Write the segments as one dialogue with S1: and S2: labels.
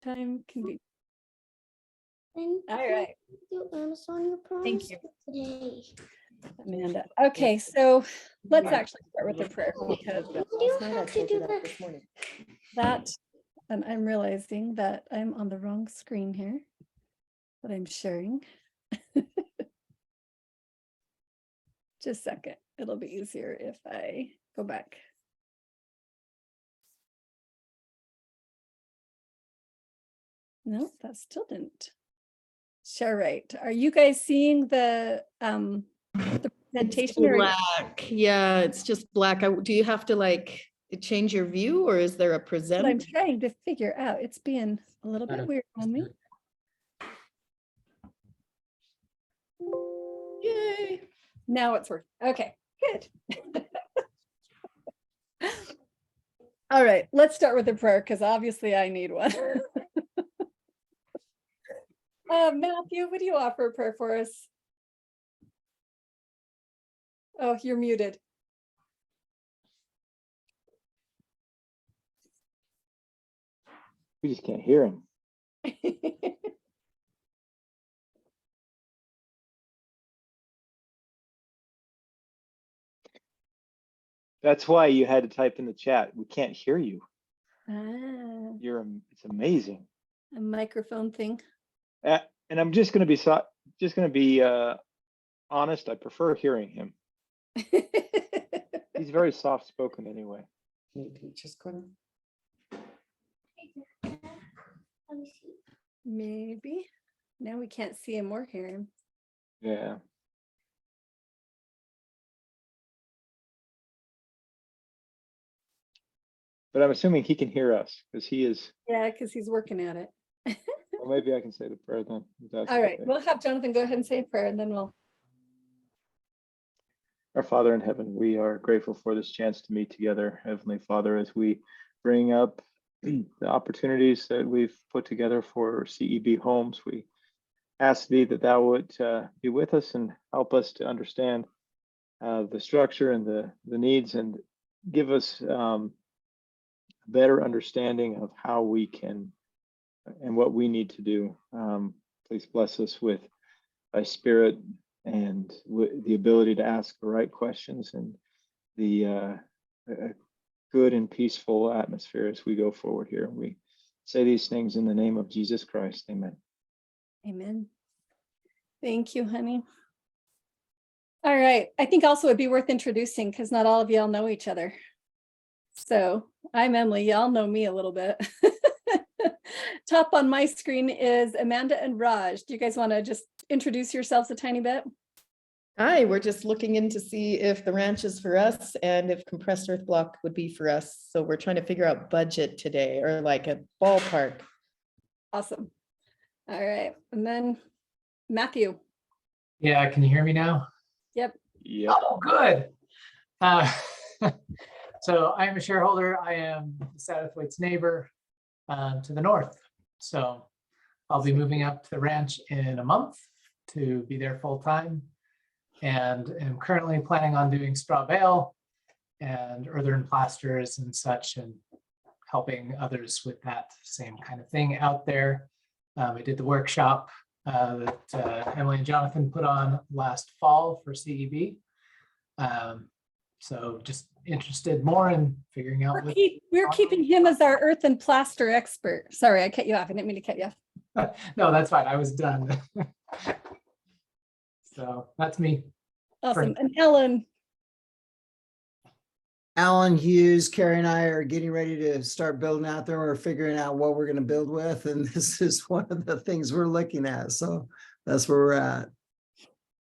S1: time can be.
S2: All
S1: right.
S2: Thank
S1: you.
S2: Today.
S1: Amanda. Okay, so let's actually start with the prayer because
S2: You have to do that.
S3: this morning.
S1: that, and I'm realizing that I'm on the wrong screen here, that I'm sharing. Just a second. It'll be easier if I go back. No, that still didn't. Share right. Are you guys seeing the presentation? Or
S3: Black. Yeah, it's just black. Do you have to like change your view, or is there a
S1: what I'm
S3: present?
S1: trying to figure out. It's being a little bit weird on me. Yay. Now it's working. Okay, good. All right, let's start with the prayer because obviously I need one. Matthew, would you offer a prayer for us? Oh, you're muted.
S4: We just can't hear him. That's why you had to type in the chat. We can't hear you.
S1: Ah,
S4: It's amazing.
S1: a microphone thing.
S4: And I'm just going to be honest. I prefer hearing him. He's very soft spoken anyway.
S3: Just gonna...
S1: Maybe. Now we can't see him or hear him.
S4: Yeah. But I'm assuming he can hear us because he is.
S1: Yeah, because he's working at it.
S4: Well, maybe I can say the prayer then.
S1: All right, we'll have Jonathan go ahead and say a prayer and then we'll.
S4: Our Father in heaven, we are grateful for this chance to meet together, Heavenly Father, as we bring up the opportunities that we've put together for CEB Homes. We ask thee that thou would be with us and help us to understand the structure and the needs, and give us a better understanding of how we can and what we need to do. Please bless us with thy spirit and the ability to ask the right questions, and the good and peaceful atmosphere as we go forward here. We say these things in the name of Jesus Christ. Amen.
S1: Amen. Thank you, honey. All right. I think also it'd be worth introducing because not all of y'all know each other. So I'm Emily. Y'all know me a little bit. Top on my screen is Amanda and Raj. Do you guys want to just introduce yourselves a tiny bit?
S3: Hi, we're just looking in to see if the ranch is for us and if compressed earth block would be for us. So we're trying to figure out budget today, or like a ballpark.
S1: Awesome. All right. And then Matthew.
S5: Yeah, can you hear me now?
S1: Yep.
S4: Yep.
S5: Oh, good. So I am a shareholder. I am Satterthwaite's neighbor to the north. So I'll be moving up to the ranch in a month to be there full time, and am currently planning on doing straw bale and earthen and plasters and such, and helping others with that same kind of thing out there. I did the workshop that Emily and Jonathan put on last fall for CEB. So just interested more in figuring out.
S1: We're keeping him as our earth and plaster expert. Sorry, I cut you off. I didn't mean to cut you off.
S5: No, that's fine. I was done. So that's me.
S1: Awesome. And Ellen.
S6: Alan Hughes, Carrie and I are getting ready to start building out there. We're figuring out what we're going to build with. And this is one of the things we're looking at. So that's where we're at.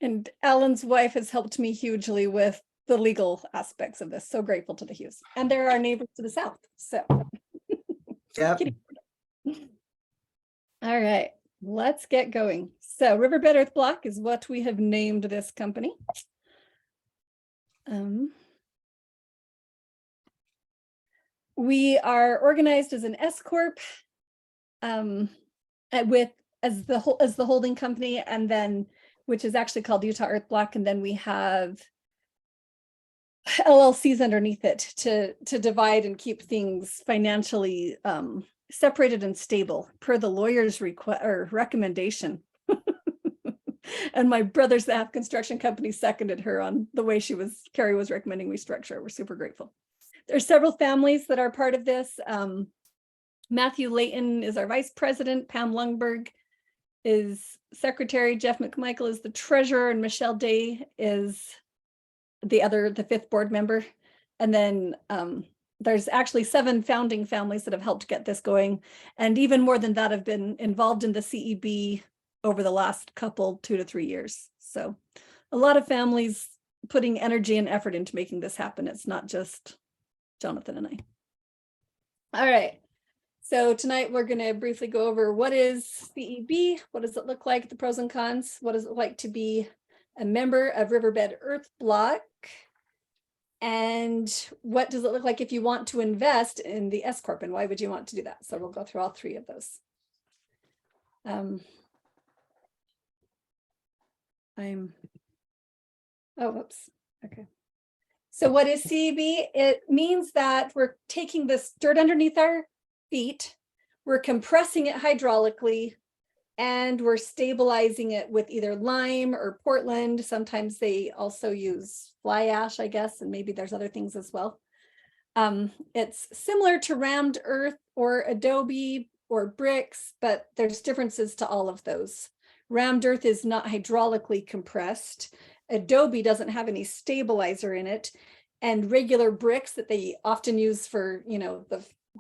S6: And
S1: Alan's wife has helped me hugely with the legal aspects of this. So grateful to the Hughes. And they're our neighbors to the south. So.
S6: Yep.
S1: All right, let's get going. So Riverbed Earth Block is what we have named this company. We are organized as an S Corp, with as the holding company, and then which is actually called Utah Earth Block, and then we have LLCs underneath it to divide and keep things financially separated and stable per the lawyer's recommendation. And my brothers that have construction companies seconded her on the way Carrie was recommending we structure. We're super grateful. There's several families that are part of this. Matthew Layton is our vice president. Pam Lundberg is secretary. Jeff McMichael is the treasurer, and Michelle Day is the fifth board member. And then there's actually 7 founding families that have helped get this going. And even more than that have been involved in the CEB over the last 2 to 3 years. So a lot of families putting energy and effort into making this happen. It's not just Jonathan and I. All right. So tonight we're going to briefly go over what is CEB, what does it look like, the pros and cons, what does it like to be a member of Riverbed Earth Block, and what does it look like if you want to invest in the S Corp, and why would you want to do that? So we'll go through all 3 of those. Whoops. Okay. So what is CEB? It means that we're taking this dirt underneath our feet, we're compressing it hydraulically, and we're stabilizing it with either lime or Portland. Sometimes they also use fly ash, I guess, and maybe there's other things as well. It's similar to rammed earth or adobe or bricks, but there's differences to all of those. Rammed earth is not hydraulically compressed. Adobe doesn't have any stabilizer in it, and regular bricks that they often use for,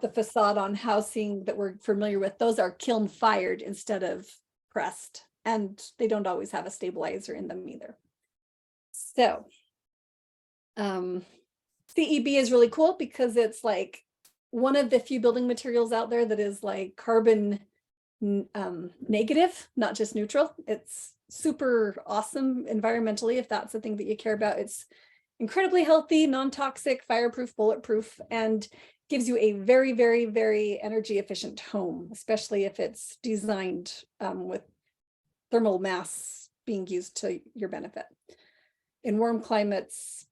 S1: the facade on housing that we're familiar with, those are kiln fired instead of pressed, and they don't always have a stabilizer in them either. So CEB is really cool because it's like one of the few building materials out there that is like carbon negative, not just neutral. It's super awesome environmentally, if that's the thing that you care about. It's incredibly healthy, non-toxic, fireproof, bulletproof, and gives you a very, very, very energy efficient home, especially if it's designed with thermal mass being used to your benefit. In warm climates,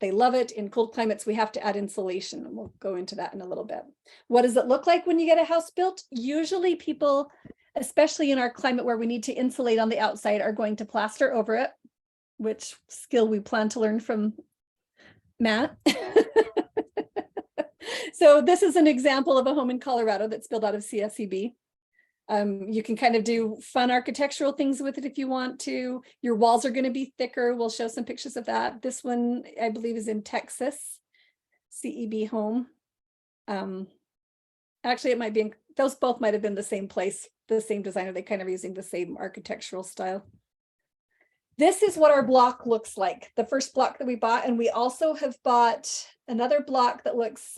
S1: they love it. In cold climates, we have to add insulation, and we'll go into that in a little bit. What does it look like when you get a house built? Usually people, especially in our climate where we need to insulate on the outside, are going to plaster over it, which skill we plan to learn from Matt. So this is an example of a home in Colorado that's built out of CSEB. You can kind of do fun architectural things with it if you want to. Your walls are going to be thicker. We'll show some pictures of that. This one, I believe, is in Texas, CEB home. Actually, it might be, those both might have been the same place, the same designer. They kind of using the same architectural style. This is what our block looks like, the first block that we bought. And we also have bought another block that looks,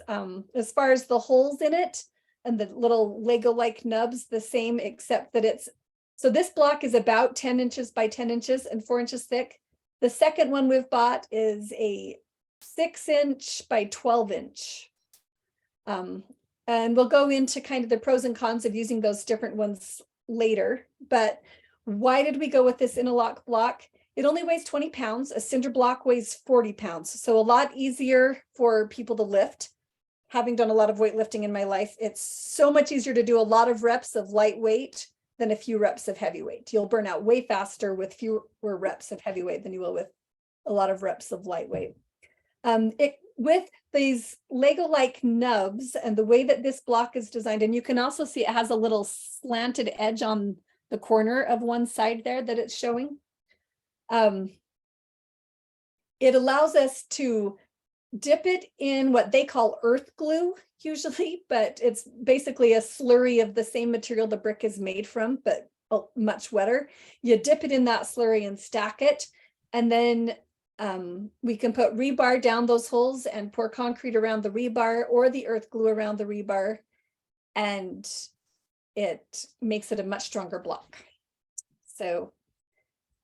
S1: as far as the holes in it and the little Lego-like nubs, the same, except that so this block is about 10 inches by 10 inches and 4 inches thick. The second one we've bought is a 6-inch by 12-inch. And we'll go into kind of the pros and cons of using those different ones later. But why did we go with this interlock block? It only weighs 20 pounds. A cinder block weighs 40 pounds. So a lot easier for people to lift. Having done a lot of weightlifting in my life, it's so much easier to do a lot of reps of lightweight than a few reps of heavyweight. You'll burn out way faster with fewer reps of heavyweight than you will with a lot of reps of lightweight. With these Lego-like nubs and the way that this block is designed, and you can also see it has a little slanted edge on the corner of one side there that it's showing. It allows us to dip it in what they call earth glue usually, but it's basically a slurry of the same material the brick is made from, but much wetter. You dip it in that slurry and stack it, and then we can put rebar down those holes and pour concrete around the rebar or the earth glue around the rebar, and it makes it a much stronger block. So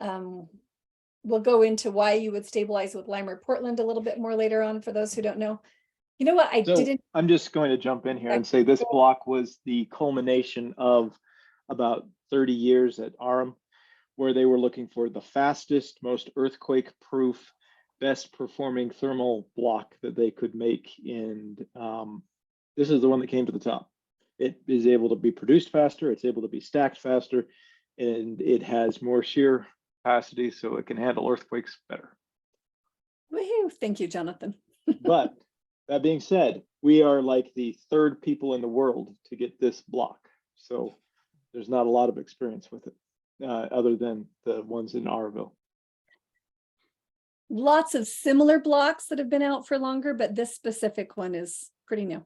S1: we'll go into why you would stabilize with lime or Portland a little bit more later on for those who don't know. You know what,
S4: I'm just going to jump in here and say this block was the culmination of about 30 years at ARM, where they were looking for the fastest, most earthquake-proof, best performing thermal block that they could make. And this is the one that came to the top. it is able to be produced faster, it's able to be stacked faster, and it has more shear capacity, so it can handle earthquakes better.
S1: Woohoo, thank you, Jonathan.
S4: But that being said, we are like the third people in the world to get this block. So there's not a lot of experience with it, other than the ones in Arville.
S1: Lots of similar blocks that have been out for longer, but this specific one is pretty new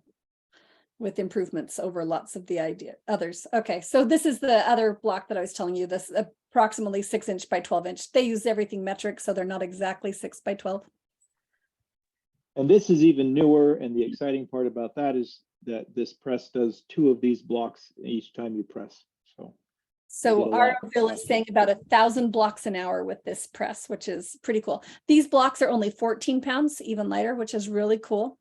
S1: with improvements over lots of the others. Okay, so this is the other block that I was telling you, this approximately 6" by 12". They use everything metric, so they're not exactly 6 by 12.
S4: And this is even newer. And the exciting part about that is that this press does 2 of these blocks each time you press.
S1: So
S4: get a lot
S1: Arville is saying about 1,000 blocks an hour with this press, which is pretty cool. These blocks are only 14 pounds, even lighter, which is really cool.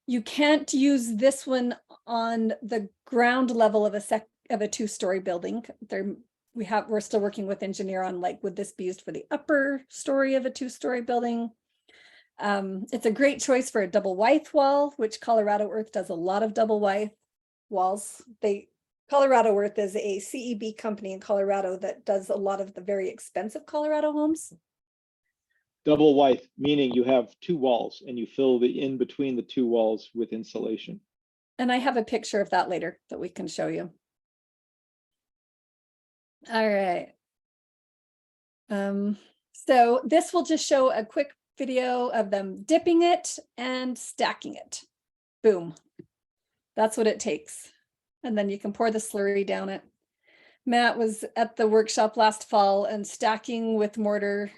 S1: You can't use this one on the ground level of a 2-story building. We're still working with engineer on, like, would this be used for the upper story of a 2-story building? It's a great choice for a double wythe wall, which Colorado Earth does a lot of double wythe walls. Colorado Earth is a CEB company in Colorado that does a lot of the very expensive Colorado homes.
S4: Double wythe, meaning you have 2 walls and you fill the in between the 2 walls with insulation.
S1: And I have a picture of that later that we can show you. All right. So this will just show a quick video of them dipping it and stacking it. Boom. That's what it takes. And then you can pour the slurry down it. Matt was at the workshop last fall, and stacking with mortar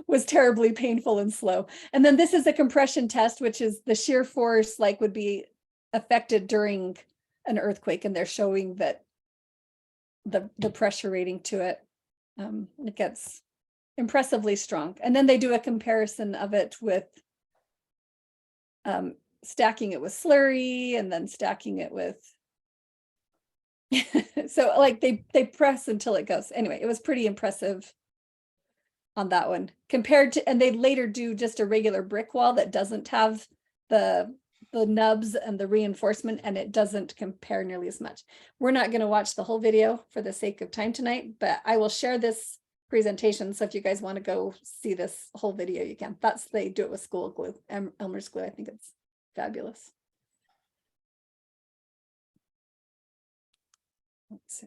S1: was terribly painful and slow. And then this is a compression test, which is the shear force like would be affected during an earthquake. And they're showing that the pressure rating to it, it gets impressively strong. And then they do a comparison of it with stacking it with slurry and then stacking it with so like they press until it goes. Anyway, it was pretty impressive on that one compared to, and they later do just a regular brick wall that doesn't have the nubs and the reinforcement, and it doesn't compare nearly as much. We're not going to watch the whole video for the sake of time tonight, but I will share this presentation. So if you guys want to go see this whole video, you can. They do it with school glue, Elmer's glue. I think it's fabulous. Let's see.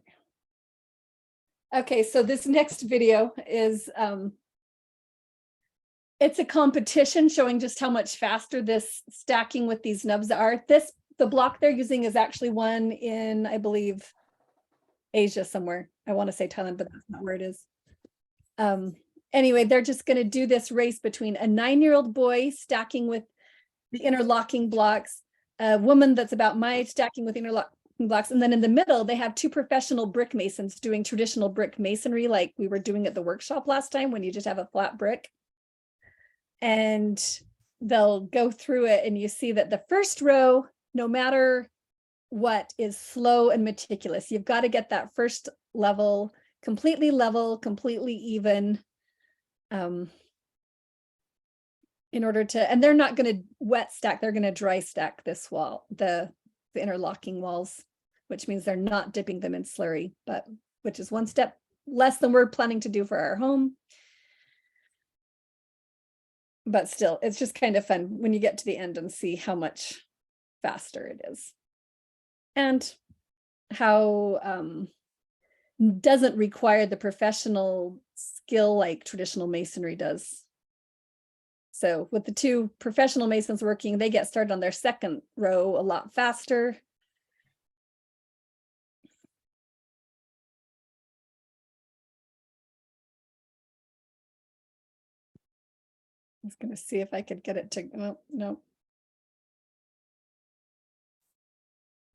S1: Okay, so this next video is it's a competition showing just how much faster this stacking with these nubs are. The block they're using is actually one in, I believe, Asia somewhere. I want to say Thailand, but that's not where it is. Anyway, they're just going to do this race between a 9-year-old boy stacking with the interlocking blocks, a woman that's about my age stacking with interlocking blocks, and then in the middle they have 2 professional brick masons doing traditional brick masonry like we were doing at the workshop last time, when you just have a flat brick. And they'll go through it, and you see that the first row, no matter what, is slow and meticulous. You've got to get that first level completely level, completely even, in order to, and they're not going to wet stack, they're going to dry stack this wall, the interlocking walls, which means they're not dipping them in slurry, but which is one step less than we're planning to do for our home. But still, it's just kind of fun when you get to the end and see how much faster it is. And how doesn't require the professional skill like traditional masonry does. So with the 2 professional masons working, they get started on their second row a lot faster. I was going to see if I could get it to, well, no.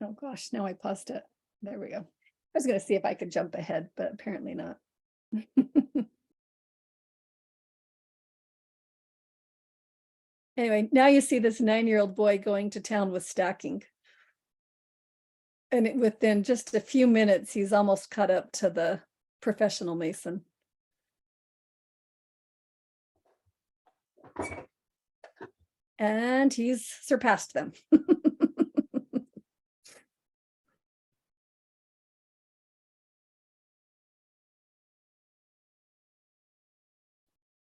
S1: Oh gosh, now I paused it. There we go. I was going to see if I could jump ahead, but apparently not. Anyway, now you see this 9-year-old boy going to town with stacking. And within just a few minutes, he's almost caught up to the professional mason. And he's surpassed them.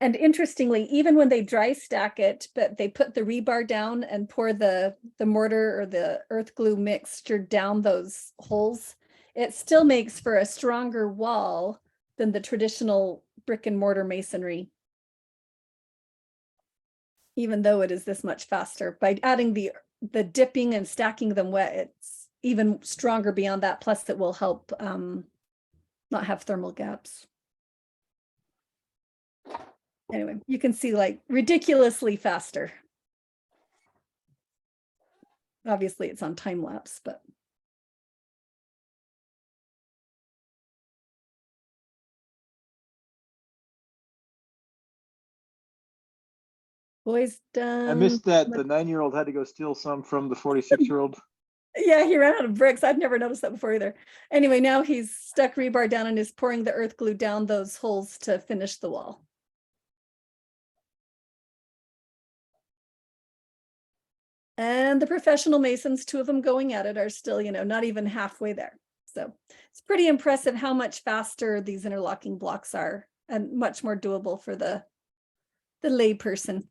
S1: And interestingly, even when they dry stack it, but they put the rebar down and pour the mortar or the earth glue mixture down those holes, it still makes for a stronger wall than the traditional brick and mortar masonry. Even though it is this much faster, by adding the dipping and stacking them wet, it's even stronger beyond that. Plus it will help not have thermal gaps. Anyway, you can see like ridiculously faster. Obviously it's on time lapse, but. Boys done.
S4: I missed that the 9-year-old had to go steal some from the 46-year-old.
S1: Yeah, he ran out of bricks. I'd never noticed that before either. Anyway, now he's stuck rebar down and is pouring the earth glue down those holes to finish the wall. And the professional masons, 2 of them going at it, are still, not even halfway there. So it's pretty impressive how much faster these interlocking blocks are, and much more doable for the lay person.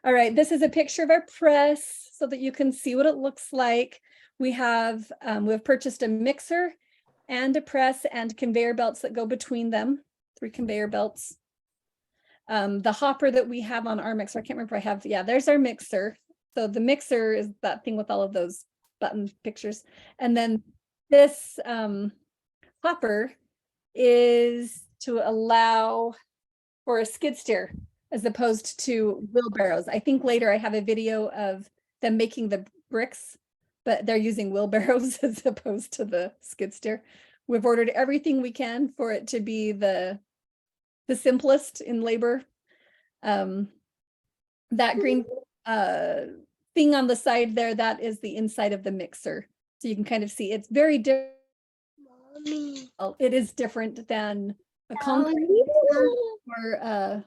S1: All right, this is a picture of our press so that you can see what it looks like. We've purchased a mixer and a press and conveyor belts that go between them, 3 conveyor belts. The hopper that we have on our mixer, I can't remember if I have, yeah, there's our mixer. So the mixer is that thing with all of those button pictures. And then this hopper is to allow for a skid steer as opposed to wheelbarrows. I think later I have a video of them making the bricks, but they're using wheelbarrows as opposed to the skid steer. We've ordered everything we can for it to be the simplest in labor. That green thing on the side there, that is the inside of the mixer. So you can kind of see it's very different. It is different than a concrete or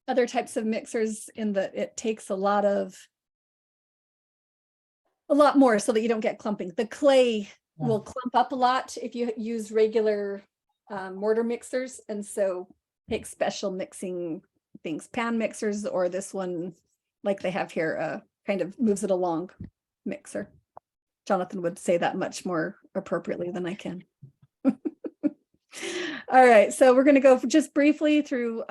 S1: other types of mixers, in that it takes a lot more so that you don't get clumping. The clay will clump up a lot if you use regular mortar mixers, and so take special mixing things, pan mixers, or this one like they have here kind of moves it along mixer. Jonathan would say that much more appropriately than I can. All right, so we're going to go just briefly through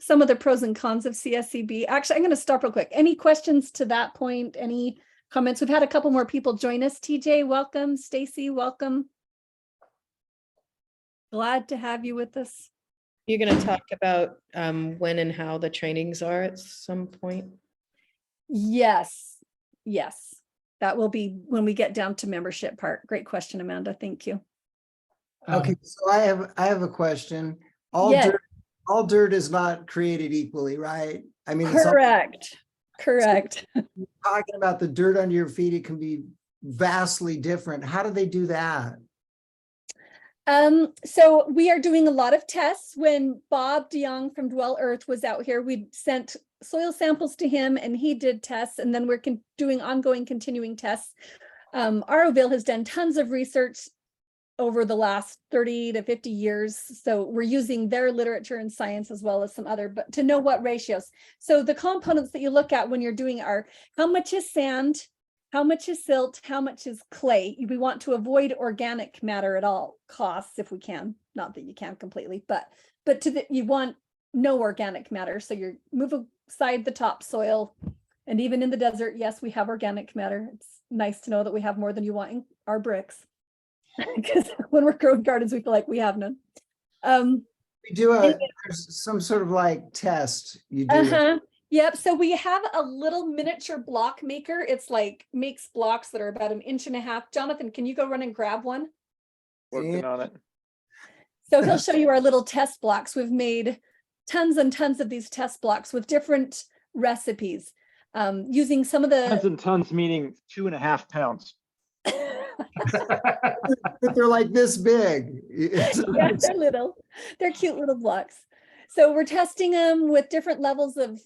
S1: some of the pros and cons of CSEB. Actually, I'm going to stop real quick. Any questions to that point? Any comments? We've had a couple more people join us. TJ, welcome. Stacy, welcome. Glad to have you with us.
S3: You're going to talk about when and how the trainings are at some point?
S1: Yes. That will be when we get down to membership part. Great question, Amanda. Thank you.
S6: Okay, so I have a question. All dirt is not created equally, right? I mean,
S1: Correct.
S6: Talking about the dirt under your feet, it can be vastly different. How do they do that?
S1: So we are doing a lot of tests. When Bob DeYoung from Dwell Earth was out here, we sent soil samples to him and he did tests, and then we're doing ongoing continuing tests. Auroville has done tons of research over the last 30 to 50 years. So we're using their literature and science as well as some other, but to know what ratios. So the components that you look at when you're doing are how much is sand, how much is silt, how much is clay. We want to avoid organic matter at all costs if we can. Not that you can completely, but you want no organic matter. So you move aside the topsoil. And even in the desert, yes, we have organic matter. It's nice to know that we have more than you want in our bricks. Because when we're growing gardens, we feel like we have none.
S6: We do there's some sort of like test you do.
S1: Yep. So we have a little miniature block maker. It's like makes blocks that are about 1.5 inches. Jonathan, can you go run and grab one?
S4: Working on it.
S1: So he'll show you our little test blocks. We've made tons and tons of these test blocks with different recipes, using some of the
S4: Tons and tons, meaning 2.5 pounds.
S6: But they're like this big.
S1: Yeah, they're little. They're cute little blocks. So we're testing them with different levels of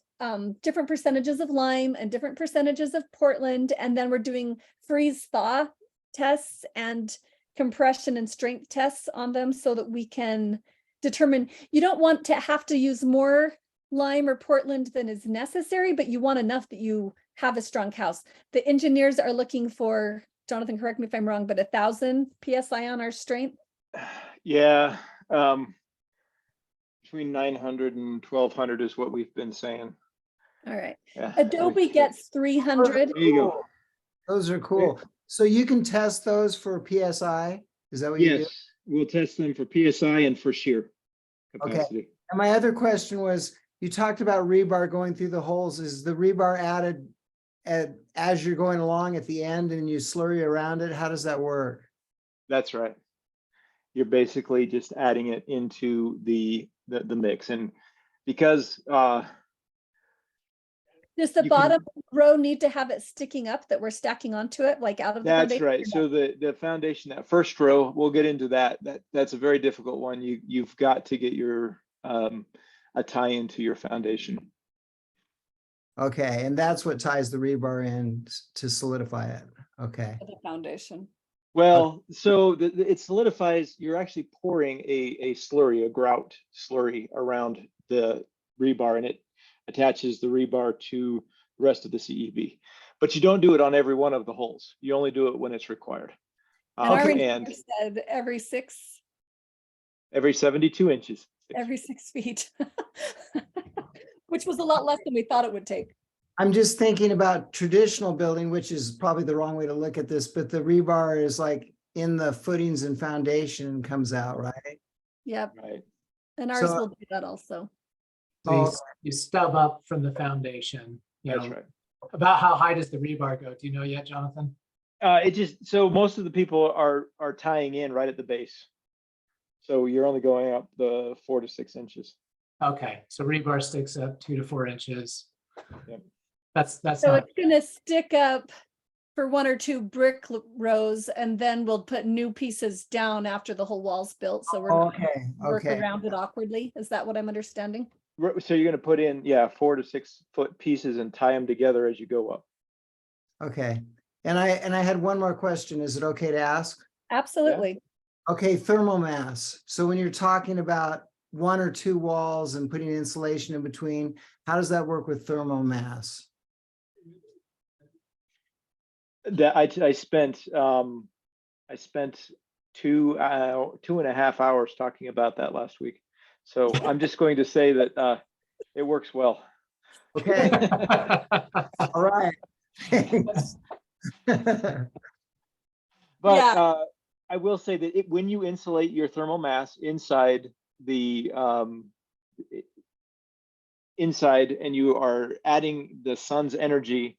S1: different percentages of lime and different percentages of Portland. And then we're doing freeze thaw tests and compression and strength tests on them so that we can determine, you don't want to have to use more lime or Portland than is necessary, but you want enough that you have a strong house. The engineers are looking for, Jonathan, correct me if I'm wrong, but 1,000 PSI on our strength.
S4: Yeah, between 900 and 1,200 is what we've been saying.
S1: All right.
S4: Yeah.
S1: Adobe gets 300.
S4: There you go.
S6: Those are cool. So you can test those for PSI? Is that what you do?
S4: Yes, we'll test them for PSI and for shear
S6: Okay.
S4: capacity.
S6: And my other question was, you talked about rebar going through the holes. Is the rebar added as you're going along at the end and you slurry around it? How does that work?
S4: That's right. You're basically just adding it into the mix, and because
S1: Does the
S4: you can-
S1: bottom row need to have it sticking up that we're stacking onto it, like out of the
S4: that's
S1: foundation?
S4: right. So the foundation, that first row, we'll get into that. That's a very difficult one. You've got to get your a tie into your foundation.
S6: Okay, and that's what ties the rebar in to solidify it. Okay.
S1: The foundation.
S4: Well, so it solidifies. You're actually pouring a slurry, a grout slurry around the rebar, and it attaches the rebar to the rest of the CEB. But you don't do it on every one of the holes. You only do it when it's required.
S1: And our
S4: And
S1: engineer said every
S4: 72 inches.
S1: every 6 feet, which was a lot less than we thought it would take.
S6: I'm just thinking about traditional building, which is probably the wrong way to look at this, but the rebar is like in the footings and foundation and comes out, right?
S1: Yep.
S4: Right.
S1: And ours
S6: So-
S1: will do that also.
S5: So you,
S6: Oh.
S5: you stub up from the foundation. You
S4: That's
S5: know,
S4: right.
S5: About how high does the rebar go? Do you know yet, Jonathan?
S4: So most of the people are tying in right at the base. So you're only going up the 4 to 6 inches.
S5: Okay, so rebar sticks up 2 to 4 inches.
S4: Yep.
S5: That's
S1: So
S5: not,
S1: it's gonna stick up for 1 or 2 brick rows, and then we'll put new pieces down after the whole wall's built. So we're not gonna
S6: Okay,
S1: work
S6: okay.
S1: around it awkwardly. Is that what I'm understanding?
S4: So you're going to put in, 4 to 6 foot pieces and tie them together as you go up.
S6: Okay. And I had one more question. Is it okay to ask?
S1: Absolutely.
S6: Okay, thermal mass. So when you're talking about 1 or 2 walls and putting insulation in between, how does that work with thermal mass?
S4: That I spent 2.5 hours talking about that last week. So I'm just going to say that it works well.
S6: Okay, all right. Thanks.
S4: But
S1: Yeah.
S4: I will say that when you insulate your thermal mass inside the inside, and you are adding the sun's energy,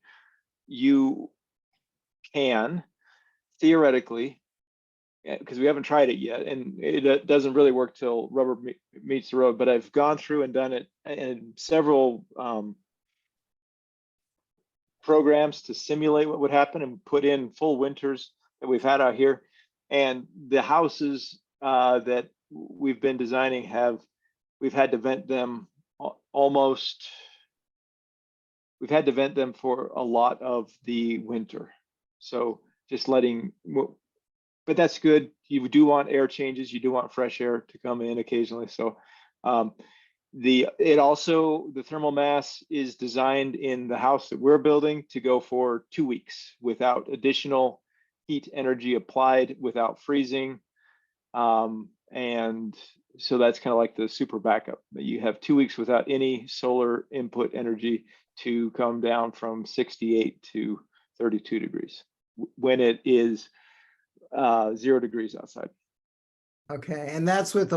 S4: you can theoretically, because we haven't tried it yet, and it doesn't really work till rubber meets the road, but I've gone through and done it in several programs to simulate what would happen and put in full winters that we've had out here. And the houses that we've been designing we've had to vent them we've had to vent them for a lot of the winter. So just but that's good. You do want air changes. You do want fresh air to come in occasionally. So the thermal mass is designed in the house that we're building to go for 2 weeks without additional heat energy applied, without freezing. And so that's kind of like the super backup, that you have 2 weeks without any solar input energy to come down from 68 to 32 degrees when it is 0 degrees outside.
S6: Okay, and that's with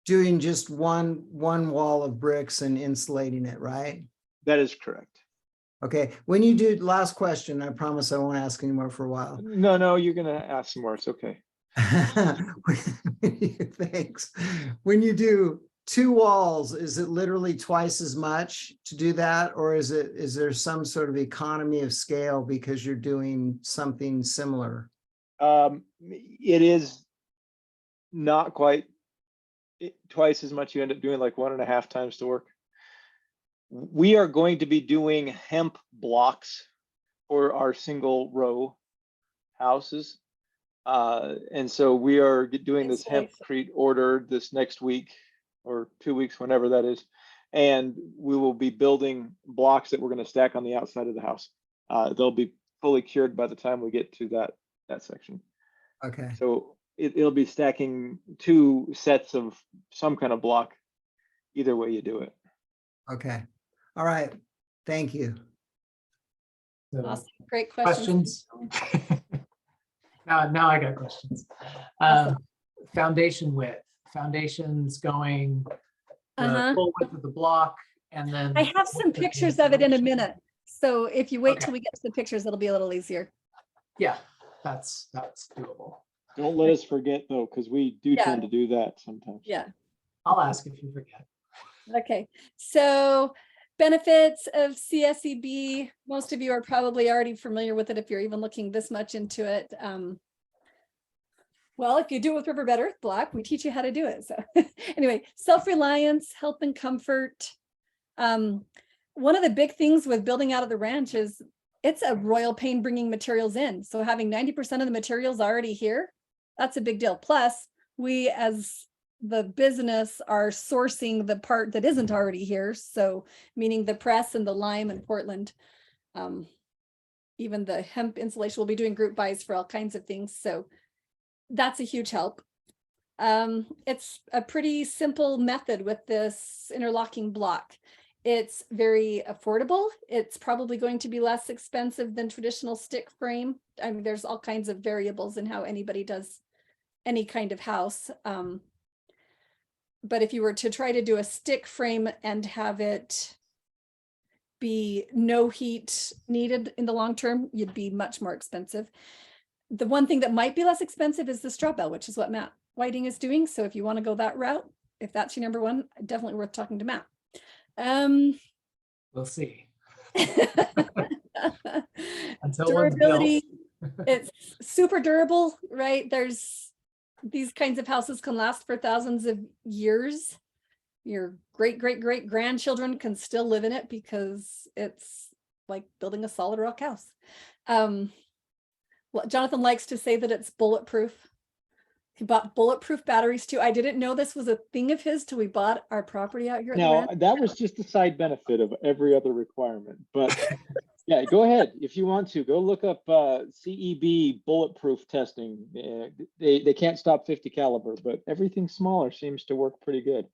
S6: doing just one wall of bricks and insulating it, right?
S4: That is correct.
S6: Okay, when you do, last question, I promise I won't ask anymore for a while.
S4: No, you're gonna ask some more. It's okay.
S6: Thanks. When you do 2 walls, is it literally twice as much to do that? Or is there some sort of economy of scale because you're doing something similar?
S4: It is not quite twice as much. You end up doing like 1.5 times the work. We are going to be doing hemp blocks for our single row houses. And so we are doing this
S1: Installation.
S4: hempcrete order this next week or 2 weeks, whenever that is. And we will be building blocks that we're going to stack on the outside of the house. They'll be fully cured by the time we get to that section.
S6: Okay.
S4: So it'll be stacking 2 sets of some kind of block, either way you do it.
S6: Okay. All right. Thank you.
S5: So,
S1: Awesome. Great questions.
S5: questions? Now I got questions.
S1: Awesome.
S5: Foundation width, foundations going the
S1: Uh-huh.
S5: full width of the block, and then.
S1: I have some
S5: width the
S1: pictures of it in a
S5: installation.
S1: minute. So if you wait
S5: Okay.
S1: till we get to the pictures, it'll be a little easier.
S5: Yeah, that's doable.
S4: Don't let us forget though, because we do
S1: Yeah.
S4: tend to do that sometimes.
S1: Yeah.
S5: I'll ask if you forget.
S1: Okay. So benefits of CSEB, most of you are probably already familiar with it if you're even looking this much into it. Well, if you do it with Riverbed Earth Block, we teach you how to do it. So anyway, self-reliance, health and comfort. One of the big things with building out of the ranch is it's a royal pain bringing materials in. So having 90% of the materials already here, that's a big deal. Plus, we as the business are sourcing the part that isn't already here. So meaning the press and the lime in Portland. Even the hemp insulation, we'll be doing group buys for all kinds of things. So that's a huge help. It's a pretty simple method with this interlocking block. It's very affordable. It's probably going to be less expensive than traditional stick frame. I mean, there's all kinds of variables in how anybody does any kind of house. But if you were to try to do a stick frame and have it be no heat needed in the long term, you'd be much more expensive. The one thing that might be less expensive is the straw bale, which is what Matt Whiting is doing. So if you want to go that route, if that's your number one, definitely worth talking to Matt.
S5: We'll see. Until one's built.
S1: Durability, it's super durable, right? There's these kinds of houses can last for thousands of years. Your great grandchildren can still live in it because it's like building a solid rock house. Jonathan likes to say that it's bulletproof. He bought bulletproof batteries too. I didn't know this was a thing of his till we bought our property out here. At the
S4: Now,
S1: ranch.
S4: that was just a side benefit of every other requirement, but yeah, go ahead. If you want to, go look up CEB bulletproof testing. They can't stop 50 caliber, but everything smaller seems to work pretty good.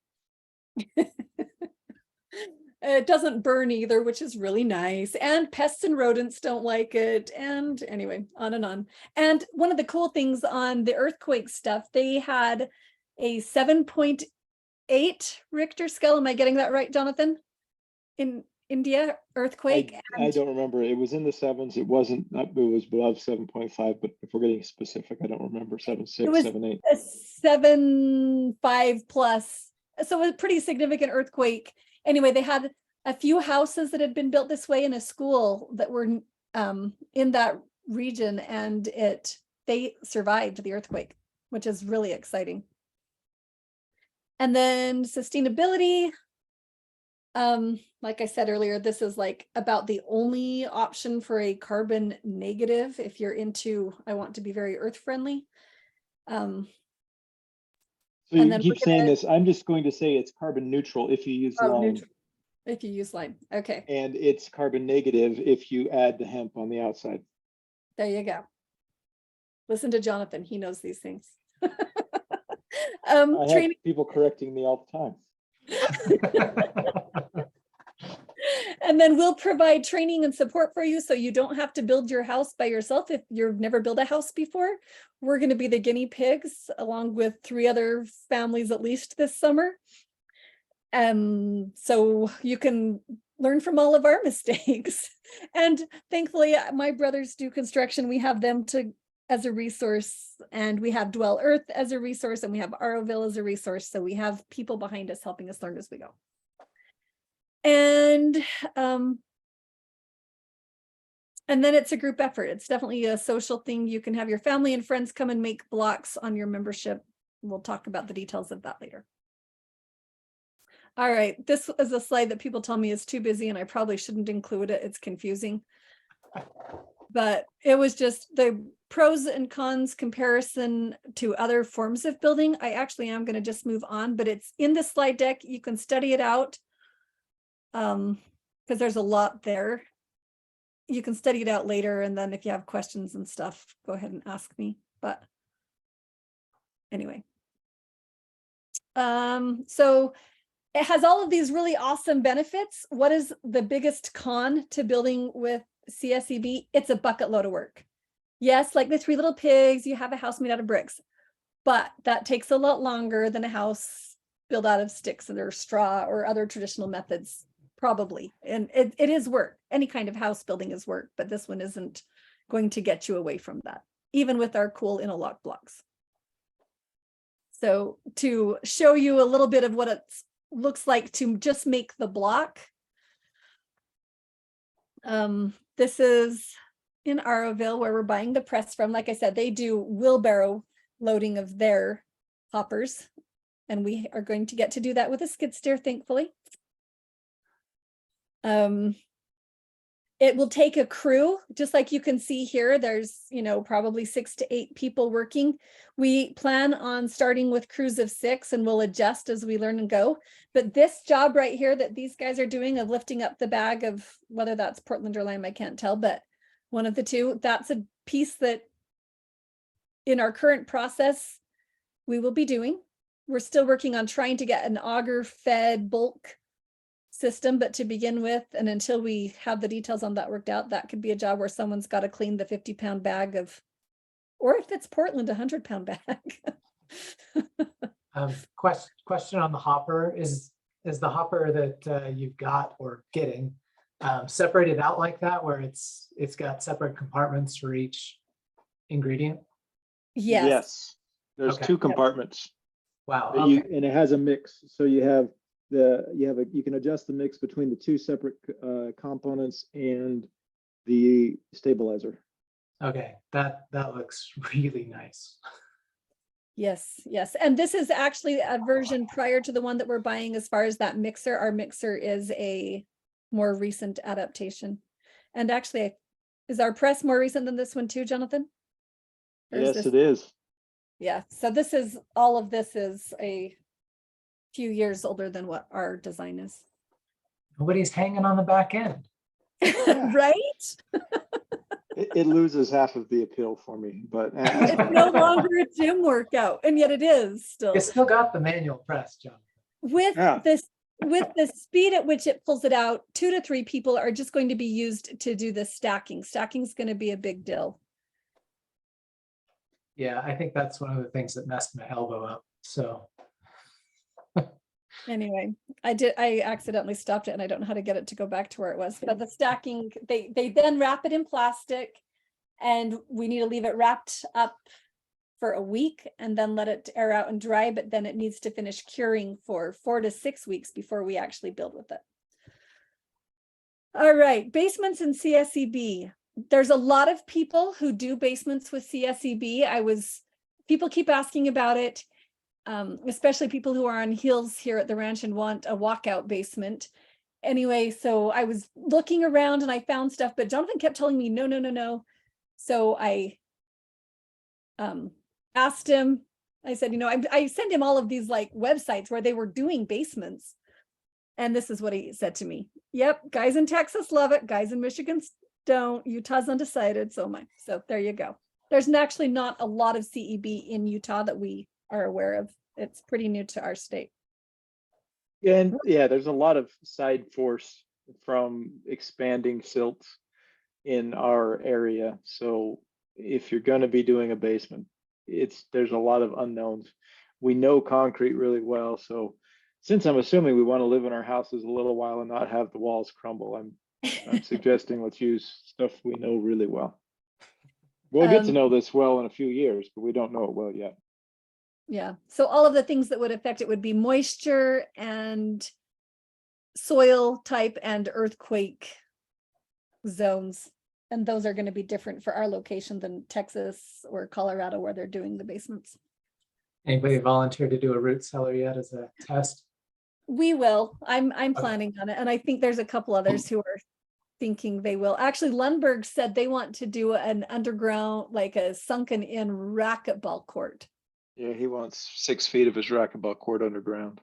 S1: It doesn't burn either, which is really nice. And pests and rodents don't like it. And anyway, on and on. And one of the cool things on the earthquake stuff, they had a 7.8 Richter scale. Am I getting that right, Jonathan? In India earthquake.
S4: I don't remember. It was in the 7s. It wasn't. It was above 7.5. But if we're getting specific, I don't remember. 7.6,
S1: It was
S4: 7.8.
S1: a 7.5 plus. So it was a pretty significant earthquake. Anyway, they had a few houses that had been built this way in a school that were in that region, and they survived the earthquake, which is really exciting. And then sustainability. Like I said earlier, this is like about the only option for a carbon negative if you're into, I want to be very earth friendly.
S4: So
S1: and
S4: you
S1: then
S4: keep
S1: we're
S4: saying
S1: gonna-
S4: this. I'm just going to say it's carbon neutral if you use lime,
S1: neutral. If you use lime. Okay,
S4: and it's carbon negative if you add the hemp on the outside.
S1: there you go. Listen to Jonathan. He knows these things.
S4: I have
S1: Training.
S4: people correcting me all the time.
S1: And then we'll provide training and support for you so you don't have to build your house by yourself if you've never built a house before. We're going to be the guinea pigs along with 3 other families at least this summer. So you can learn from all of our mistakes. And thankfully, my brothers do construction. We have them as a resource, and we have Dwell Earth as a resource, and we have Aroville as a resource. So we have people behind us helping us learn as we go. And then it's a group effort. It's definitely a social thing. You can have your family and friends come and make blocks on your membership. We'll talk about the details of that later. All right, this is a slide that people tell me is too busy and I probably shouldn't include it. It's confusing. But it was just the pros and cons comparison to other forms of building. I actually am going to just move on, but it's in the slide deck. You can study it out. Because there's a lot there. You can study it out later, and then if you have questions and stuff, go ahead and ask me. But anyway. So it has all of these really awesome benefits. What is the biggest con to building with CSEB? It's a bucket load of work. Yes, like the Three Little Pigs, you have a house made out of bricks, but that takes a lot longer than a house built out of sticks or straw or other traditional methods, probably. And it is work. Any kind of house building is work, but this one isn't going to get you away from that, even with our cool interlock blocks. So to show you a little bit of what it looks like to just make the block. This is in Arrowville where we're buying the press from. Like I said, they do wheelbarrow loading of their hoppers, and we are going to get to do that with a skid steer, thankfully. It will take a crew, just like you can see here. There's, probably 6 to 8 people working. We plan on starting with crews of 6, and we'll adjust as we learn and go. But this job right here that these guys are doing of lifting up the bag of, whether that's Portland or lime, I can't tell, but one of the two, that's a piece that in our current process, we will be doing. We're still working on trying to get an auger fed bulk system, but to begin with, and until we have the details on that worked out, that could be a job where someone's got to clean the 50-pound bag of, or if it's Portland, 100-pound bag.
S5: Question on the hopper, is the hopper that you've got or getting separated out like that, where it's got separate compartments for each ingredient?
S1: Yes.
S4: There's
S5: Okay.
S4: 2 compartments.
S5: Wow.
S4: But
S5: Okay.
S4: and it has a mix. So you can adjust the mix between the 2 separate components and the stabilizer.
S5: Okay, that looks really nice.
S1: Yes. And this is actually a version prior to the one that we're buying as far as that mixer. Our mixer is a more recent adaptation. And actually, is our press more recent than this one too, Jonathan? Or is
S4: Yes,
S1: this-
S4: it is.
S1: Yeah, so all of this is a few years older than what our design is.
S5: Nobody's hanging on the back end.
S1: Right?
S4: It loses half of the appeal for me, but
S1: It's no longer a gym workout, and yet it is still.
S5: It's still got the manual press, John.
S1: With
S4: Yeah.
S1: with the speed at which it pulls it out, 2 to 3 people are just going to be used to do the stacking. Stacking is going to be a big deal.
S5: Yeah, I think that's one of the things that messed my elbow up. So
S1: Anyway, I accidentally stopped it, and I don't know how to get it to go back to where it was. But the stacking, they then wrap it in plastic, and we need to leave it wrapped up for a week and then let it air out and dry. But then it needs to finish curing for 4 to 6 weeks before we actually build with it. All right, basements and CSEB. There's a lot of people who do basements with CSEB. People keep asking about it. Especially people who are on hills here at the ranch and want a walkout basement. Anyway, so I was looking around and I found stuff, but Jonathan kept telling me, no. So I asked him, I said, I sent him all of these like websites where they were doing basements. And this is what he said to me. Yep, guys in Texas love it. Guys in Michigan don't. Utah's undecided. So there you go. There's actually not a lot of CEB in Utah that we are aware of. It's pretty new to our state.
S4: And yeah, there's a lot of side force from expanding silts in our area. So if you're going to be doing a basement, there's a lot of unknowns. We know concrete really well. So since I'm assuming we want to live in our houses a little while and not have the walls crumble, I'm suggesting let's use stuff we know really well. We'll get to know this well in a few years, but we don't know it well yet.
S1: Yeah. So all of the things that would affect it would be moisture and soil type and earthquake zones. And those are going to be different for our location than Texas or Colorado where they're doing the basements.
S5: Anybody volunteer to do a root cellar yet as a test?
S1: We will. I'm planning on it. And I think there's a couple others who are thinking they will. Actually, Lundberg said they want to do an underground, like a sunken in racquetball court.
S4: Yeah, he wants 6 feet of his racquetball court underground.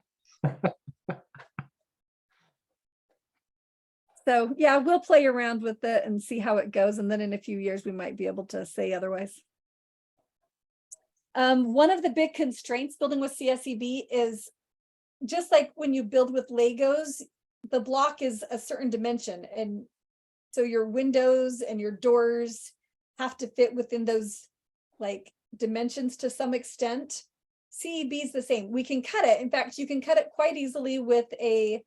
S1: So yeah, we'll play around with it and see how it goes. And then in a few years, we might be able to say otherwise. One of the big constraints building with CSEB is just like when you build with Legos, the block is a certain dimension. And so your windows and your doors have to fit within those like dimensions to some extent. CEB is the same. We can cut it. In fact, you can cut it quite easily with a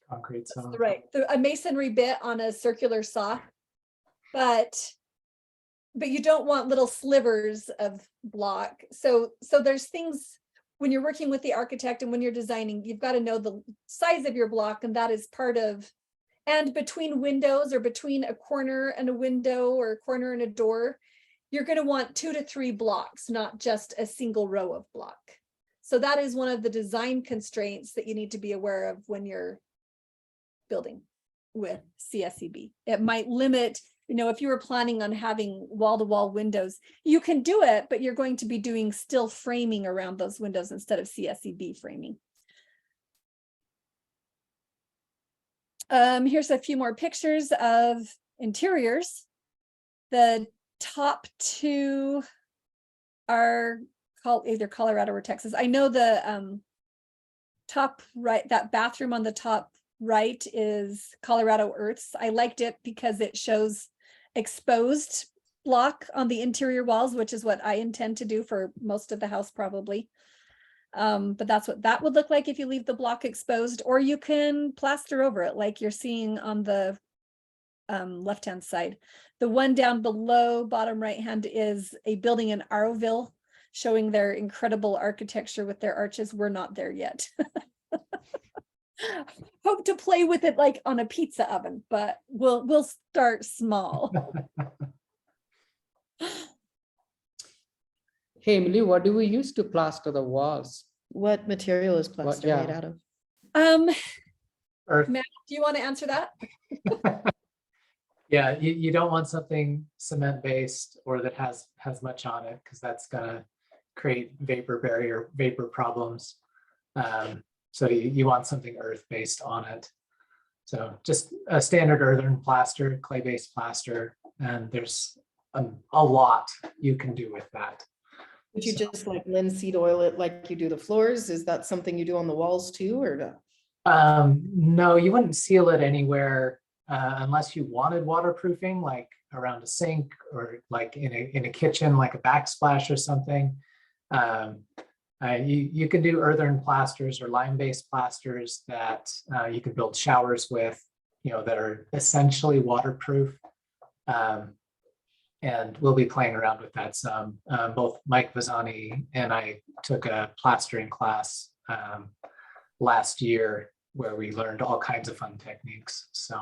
S5: Concrete saw.
S1: right, a masonry bit on a circular saw, but you don't want little slivers of block. So there's things when you're working with the architect and when you're designing, you've got to know the size of your block, and that is part of. And between windows or between a corner and a window or a corner and a door, you're going to want 2 to 3 blocks, not just a single row of block. So that is one of the design constraints that you need to be aware of when you're building with CSEB. It might limit, if you were planning on having wall-to-wall windows, you can do it, but you're going to be doing still framing around those windows instead of CSEB framing. Here's a few more pictures of interiors. The top 2 are called either Colorado or Texas. I know the top right, that bathroom on the top right is Colorado Earths. I liked it because it shows exposed block on the interior walls, which is what I intend to do for most of the house probably. But that's what that would look like if you leave the block exposed, or you can plaster over it like you're seeing on the left-hand side. The one down below, bottom right-hand, is a building in Arrowville showing their incredible architecture with their arches. We're not there yet. Hope to play with it like on a pizza oven, but we'll start small.
S7: Hey, Emily, what do we use to plaster the walls?
S3: What material is plaster
S7: yeah.
S3: made out of?
S5: Earth.
S1: Matt, do you want to answer that?
S5: Yeah, you don't want something cement based or that has much on it, because that's gonna create vapor problems. So you want something earth based on it. So just a standard earthen plaster, clay based plaster, and there's a lot you can do with that.
S3: Would you just like linseed oil it like you do the floors? Is that something you do on the walls too, or no?
S5: No, you wouldn't seal it anywhere unless you wanted waterproofing, like around a sink or like in a kitchen, like a backsplash or something. You can do earthen plasters or lime-based plasters that you can build showers with, that are essentially waterproof. And we'll be playing around with that some. Both Mike Vazani and I took a plastering class last year where we learned all kinds of fun techniques. So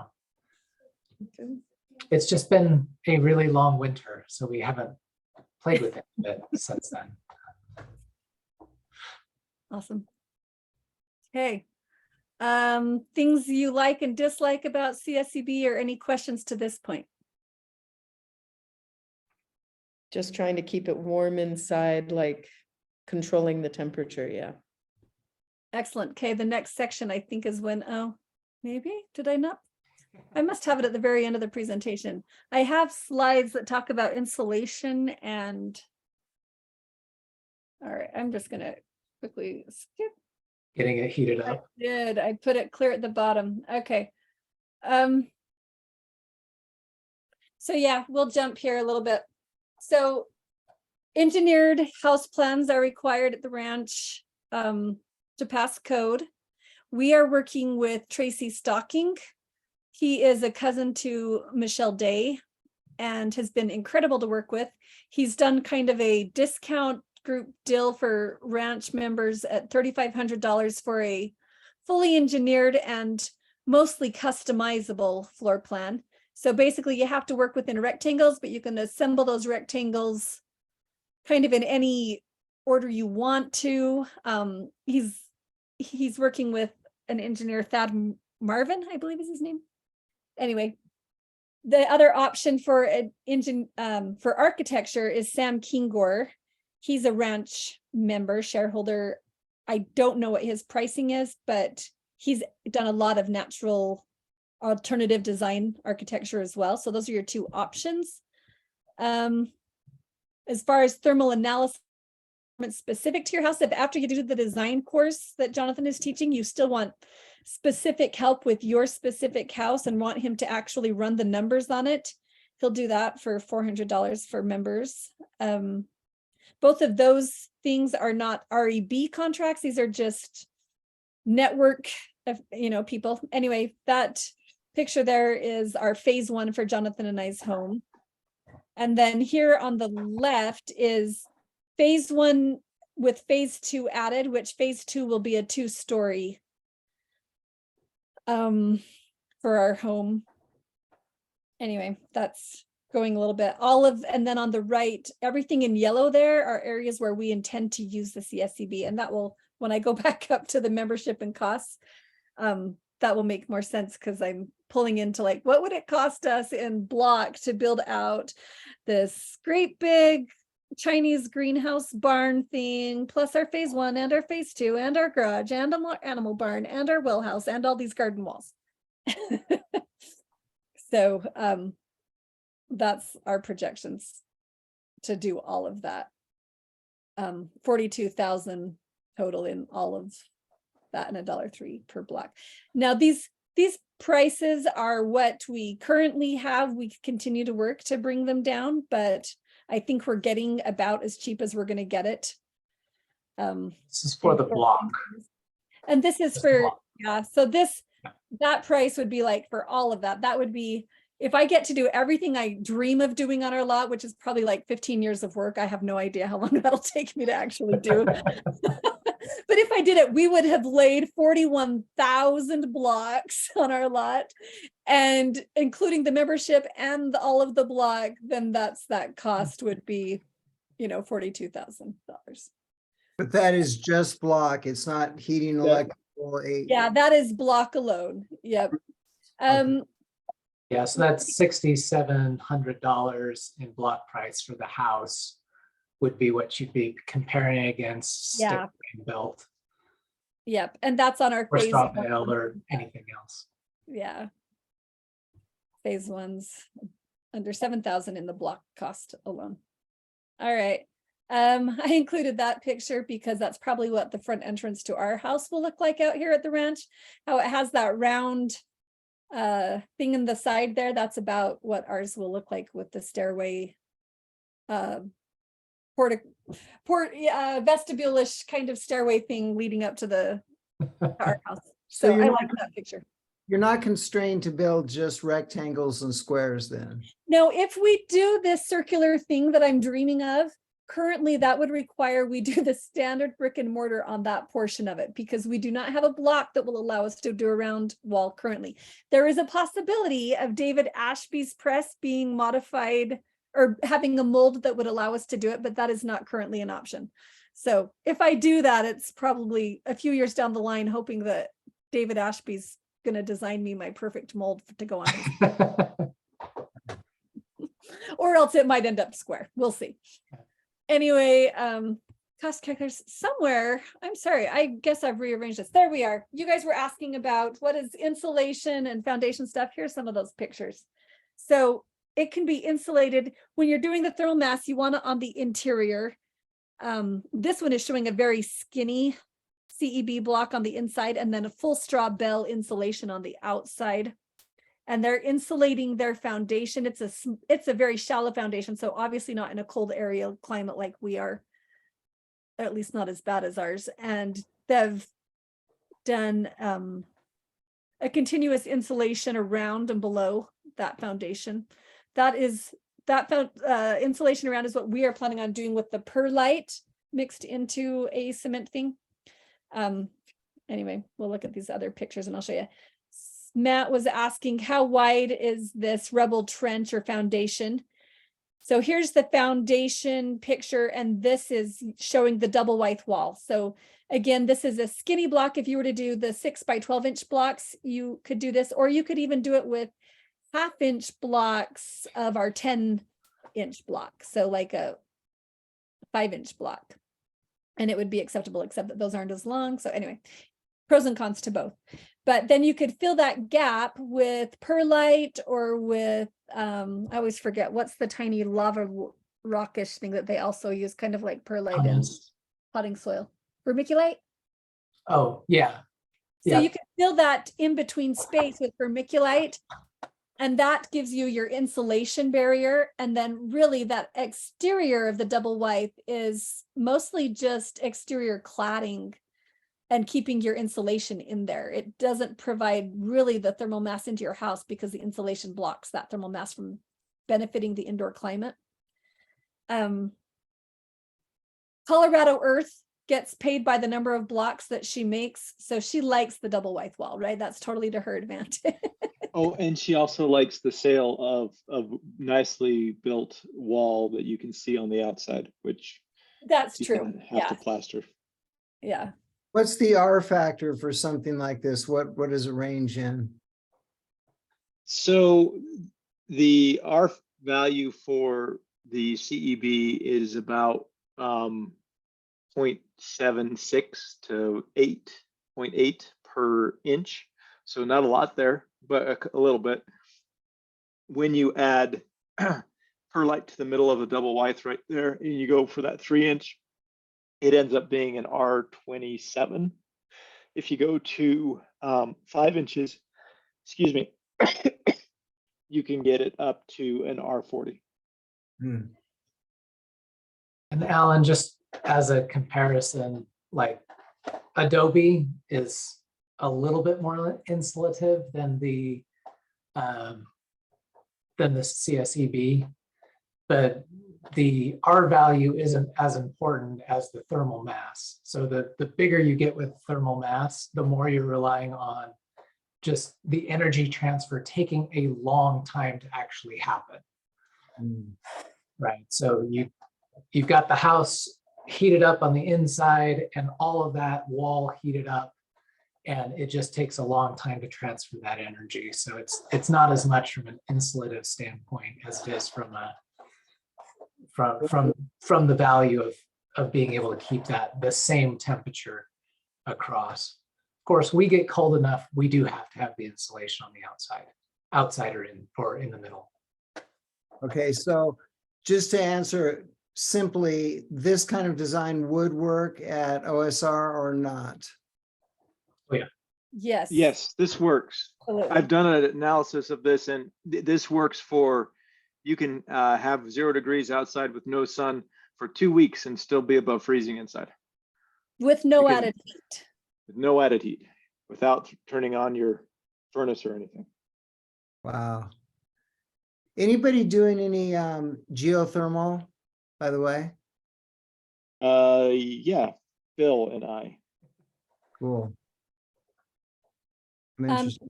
S5: it's just been a really long winter, so we haven't played with it since then.
S1: Awesome. Okay. Things you like and dislike about CSEB, or any questions to this point?
S3: Just trying to keep it warm inside, like controlling the temperature, yeah.
S1: Excellent. Okay, the next section I think is when, maybe, did I not? I must have it at the very end of the presentation. I have slides that talk about insulation and, all right, I'm just gonna quickly skip.
S5: Getting it heated up.
S1: I put it clear at the bottom. Okay. So yeah, we'll jump here a little bit. So engineered house plans are required at the ranch to pass code. We are working with Tracy Stocking. He is a cousin to Michelle Day and has been incredible to work with. He's done kind of a discount group deal for ranch members at $3,500 for a fully engineered and mostly customizable floor plan. So basically you have to work within rectangles, but you can assemble those rectangles kind of in any order you want to. He's working with an engineer, Thad Marvin, I believe is his name. anyway, the other option for an engine, for architecture is Sam Kingor. He's a ranch member, shareholder. I don't know what his pricing is, but he's done a lot of natural alternative design architecture as well. So those are your two options. As far as thermal analysis specific to your house, if after you do the design course that Jonathan is teaching, you still want specific help with your specific house and want him to actually run the numbers on it, he'll do that for $400 for members. Both of those things are not REB contracts. These are just network of, people. Anyway, that picture there is our phase 1 for Jonathan and I's home. And then here on the left is phase 1 with phase 2 added, which phase 2 will be a 2-story for our home. Anyway, that's going a little bit and then on the right, everything in yellow there are areas where we intend to use the CSEB, and that will, when I go back up to the membership and costs, that will make more sense, because I'm pulling into like, what would it cost us in block to build out this great big Chinese greenhouse barn thing, plus our phase 1 and our phase 2 and our garage and an animal barn and our well house and all these garden walls. So that's our projections to do all of that. 42,000 total in all of that, and $1.03 per block. Now these prices are what we currently have. We continue to work to bring them down, but I think we're getting about as cheap as we're going to get it.
S5: This is for the block.
S1: And this is
S5: Just
S1: for,
S5: block.
S1: yeah, so that price would be like for all of that. That would be, if I get to do everything I dream of doing on our lot, which is probably like 15 years of work. I have no idea how long that'll take me to actually do. But if I did it, we would have laid 41,000 blocks on our lot, and including the membership and all of the block, then that cost would be, $42,000.
S6: But that is just block. It's not heating, electrical.
S1: Yeah, that is block alone. Yep.
S5: Yeah, so that's $6,700 in block price for the house would be what you'd be comparing against stick
S1: Yeah.
S5: frame built
S1: Yep. And that's on our
S5: or
S1: phase
S5: straw
S1: 1.
S5: bale or anything else.
S1: Yeah. Phase 1's under 7,000 in the block cost alone. All right. I included that picture because that's probably what the front entrance to our house will look like out here at the ranch. How it has that round thing in the side there. That's about what ours will look like with the stairway, vestibule-ish kind of stairway thing leading up to our house.
S6: So
S1: So
S6: you're
S1: I
S6: not-
S1: like that picture.
S6: You're not constrained to build just rectangles and squares then?
S1: Now, if we do this circular thing that I'm dreaming of, currently that would require we do the standard brick and mortar on that portion of it, because we do not have a block that will allow us to do a round wall currently. There is a possibility of David Ashby's press being modified or having a mold that would allow us to do it, but that is not currently an option. So if I do that, it's probably a few years down the line, hoping that David Ashby's going to design me my perfect mold to go on. Or else it might end up square. We'll see. Anyway, cost calculators somewhere. I'm sorry. I guess I've rearranged this. There we are. You guys were asking about what is insulation and foundation stuff. Here's some of those pictures. So it can be insulated when you're doing the thermal mass. You want it on the interior. This one is showing a very skinny CEB block on the inside, and then a full straw bale insulation on the outside. And they're insulating their foundation. It's a very shallow foundation, so obviously not in a cold area climate like we are, at least not as bad as ours. And they've done a continuous insulation around and below that foundation. Insulation around is what we are planning on doing with the perlite mixed into a cement thing. Anyway, we'll look at these other pictures and I'll show you. Matt was asking, how wide is this Rebel trench or foundation? So here's the foundation picture, and this is showing the double white wall. So again, this is a skinny block. If you were to do the 6 by 12 inch blocks, you could do this, or you could even do it with half-inch blocks of our 10-inch block. So like a 5-inch block. And it would be acceptable, except that those aren't as long. So anyway, pros and cons to both. But then you could fill that gap with perlite or with, I always forget, what's the tiny lava rockish thing that they also use, kind of like perlite in potting soil? Vermiculite?
S5: Oh, yeah.
S1: So
S5: Yeah.
S1: you can fill that in between space with vermiculite, and that gives you your insulation barrier. And then really that exterior of the double wipe is mostly just exterior cladding and keeping your insulation in there. It doesn't provide really the thermal mass into your house because the insulation blocks that thermal mass from benefiting the indoor climate. Colorado Earth gets paid by the number of blocks that she makes. So she likes the double wipe wall, right? That's totally to her advantage.
S4: Oh, and she also likes the sale of nicely built wall that you can see on the outside, which
S1: That's
S4: you
S1: true.
S4: can have
S1: Yeah.
S4: to plaster.
S1: Yeah.
S6: What's the R factor for something like this? What does it range in?
S4: So the R value for the CEB is about 0.76 to 8.8 per inch. So not a lot there, but a little bit. When you add perlite to the middle of the double wipe right there, and you go for that 3-inch, it ends up being an R27. If you go to 5 inches, excuse me, you can get it up to an R40.
S6: Hmm.
S5: And Alan, just as a comparison, like Adobe is a little bit more insulative than the CSEB, but the R value isn't as important as the thermal mass. So the bigger you get with thermal mass, the more you're relying on just the energy transfer taking a long time to actually happen. Right. So you've got the house heated up on the inside and all of that wall heated up, and it just takes a long time to transfer that energy. So it's not as much from an insulative standpoint as it is from the value of being able to keep the same temperature across. Of course, we get cold enough, we do have to have the insulation on the outside or in the middle.
S6: Okay, so just to answer simply, this kind of design would work at OSR or not?
S1: Yes.
S4: Yes, this works.
S1: Absolutely.
S4: I've done an analysis of this, and this works for, you can have 0 degrees outside with no sun for 2 weeks and still be above freezing inside.
S1: With no
S4: Because-
S1: added heat.
S4: With no added heat, without turning on your furnace or anything.
S6: Wow. Anybody doing any geothermal, by the way?
S4: Yeah, Bill and I.
S6: Cool. I'm
S1: Um,
S6: interested.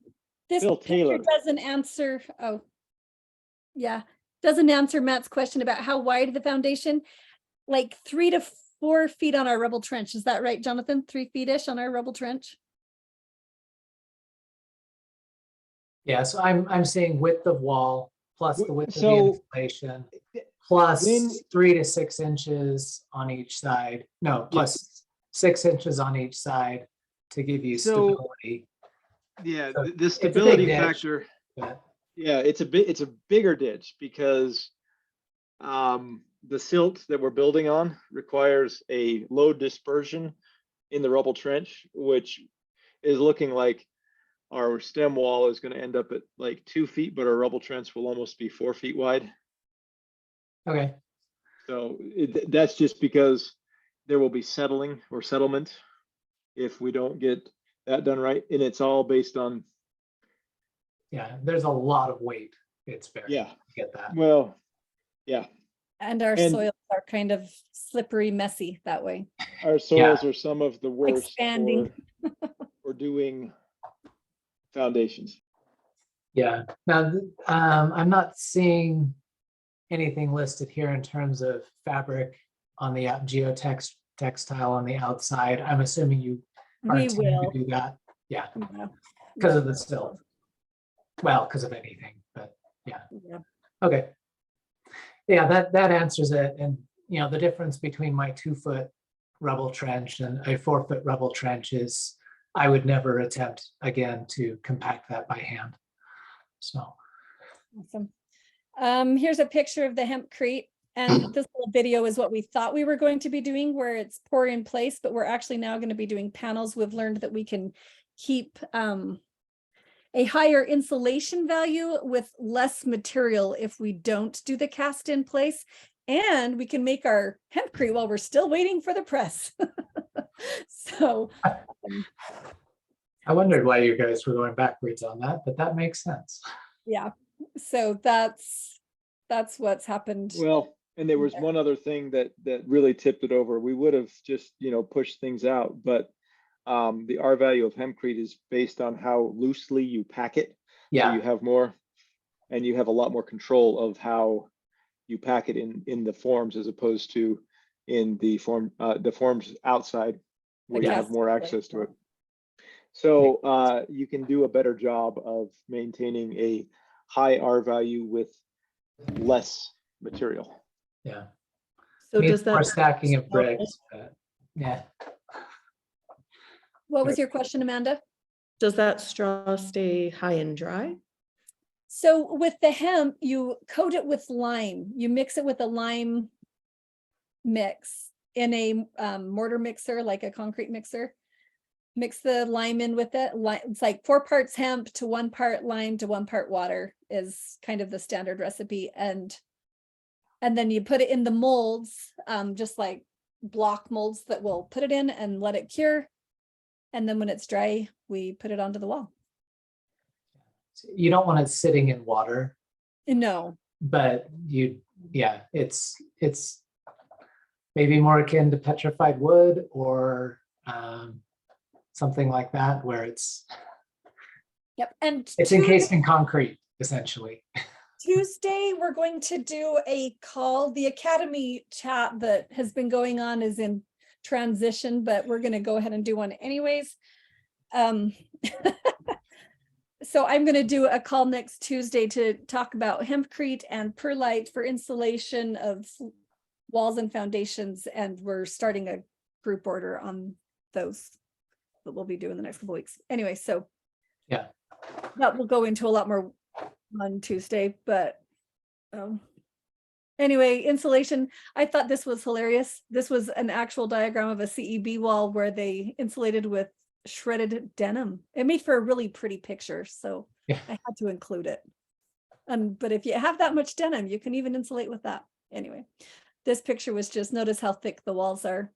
S1: This
S4: Bill
S1: picture
S4: Taylor.
S1: doesn't answer, oh, yeah, doesn't answer Matt's question about how wide the foundation, like 3 to 4 feet on our rubble trench. Is that right, Jonathan? 3 feet-ish on our rubble trench?
S5: Yeah, so I'm saying width of wall plus the width of the
S4: So-
S5: installation, plus
S4: When-
S5: 3 to 6 inches on each side. No, plus 6 inches on each side to give you
S4: So-
S5: stability.
S4: Yeah,
S5: So
S4: the
S5: it's a big
S4: stability
S5: ditch.
S4: factor.
S5: But
S4: Yeah, it's a bigger ditch because the silt that we're building on requires a low dispersion in the rubble trench, which is looking like our stem wall is going to end up at like 2 feet, but our rubble trench will almost be 4 feet wide.
S5: okay,
S4: So that's just because there will be settling or settlement if we don't get that done right. And it's all based on,
S5: yeah, there's a lot of weight. It's buried.
S4: yeah,
S5: I get that.
S4: well, yeah,
S1: And our
S4: And-
S1: soils are kind of slippery, messy that way.
S4: our soils are some of the worst
S1: Expanding.
S4: for doing foundations.
S5: Yeah. Now, I'm not seeing anything listed here in terms of fabric on the textile on the outside. I'm assuming you are
S1: We
S5: intending
S1: will.
S5: to do that. Yeah,
S1: Yeah.
S5: because of the silt. Well, because of anything, but Yeah.
S1: Yeah.
S5: Okay. Yeah, that answers it. And, you know, the difference between my 2-foot rubble trench and a 4-foot rubble trench is I would never attempt again to compact that by hand. So,
S1: Awesome. Here's a picture of the hempcrete. And this little video is what we thought we were going to be doing, where it's pour in place, but we're actually now going to be doing panels. We've learned that we can keep a higher insulation value with less material if we don't do the cast in place. And we can make our hempcrete while we're still waiting for the press. So
S5: I wondered why you guys were going backwards on that, but that makes sense.
S1: yeah, so that's what's happened.
S4: Well, and there was one other thing that really tipped it over. We would have just, pushed things out, but the R value of hempcrete is based on how loosely you pack it. So
S5: Yeah,
S4: you have more, and you have a lot more control of how you pack it in the forms as opposed to in the forms outside where you have more access to it. So you can do a better job of maintaining a high R value with less material.
S5: yeah.
S3: So
S5: Means
S3: does
S5: more
S3: that,
S5: stacking of bricks, but yeah.
S1: What was your question, Amanda?
S3: does that straw stay high and dry?
S1: So with the hemp, you coat it with lime. You mix it with a lime mix in a mortar mixer, like a concrete mixer. Mix the lime in with it. It's like 4 parts hemp to 1 part lime to 1 part water is kind of the standard recipe. And then you put it in the molds, just like block molds that we'll put it in and let it cure. And then when it's dry, we put it onto the wall.
S5: You don't want it sitting in water,
S1: No,
S5: but it's maybe more akin to petrified wood or something like that, where it's
S1: And
S5: encased in concrete, essentially.
S1: Tuesday, we're going to do a call. The Academy chat that has been going on is in transition, but we're going to go ahead and do one anyways. So I'm going to do a call next Tuesday to talk about hempcrete and perlite for insulation of walls and foundations. And we're starting a group order on those that we'll be doing the next couple of weeks. Anyway, so
S5: Yeah.
S1: that will go into a lot more on Tuesday, but anyway, insulation. I thought this was hilarious. This was an actual diagram of a CEB wall where they insulated with shredded denim. It made for a really pretty picture, so
S5: Yeah.
S1: I had to include it. But if you have that much denim, you can even insulate with that. Anyway, this picture was just, notice how thick the walls are.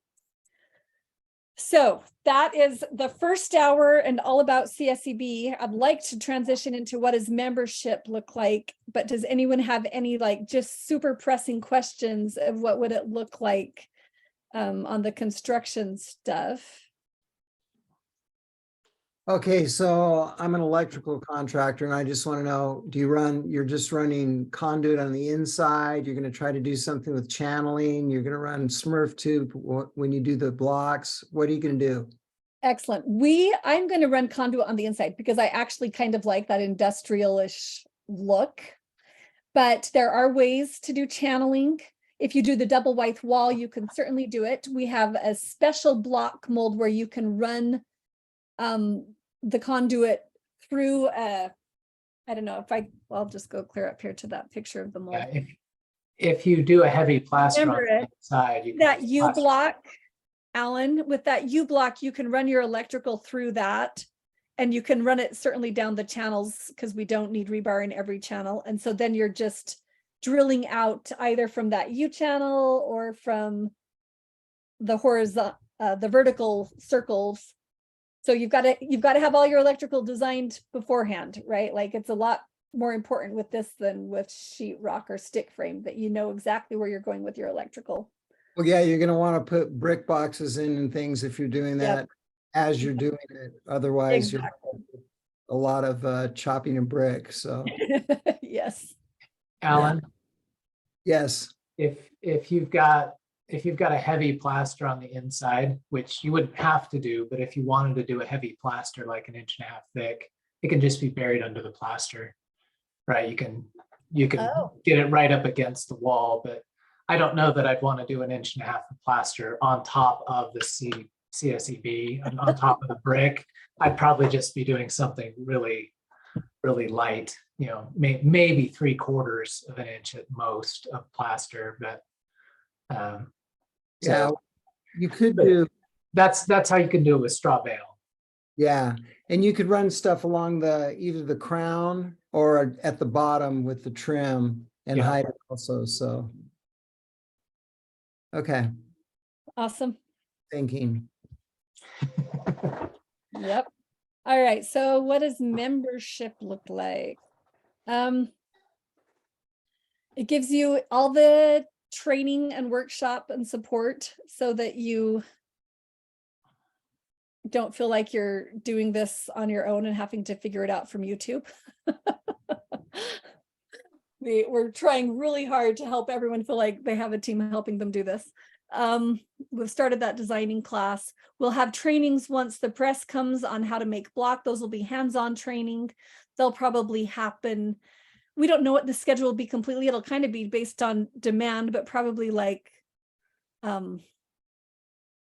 S1: So that is the first hour and all about CSEB. I'd like to transition into what does membership look like, but does anyone have any just super pressing questions of what would it look like on the construction stuff?
S6: Okay, so I'm an electrical contractor and I just want to know, you're just running conduit on the inside? You're going to try to do something with channeling? You're going to run Smurf tube when you do the blocks? What are you going to do?
S1: Excellent. I'm going to run conduit on the inside because I actually kind of like that industrial-ish look, but there are ways to do channeling. If you do the double white wall, you can certainly do it. We have a special block mold where you can run the conduit through I don't know if I'll just go clear up here to that picture of the mold.
S5: Yeah, if you do a heavy plaster on
S1: Remember
S5: the inside, you can
S1: that
S5: use
S1: U
S5: plaster.
S1: block, Alan, with that U block, you can run your electrical through that, and you can run it certainly down the channels because we don't need rebar in every channel. And so then you're just drilling out either from that U channel or from the horizontal, the vertical circles. So you've got to have all your electrical designed beforehand, right? Like it's a lot more important with this than with sheetrock or stick frame, that you know exactly where you're going with your electrical.
S6: Well, yeah, you're going to want to put brick boxes in and things if you're doing that as you're doing it. Otherwise, you're a lot of chopping of brick. So
S1: Yes.
S5: Alan,
S6: yes.
S5: if you've got a heavy plaster on the inside, which you wouldn't have to do, but if you wanted to do a heavy plaster like 1.5 inches thick, it can just be buried under the plaster, right? You can you can
S1: Oh.
S5: get it right up against the wall, but I don't know that I'd want to do 1.5 inches of plaster on top of the CSEB and on top of the brick. I'd probably just be doing something really, really light, you know, maybe 3/4 of an inch at most of plaster, but
S6: Yeah,
S5: so
S6: you could
S5: but-
S6: do,
S5: that's how you can do it with straw bale.
S6: yeah, and you could run stuff along either the crown or at the bottom with the trim and
S5: Yeah.
S6: hide it also, so. Okay,
S1: Awesome.
S6: thinking.
S1: Yep. All right. So what does membership look like? It gives you all the training and workshop and support so that you don't feel like you're doing this on your own and having to figure it out from YouTube. We're trying really hard to help everyone feel like they have a team helping them do this. We've started that designing class. We'll have trainings once the press comes on how to make block. Those will be hands-on training. They'll probably happen. We don't know what the schedule will be completely. It'll kind of be based on demand, but probably like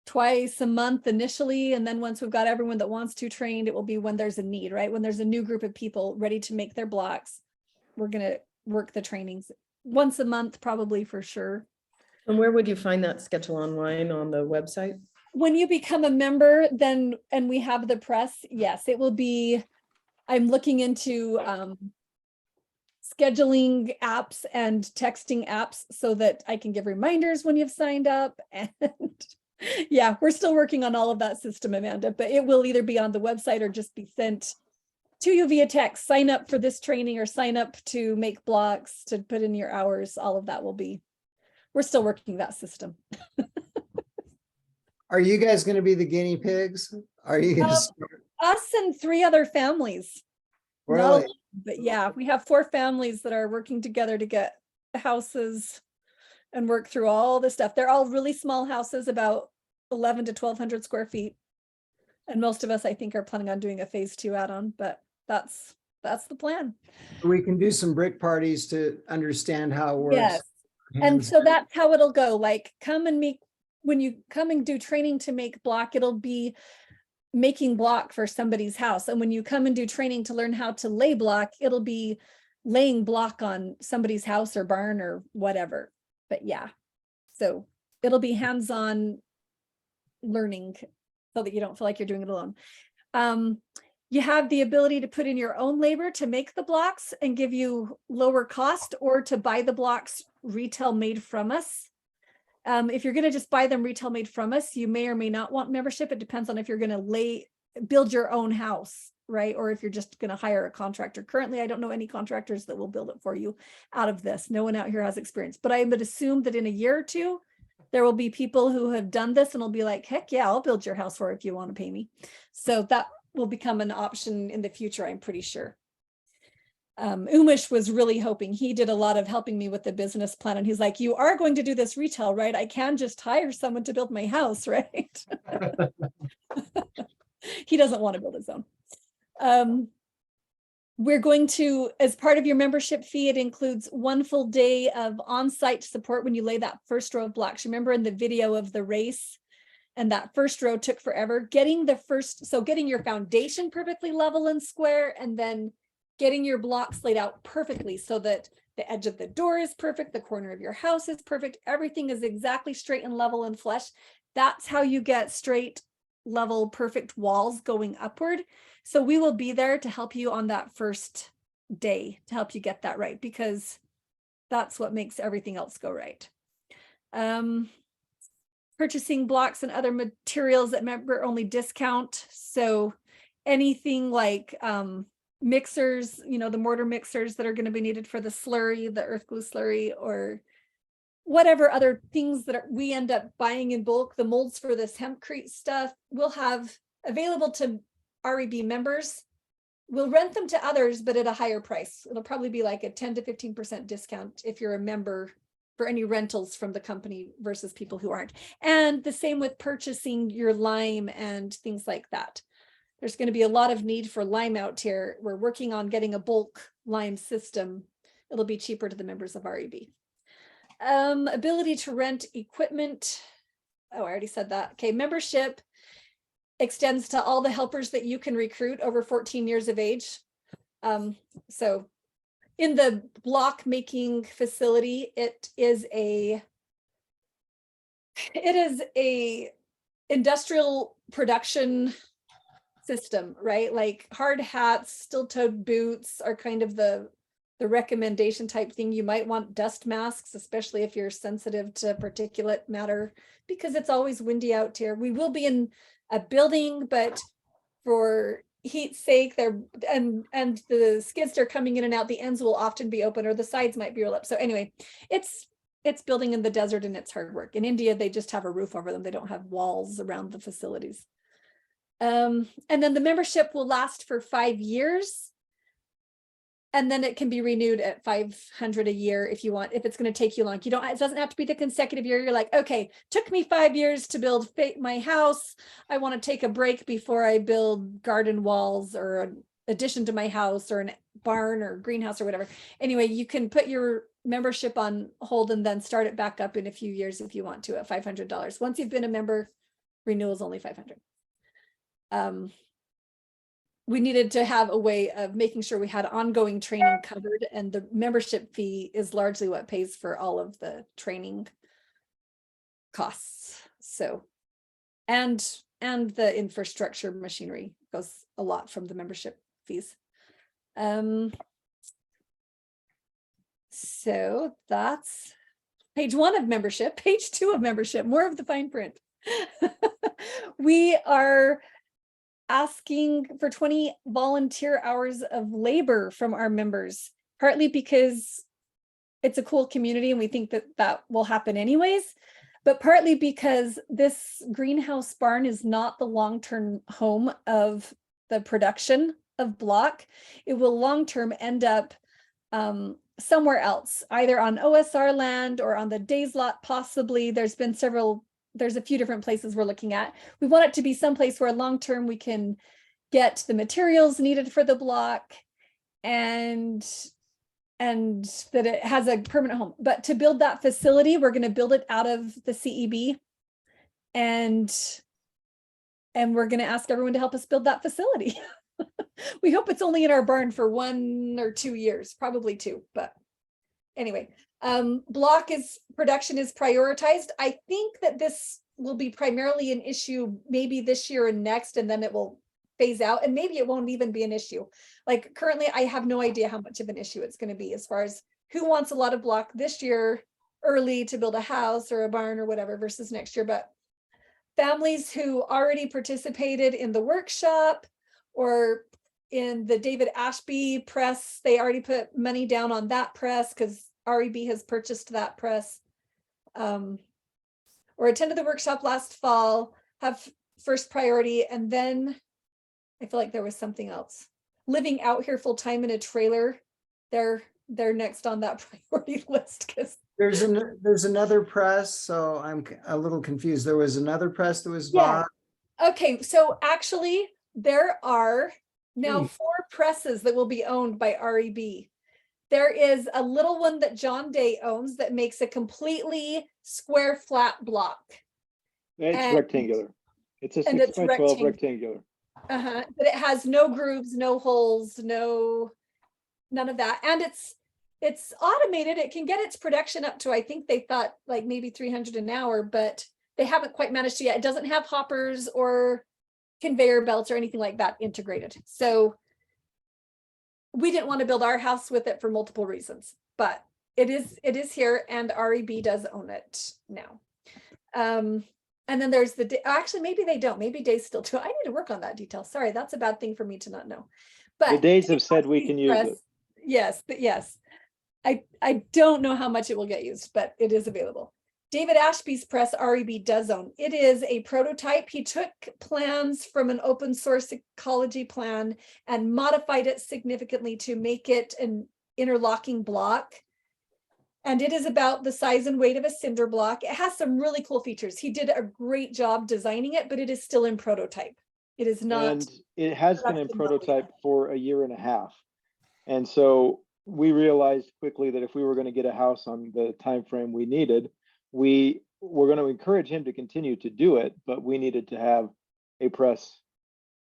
S1: twice a month initially. And then once we've got everyone that wants to trained, it will be when there's a need, right? When there's a new group of people ready to make their blocks, we're going to work the trainings once a month, probably for sure.
S3: And where would you find that schedule online on the website?
S1: When you become a member, then, and we have the press, yes, it will be, I'm looking into scheduling apps and texting apps so that I can give reminders when you've signed up. And yeah, we're still working on all of that system, Amanda, but it will either be on the website or just be sent to you via text. Sign up for this training or sign up to make blocks, to put in your hours. All of that will be, we're still working that system.
S6: Are you guys gonna be the guinea pigs? Are you gonna
S1: Um,
S6: start?
S1: Us and 3 other families. Not
S6: Really?
S1: alone, but yeah, we have 4 families that are working together to get houses and work through all this stuff. They're all really small houses, about 11 to 1200 square feet. And most of us, I think, are planning on doing a phase 2 add-on, but that's the plan.
S6: We can do some brick parties to understand how it works.
S1: Yes. And
S6: Hands-
S1: so that's how it'll go. Like, come and make, when you come and do training to make block, it'll be making block for somebody's house. And when you come and do training to learn how to lay block, it'll be laying block on somebody's house or barn or whatever. But yeah, so it'll be hands-on learning so that you don't feel like you're doing it alone. You have the ability to put in your own labor to make the blocks and give you lower cost, or to buy the blocks retail made from us. If you're going to just buy them retail made from us, you may or may not want membership. It depends on if you're going to build your own house, right? Or if you're just going to hire a contractor. Currently, I don't know any contractors that will build it for you out of this. No one out here has experience, but I would assume that in a year or two, there will be people who have done this and will be like, heck yeah, I'll build your house for it if you want to pay me. So that will become an option in the future, I'm pretty sure. Umesh was really hoping, he did a lot of helping me with the business plan, and he's like, you are going to do this retail, right? I can just hire someone to build my house, right? He doesn't want to build his own. We're going to, as part of your membership fee, it includes 1 full day of on-site support when you lay that first row of blocks. Remember in the video of the race, and that first row took forever. Getting your foundation perfectly level and square, and then getting your blocks laid out perfectly so that the edge of the door is perfect, the corner of your house is perfect, everything is exactly straight and level and flush. That's how you get straight, level, perfect walls going upward. So we will be there to help you on that first day to help you get that right, because that's what makes everything else go right. Purchasing blocks and other materials at member only discount. So anything like mixers, the mortar mixers that are going to be needed for the slurry, the earth glue slurry, or whatever other things that we end up buying in bulk, the molds for this hempcrete stuff, we'll have available to REB members. We'll rent them to others, but at a higher price. It'll probably be like a 10 to 15% discount if you're a member for any rentals from the company versus people who aren't. And the same with purchasing your lime and things like that. There's going to be a lot of need for lime out here. We're working on getting a bulk lime system it'll be cheaper to the members of REB. Ability to rent equipment. Oh, I already said that. Okay, membership extends to all the helpers that you can recruit over 14 years of age. So in the block making facility, it is a industrial production system, right? Like hard hats, steel-toed boots are kind of the recommendation type thing. You might want dust masks, especially if you're sensitive to particulate matter, because it's always windy out here. We will be in a building, but for heat's sake, and the skids that are coming in and out, the ends will often be open, or the sides might be rolled up. So anyway, it's building in the desert and it's hard work. In India, they just have a roof over them. They don't have walls around the facilities. And then the membership will last for 5 years. And then it can be renewed at $500 a year if you want, if it's going to take you long. You don't, it doesn't have to be the consecutive year. You're like, okay, took me 5 years to build my house. I want to take a break before I build garden walls or an addition to my house or a barn or greenhouse or whatever. Anyway, you can put your membership on hold and then start it back up in a few years if you want to at $500. Once you've been a member, renewal is only $500. We needed to have a way of making sure we had ongoing training covered, and the membership fee is largely what pays for all of the training costs. So, and the infrastructure machinery goes a lot from the membership fees. So that's page 1 of membership. Page 2 of membership, more of the fine print. We are asking for 20 volunteer hours of labor from our members, partly because it's a cool community and we think that that will happen anyways, but partly because this greenhouse barn is not the long-term home of the production of block. It will long-term end up somewhere else, either on OSR land or on the Days lot, possibly. There's a few different places we're looking at. We want it to be someplace where long-term we can get the materials needed for the block and that it has a permanent home. But to build that facility, we're going to build it out of the CEB, and we're going to ask everyone to help us build that facility. We hope it's only in our barn for 1 or 2 years, probably 2, but anyway. Block production is prioritized. I think that this will be primarily an issue maybe this year and next, and then it will phase out, and maybe it won't even be an issue. Like currently, I have no idea how much of an issue it's going to be as far as who wants a lot of block this year early to build a house or a barn or whatever versus next year. But families who already participated in the workshop or in the David Ashby press, they already put money down on that press because REB has purchased that press, or attended the workshop last fall, have first priority. And then I feel like there was something else. Living out here full time in a trailer, they're next on that priority list because
S6: There's another press, so I'm a little confused. There was another press that was bought.
S1: Okay, so actually there are now 4 presses that will be owned by REB. There is a little one that John Day owns that makes a completely square flat block.
S4: It's rectangular. It's a 6 by 12 rectangular.
S1: But it has no grooves, no holes, none of that. And it's automated. It can get its production up to, I think they thought like maybe 300 an hour, but they haven't quite managed to yet. It doesn't have hoppers or conveyor belts or anything like that integrated. So we didn't want to build our house with it for multiple reasons, but it is here, and REB does own it now. And then there's actually, maybe they don't, maybe Days still do. I need to work on that detail. Sorry, that's a bad thing for me to not know. But
S4: the Days have said we can use it.
S1: Yes, but yes. I don't know how much it will get used, but it is available. David Ashby's press, REB does own. It is a prototype. He took plans from an open source ecology plan and modified it significantly to make it an interlocking block. And it is about the size and weight of a cinder block. It has some really cool features. He did a great job designing it, but it is still in prototype. It is not.
S4: And it has been in prototype for 1.5 years. And so we realized quickly that if we were going to get a house on the time frame we needed, we were going to encourage him to continue to do it, but we needed to have a press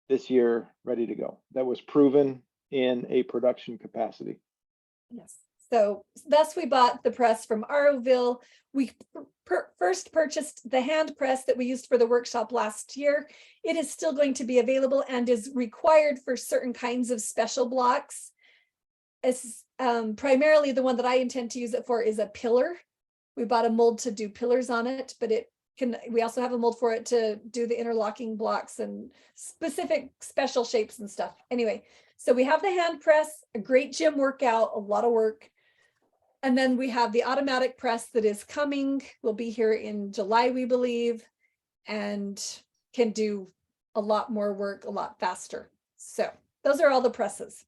S4: this year ready to go that was proven in a production capacity.
S1: Yes. So thus we bought the press from Aroville. We first purchased the hand press that we used for the workshop last year. It is still going to be available and is required for certain kinds of special blocks. It's primarily the one that I intend to use it for is a pillar. We bought a mold to do pillars on it, but we also have a mold for it to do the interlocking blocks and specific special shapes and stuff. Anyway, so we have the hand press, a great gym workout, a lot of work. And then we have the automatic press that is coming, will be here in July, we believe, and can do a lot more work a lot faster. So those are all the presses.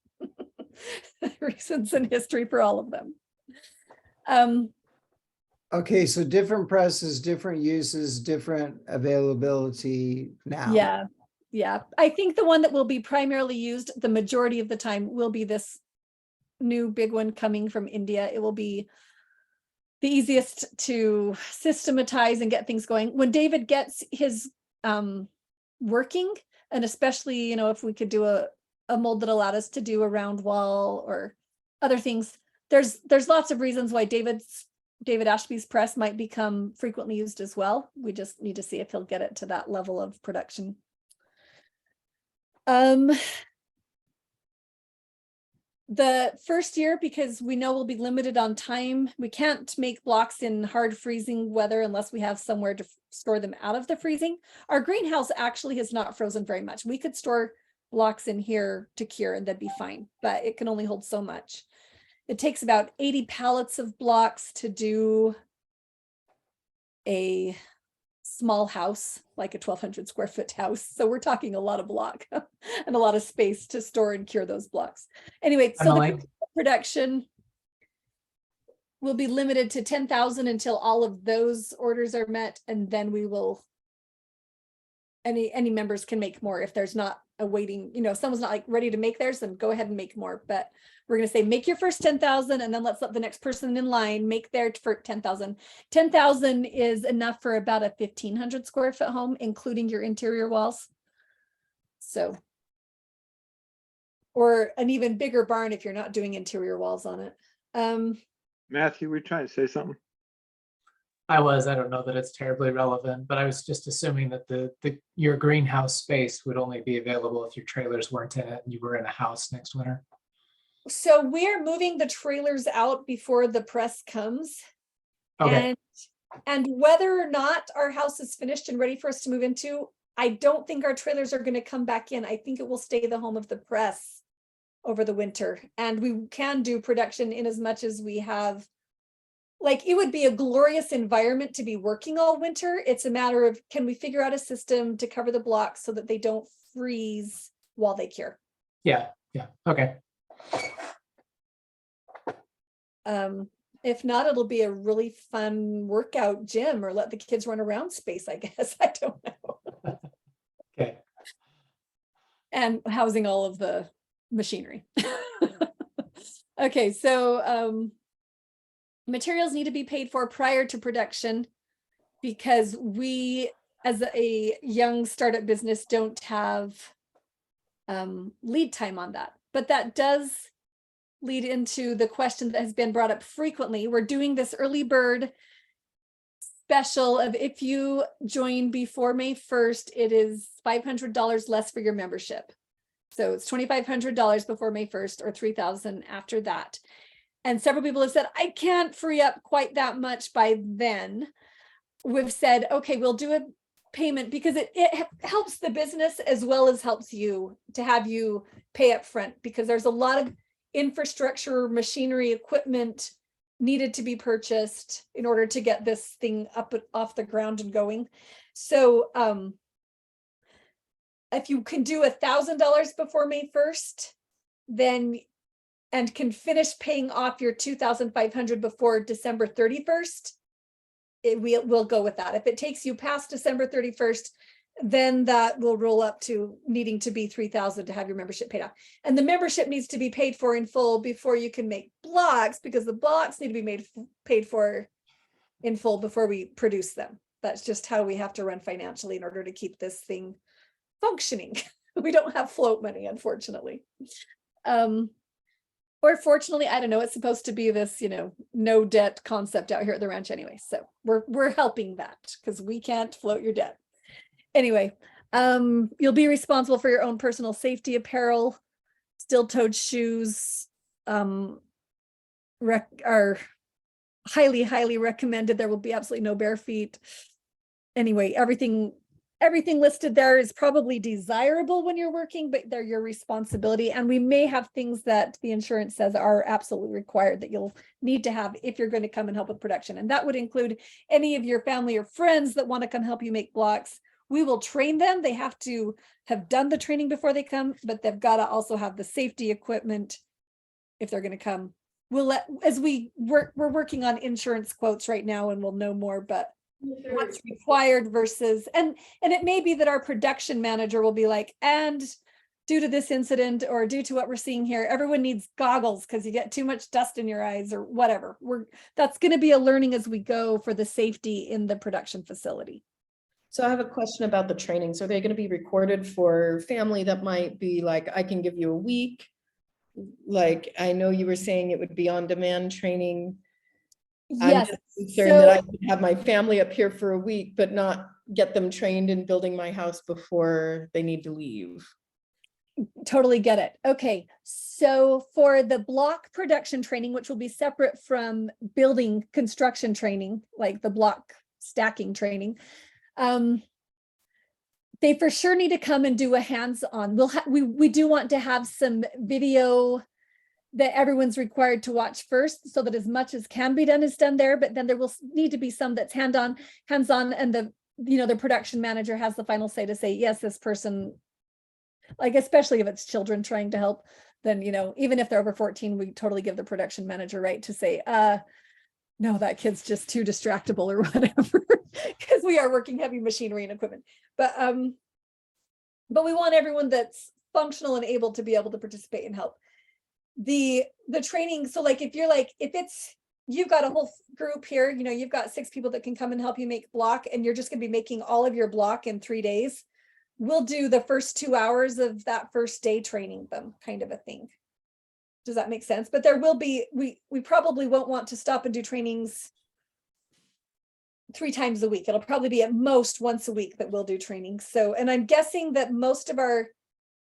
S1: Reasons and history for all of them.
S6: Okay, so different presses, different uses, different availability now.
S1: Yeah. I think the one that will be primarily used the majority of the time will be this new big one coming from India. It will be the easiest to systematize and get things going. When David gets his working, and especially, if we could do a mold that allowed us to do a round wall or other things, there's lots of reasons why David Ashby's press might become frequently used as well. We just need to see if he'll get it to that level of production. The first year, because we know we'll be limited on time, we can't make blocks in hard freezing weather unless we have somewhere to store them out of the freezing. Our greenhouse actually has not frozen very much. We could store blocks in here to cure and that'd be fine, but it can only hold so much. It takes about 80 pallets of blocks to do a small house, like a 1,200 square foot house. So we're talking a lot of block and a lot of space to store and cure those blocks. Anyway, so the production will be limited to 10,000 until all of those orders are met. And then we will, any members can make more if there's not a waiting, if someone's not like ready to make theirs, then go ahead and make more. But we're going to say, make your first 10,000 and then let's let the next person in line make their for 10,000. 10,000 is enough for about a 1,500 square foot home, including your interior walls. So, or an even bigger barn if you're not doing interior walls on it.
S4: Matthew, we're trying to say something.
S5: I don't know that it's terribly relevant, but I was just assuming that your greenhouse space would only be available if your trailers weren't in it and you were in a house next winter.
S1: So we're moving the trailers out before the press comes.
S5: Okay.
S1: And whether or not our house is finished and ready for us to move into, I don't think our trailers are going to come back in. I think it will stay the home of the press over the winter. And we can do production in as much as we have. Like, it would be a glorious environment to be working all winter. It's a matter of, can we figure out a system to cover the blocks so that they don't freeze while they cure?
S5: Yeah. Okay.
S1: If not, it'll be a really fun workout gym or let the kids run around space, I guess. I don't know.
S5: Okay.
S1: And housing all of the machinery. Okay, so materials need to be paid for prior to production because we, as a young startup business, don't have lead time on that. But that does lead into the question that has been brought up frequently. We're doing this early bird special of if you join before May 1st, it is $500 less for your membership. So it's $2,500 before May 1st or $3,000 after that. And several people have said, I can't free up quite that much by then. We've said, okay, we'll do a payment because it helps the business as well as helps you to have you pay up front because there's a lot of infrastructure, machinery, equipment needed to be purchased in order to get this thing up off the ground and going. So if you can do $1,000 before May 1st, then and can finish paying off your $2,500 before December 31st, we'll go with that. If it takes you past December 31st, then that will roll up to needing to be 3,000 to have your membership paid off. And the membership needs to be paid for in full before you can make blocks, because the blocks need to be paid for in full before we produce them. That's just how we have to run financially in order to keep this thing functioning. We don't have float money, unfortunately. Or fortunately, I don't know, it's supposed to be this, no debt concept out here at the ranch anyway. So we're helping that because we can't float your debt. Anyway, you'll be responsible for your own personal safety apparel, steel-toed shoes, are highly, highly recommended. There will be absolutely no bare feet. Anyway, everything listed there is probably desirable when you're working, but they're your responsibility. And we may have things that the insurance says are absolutely required that you'll need to have if you're going to come and help with production. And that would include any of your family or friends that want to come help you make blocks. We will train them. They have to have done the training before they come, but they've got to also have the safety equipment if they're going to come. We're working on insurance quotes right now, and we'll know more, but what's required versus, and it may be that our production manager will be like, and due to this incident or due to what we're seeing here, everyone needs goggles because you get too much dust in your eyes or whatever. That's going to be a learning as we go for the safety in the production facility.
S3: So I have a question about the trainings. Are they going to be recorded for family that might be like, I can give you a week? Like, I know you were saying it would be on-demand training. I'm
S1: Yes.
S3: just concerned that I could have my family up here for a week, but not get them trained in building my house before they need to leave.
S1: Totally get it. Okay. So for the block production training, which will be separate from building construction training, like the block stacking training, they for sure need to come and do a hands-on. We do want to have some video that everyone's required to watch first, so that as much as can be done is done there, but then there will need to be some that's hands-on, and the production manager has the final say to say, yes, this person, like, especially if it's children trying to help, then, even if they're over 14, we totally give the production manager right to say, no, that kid's just too distractible or whatever, because we are working heavy machinery and equipment. But we want everyone that's functional and able to be able to participate and help. The training, so like if you've got a whole group here, you've got 6 people that can come and help you make block, and you're just going to be making all of your block in 3 days, we'll do the first 2 hours of that first day training them, kind of a thing. Does that make sense? But there will be, we probably won't want to stop and do trainings 3 times a week. It'll probably be at most once a week that we'll do training. So, and I'm guessing that most of our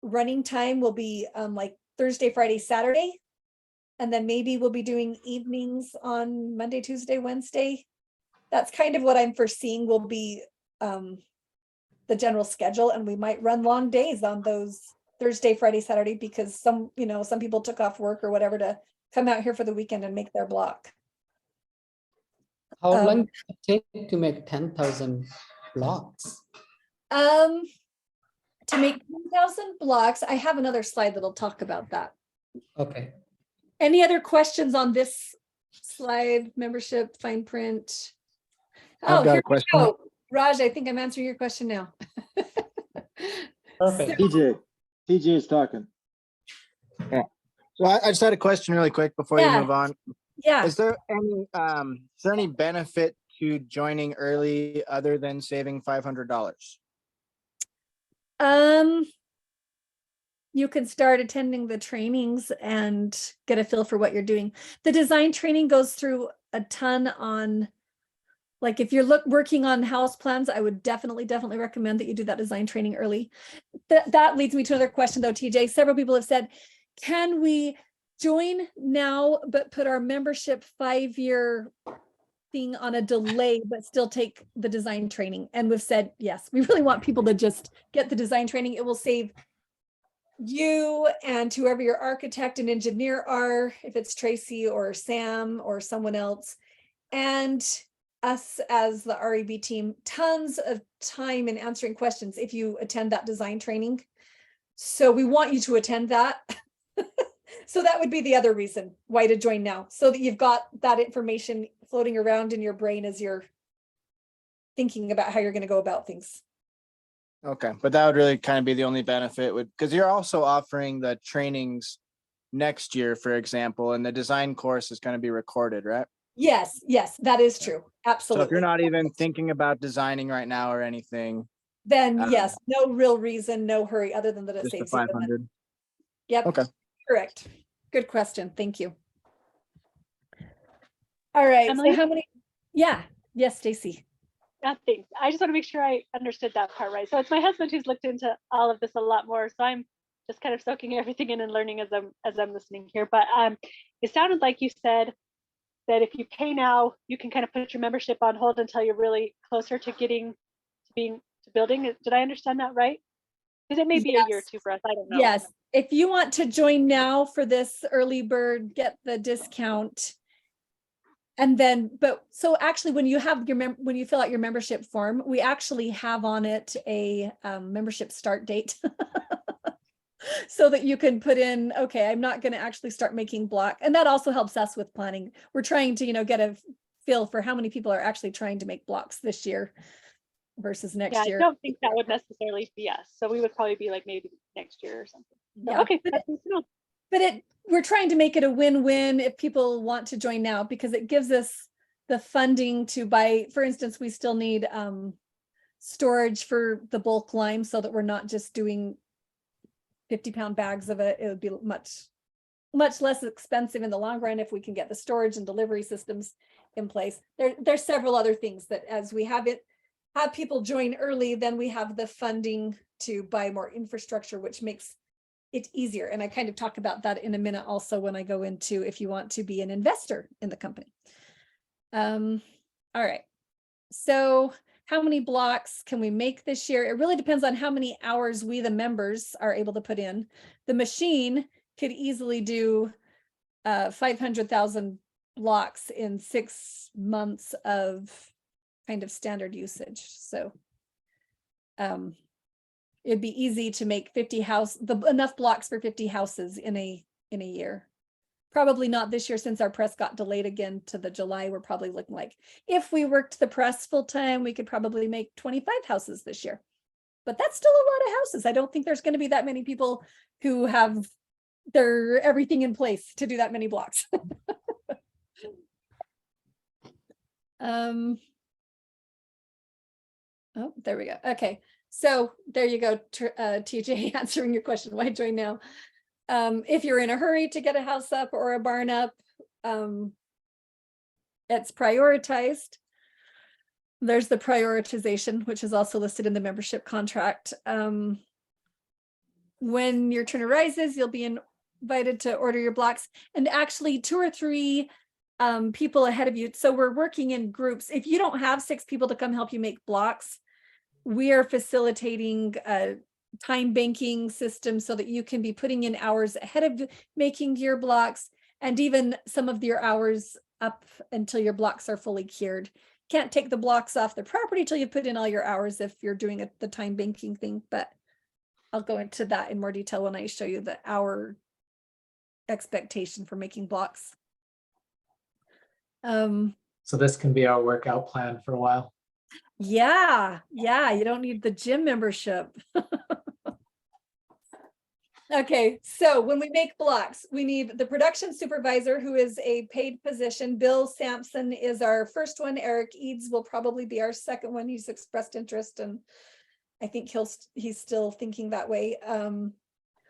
S1: running time will be like Thursday, Friday, Saturday. And then maybe we'll be doing evenings on Monday, Tuesday, Wednesday. That's kind of what I'm foreseeing will be the general schedule. And we might run long days on those Thursday, Friday, Saturday, because some people took off work or whatever to come out here for the weekend and make their block.
S7: How long does it take to make 10,000 blocks?
S1: To make 10,000 blocks, I have another slide that'll talk about that.
S7: Okay.
S1: Any other questions on this slide? Membership, fine print.
S8: I've got
S1: here
S8: a question.
S1: we go. Raj, I think I'm answering your question now.
S7: Perfect.
S4: TJ is talking.
S8: So I just had a question really quick before you
S1: Yeah.
S8: move on.
S1: Yeah.
S8: Is there any benefit to joining early other than saving $500?
S1: You can start attending the trainings and get a feel for what you're doing. The design training goes through a ton on, like, if you're working on house plans, I would definitely recommend that you do that design training early. That leads me to another question though, TJ. Several people have said, can we join now, but put our membership 5-year thing on a delay, but still take the design training? And we've said, yes, we really want people to just get the design training. It will save you and whoever your architect and engineer are, if it's Tracy or Sam or someone else, and us as the REB team, tons of time in answering questions if you attend that design training. So we want you to attend that. So that would be the other reason why to join now, so that you've got that information floating around in your brain as you're thinking about how you're going to go about things.
S8: Okay, but that would really kind of be the only benefit would, because you're also offering the trainings next year, for example, and the design course is going to be recorded, right?
S1: Yes, yes, that is true.
S8: So if
S1: Absolutely.
S8: you're not even thinking about designing right now or anything,
S1: Then
S8: um,
S1: yes, no real reason, no hurry, other than that it
S8: just the
S1: saves you the money.
S8: 500.
S1: Yep.
S8: Okay.
S1: Correct. Good question. Thank you. All right. So
S9: Emily?
S1: how many? Yeah. Yes, Stacy.
S9: Thanks. I just want to make sure I understood that part right. So it's my husband who's looked into all of this a lot more. So I'm just kind of soaking everything in and learning as I'm listening here. But it sounded like you said that if you pay now, you can kind of put your membership on hold until you're really closer to building. Did I understand that right? Because it may be a year or two for us. I don't know.
S1: Yes. If you want to join now for this early bird, get the discount. And then, but so actually when you have your when you fill out your membership form, we actually have on it a membership start date. So that you can put in, okay, I'm not going to actually start making block. And that also helps us with planning. We're trying to, get a feel for how many people are actually trying to make blocks this year versus next year.
S9: I don't think that would necessarily be us. So we would probably be like maybe next year or something. So,
S1: Yeah,
S9: okay, that's good to know.
S1: but we're trying to make it a win-win if people want to join now, because it gives us the funding to buy. For instance, we still need storage for the bulk lime so that we're not just doing 50-pound bags of it. It would be much less expensive in the long run if we can get the storage and delivery systems in place. There's several other things that as we have people join early, then we have the funding to buy more infrastructure, which makes it easier. And I kind of talk about that in a minute also when I go into if you want to be an investor in the company. All right. So how many blocks can we make this year? It really depends on how many hours we, the members, are able to put in. The machine could easily do 500,000 blocks in 6 months of kind of standard usage. So it'd be easy to make enough blocks for 50 houses in a year. Probably not this year since our press got delayed again to the July. We're probably looking like if we worked the press full time, we could probably make 25 houses this year. But that's still a lot of houses. I don't think there's going to be that many people who have their everything in place to do that many blocks. Oh, there we go. Okay. So there you go, TJ, answering your question, why join now? If you're in a hurry to get a house up or a barn up, it's prioritized. There's the prioritization, which is also listed in the membership contract. When your turn arises, you'll be invited to order your blocks, and actually 2 or 3 people ahead of you. So we're working in groups. If you don't have 6 people to come help you make blocks, we are facilitating a time banking system so that you can be putting in hours ahead of making your blocks, and even some of your hours up until your blocks are fully cured. Can't take the blocks off the property till you put in all your hours if you're doing the time banking thing, but I'll go into that in more detail when I show you the hour expectation for making blocks.
S5: So this can be our workout plan for a while.
S1: Yeah, you don't need the gym membership. Okay, so when we make blocks, we need the production supervisor, who is a paid position. Bill Sampson is our first one. Eric Eads will probably be our second one. He's expressed interest, and I think he's still thinking that way.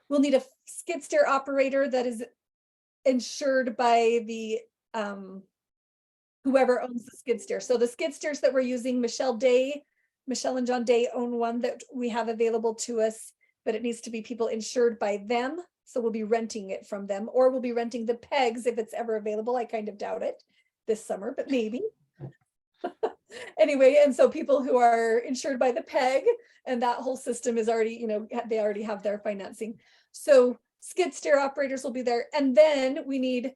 S1: We'll need a skid steer operator that is insured by the whoever owns the skid steer. So the skid steers that we're using, Michelle and John Day own one that we have available to us, but it needs to be people insured by them. So we'll be renting it from them, or we'll be renting the pegs if it's ever available. I kind of doubt it this summer, but maybe. Anyway, and so people who are insured by the peg, and that whole system is already, they already have their financing. So skid steer operators will be there. And then we need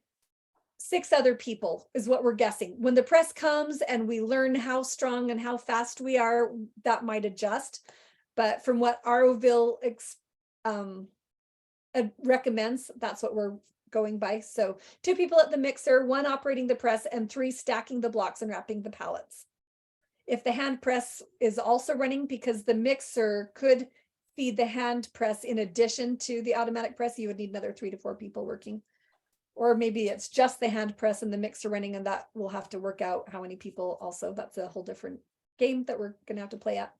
S1: 6 other people is what we're guessing. When the press comes and we learn how strong and how fast we are, that might adjust. But from what Aroville recommends, that's what we're going by. So 2 people at the mixer, 1 operating the press, and 3 stacking the blocks and wrapping the pallets. if the hand press is also running, because the mixer could feed the hand press in addition to the automatic press, you would need another 3 to 4 people working. Or maybe it's just the hand press and the mixer running, and that will have to work out how many people also. That's a whole different game that we're gonna have to play at.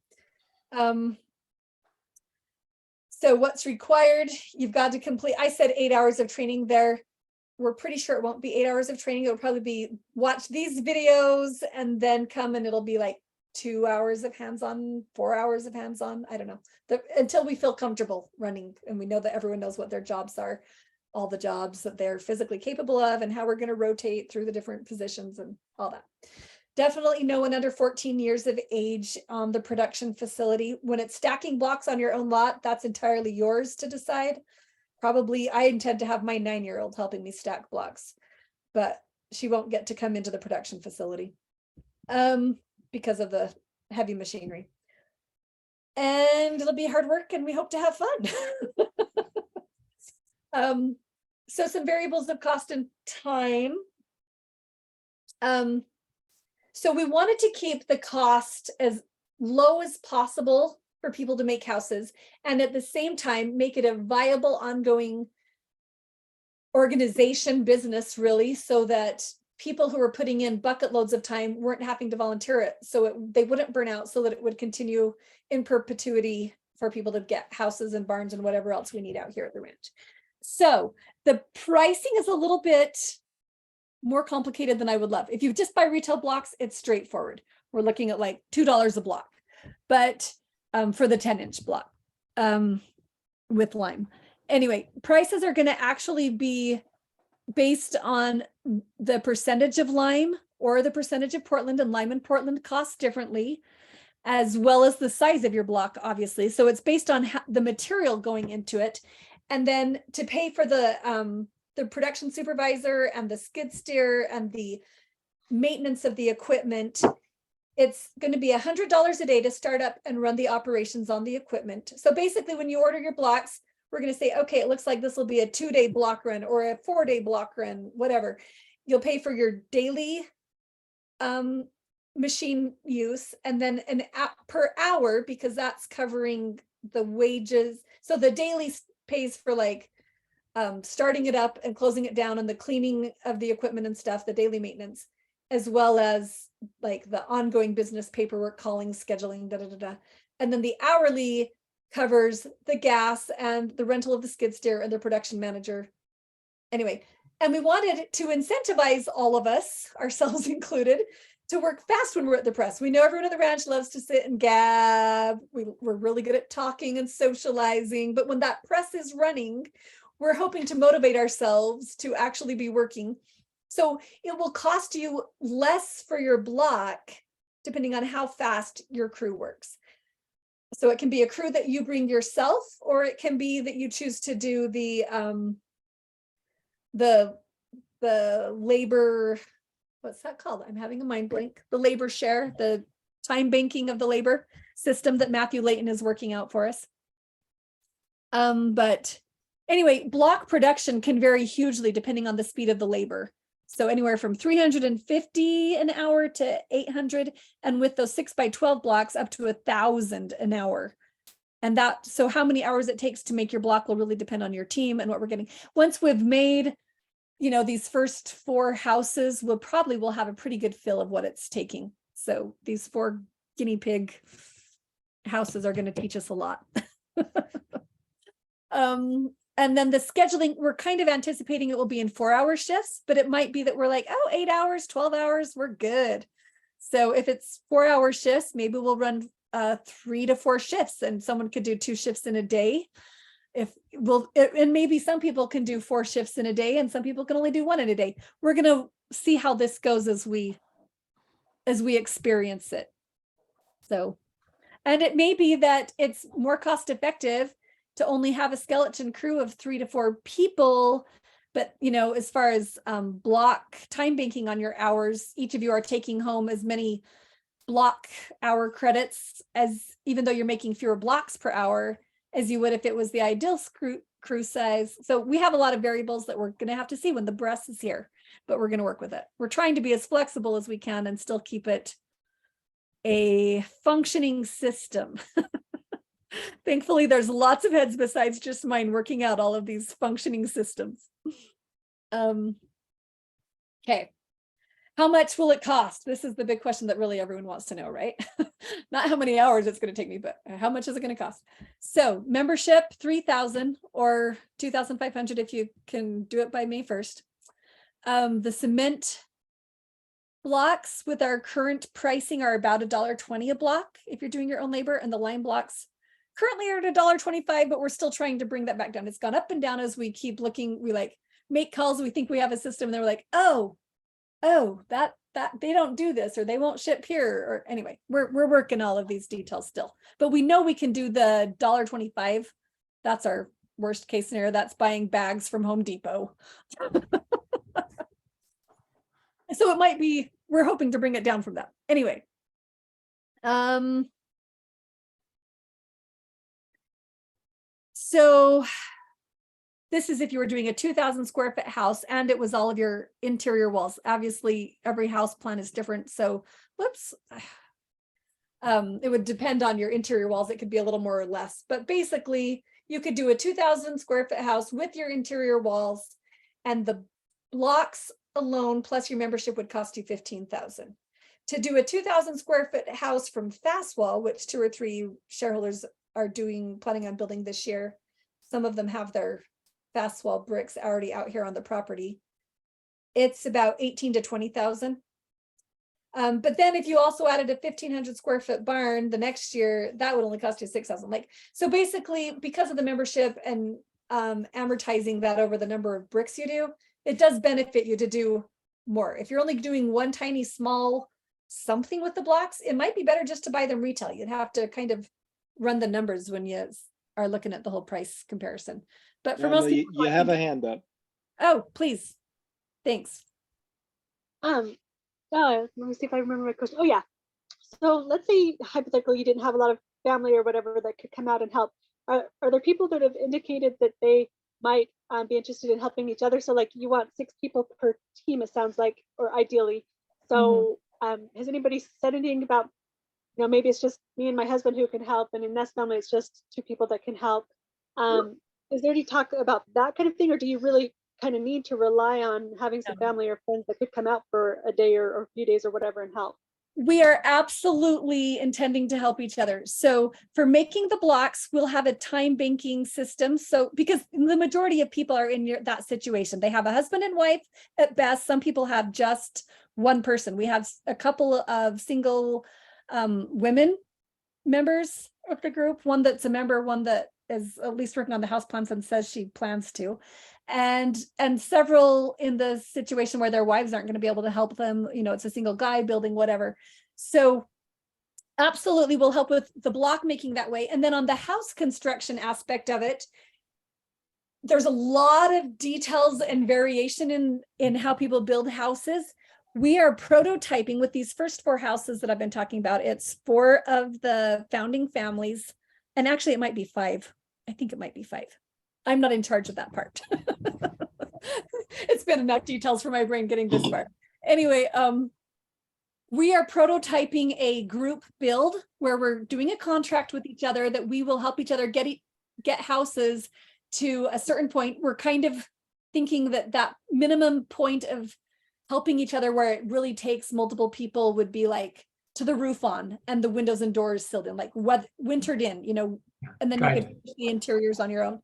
S1: So what's required? You've got to complete, I said 8 hours of training there. We're pretty sure it won't be 8 hours of training. It'll probably be watch these videos and then come, and it'll be like 2 hours of hands-on, 4 hours of hands-on. I don't know. Until we feel comfortable running and we know that everyone knows what their jobs are, all the jobs that they're physically capable of, and how we're going to rotate through the different positions and all that. Definitely no one under 14 years of age on the production facility. When it's stacking blocks on your own lot, that's entirely yours to decide. Probably I intend to have my 9-year-old helping me stack blocks, but she won't get to come into the production facility because of the heavy machinery. And it'll be hard work, and we hope to have fun. So some variables of cost and time. So we wanted to keep the cost as low as possible for people to make houses, and at the same time make it a viable ongoing organization business, really, so that people who were putting in bucket loads of time weren't having to volunteer it, so they wouldn't burn out, so that it would continue in perpetuity for people to get houses and barns and whatever else we need out here at the ranch. So the pricing is a little bit more complicated than I would love. If you just buy retail blocks, it's straightforward. We're looking at like $2 a block, but for the 10-inch block with lime. Anyway, prices are going to actually be based on the percentage of lime or the percentage of Portland, and lime in Portland costs differently, as well as the size of your block, obviously. So it's based on the material going into it. And then to pay for the production supervisor and the skid steer and the maintenance of the equipment, it's going to be $100 a day to start up and run the operations on the equipment. So basically, when you order your blocks, we're going to say, okay, it looks like this will be a 2-day block run or a 4-day block run, whatever. You'll pay for your daily machine use, and then an app per hour, because that's covering the wages. So the daily pays for like starting it up and closing it down and the cleaning of the equipment and stuff, the daily maintenance, as well as like the ongoing business paperwork, calling, scheduling, and then the hourly covers the gas and the rental of the skid steer and the production manager. Anyway, and we wanted to incentivize all of us, ourselves included, to work fast when we're at the press. We know everyone at the ranch loves to sit and gab. We're really good at talking and socializing, but when that press is running, we're hoping to motivate ourselves to actually be working. So it will cost you less for your block, depending on how fast your crew works. So it can be a crew that you bring yourself, or it can be that you choose to do the labor, what's that called? I'm having a mind blank. The labor share, the time banking of the labor system that Matthew Layton is working out for us. But anyway, block production can vary hugely depending on the speed of the labor. So anywhere from 350 an hour to 800, and with those 6x12 blocks up to 1,000 an hour. And that, so how many hours it takes to make your block will really depend on your team and what we're getting. Once we've made, you know, these first 4 houses, we'll have a pretty good feel of what it's taking. So these 4 guinea pig houses are going to teach us a lot. And then the scheduling, we're kind of anticipating it will be in 4-hour shifts, but it might be that we're like, oh, 8 hours, 12 hours, we're good. So if it's 4-hour shifts, maybe we'll run 3 to 4 shifts, and someone could do 2 shifts in a day. And maybe some people can do 4 shifts in a day, and some people can only do 1 in a day. We're going to see how this goes as we experience it. So, and it may be that it's more cost effective to only have a skeleton crew of 3 to 4 people. But, you know, as far as block time banking on your hours, each of you are taking home as many block hour credits as, even though you're making fewer blocks per hour, as you would if it was the ideal crew size. So we have a lot of variables that we're going to have to see when the breast is here, but we're going to work with it. We're trying to be as flexible as we can and still keep it a functioning system. Thankfully, there's lots of heads besides just mine working out all of these functioning systems. Okay. How much will it cost? This is the big question that really everyone wants to know, right? Not how many hours it's going to take me, but how much is it going to cost? So membership, 3,000 or 2,500 if you can do it by May 1st. The cement blocks with our current pricing are about $1.20 a block if you're doing your own labor, and the lime blocks currently are at $1.25, but we're still trying to bring that back down. It's gone up and down as we keep looking. We like make calls. We think we have a system. And they're like, oh, that they don't do this, or they won't ship here, or anyway, we're working all of these details still, but we know we can do the $1.25. That's our worst case scenario. That's buying bags from Home Depot. So it might be, we're hoping to bring it down from that. Anyway. So this is if you were doing a 2,000 square foot house and it was all of your interior walls. Obviously, every house plan is different. So, whoops. It would depend on your interior walls. It could be a little more or less, but basically you could do a 2,000 square foot house with your interior walls, and the blocks alone plus your membership would cost you $15,000. To do a 2,000 square foot house from Fastwall, which 2 or 3 shareholders are planning on building this year. Some of them have their Fastwall bricks already out here on the property. It's about 18 to 20,000. But then if you also added a 1,500 square foot barn the next year, that would only cost you 6,000. Like, so basically, because of the membership and amortizing that over the number of bricks you do, it does benefit you to do more. If you're only doing one tiny small something with the blocks, it might be better just to buy them retail. You'd have to kind of run the numbers when you are looking at the whole price comparison. But for most people,
S4: you have a hand up.
S1: Oh, please. Thanks.
S9: Let me see if I remember my question. Oh yeah. So let's say hypothetically you didn't have a lot of family or whatever that could come out and help. Are there people that have indicated that they might be interested in helping each other? So like you want 6 people per team, it sounds like, or ideally. So has anybody said anything about, maybe it's just me and my husband who can help, and in this family it's just 2 people that can help. Is there any talk about that kind of thing, or do you really kind of need to rely on having some family or friends that could come out for a day or a few days or whatever and help?
S1: We are absolutely intending to help each other. So for making the blocks, we'll have a time banking system. So because the majority of people are in that situation, they have a husband and wife at best. Some people have just one person. We have a couple of single women members of the group, one that's a member, one that is at least working on the house plans and says she plans to, and several in the situation where their wives aren't going to be able to help them. It's a single guy building whatever. So absolutely, we'll help with the block making that way. And then on the house construction aspect of it, there's a lot of details and variation in how people build houses. We are prototyping with these first 4 houses that I've been talking about. It's 4 of the founding families. And actually it might be 5. I think it might be 5. I'm not in charge of that part. It's been enough details for my brain getting this far. Anyway, we are prototyping a group build where we're doing a contract with each other that we will help each other get houses to a certain point. We're kind of thinking that minimum point of helping each other where it really takes multiple people would be like to the roof on and the windows and doors sealed in, like wintered in, and then you could finish the interiors on your own.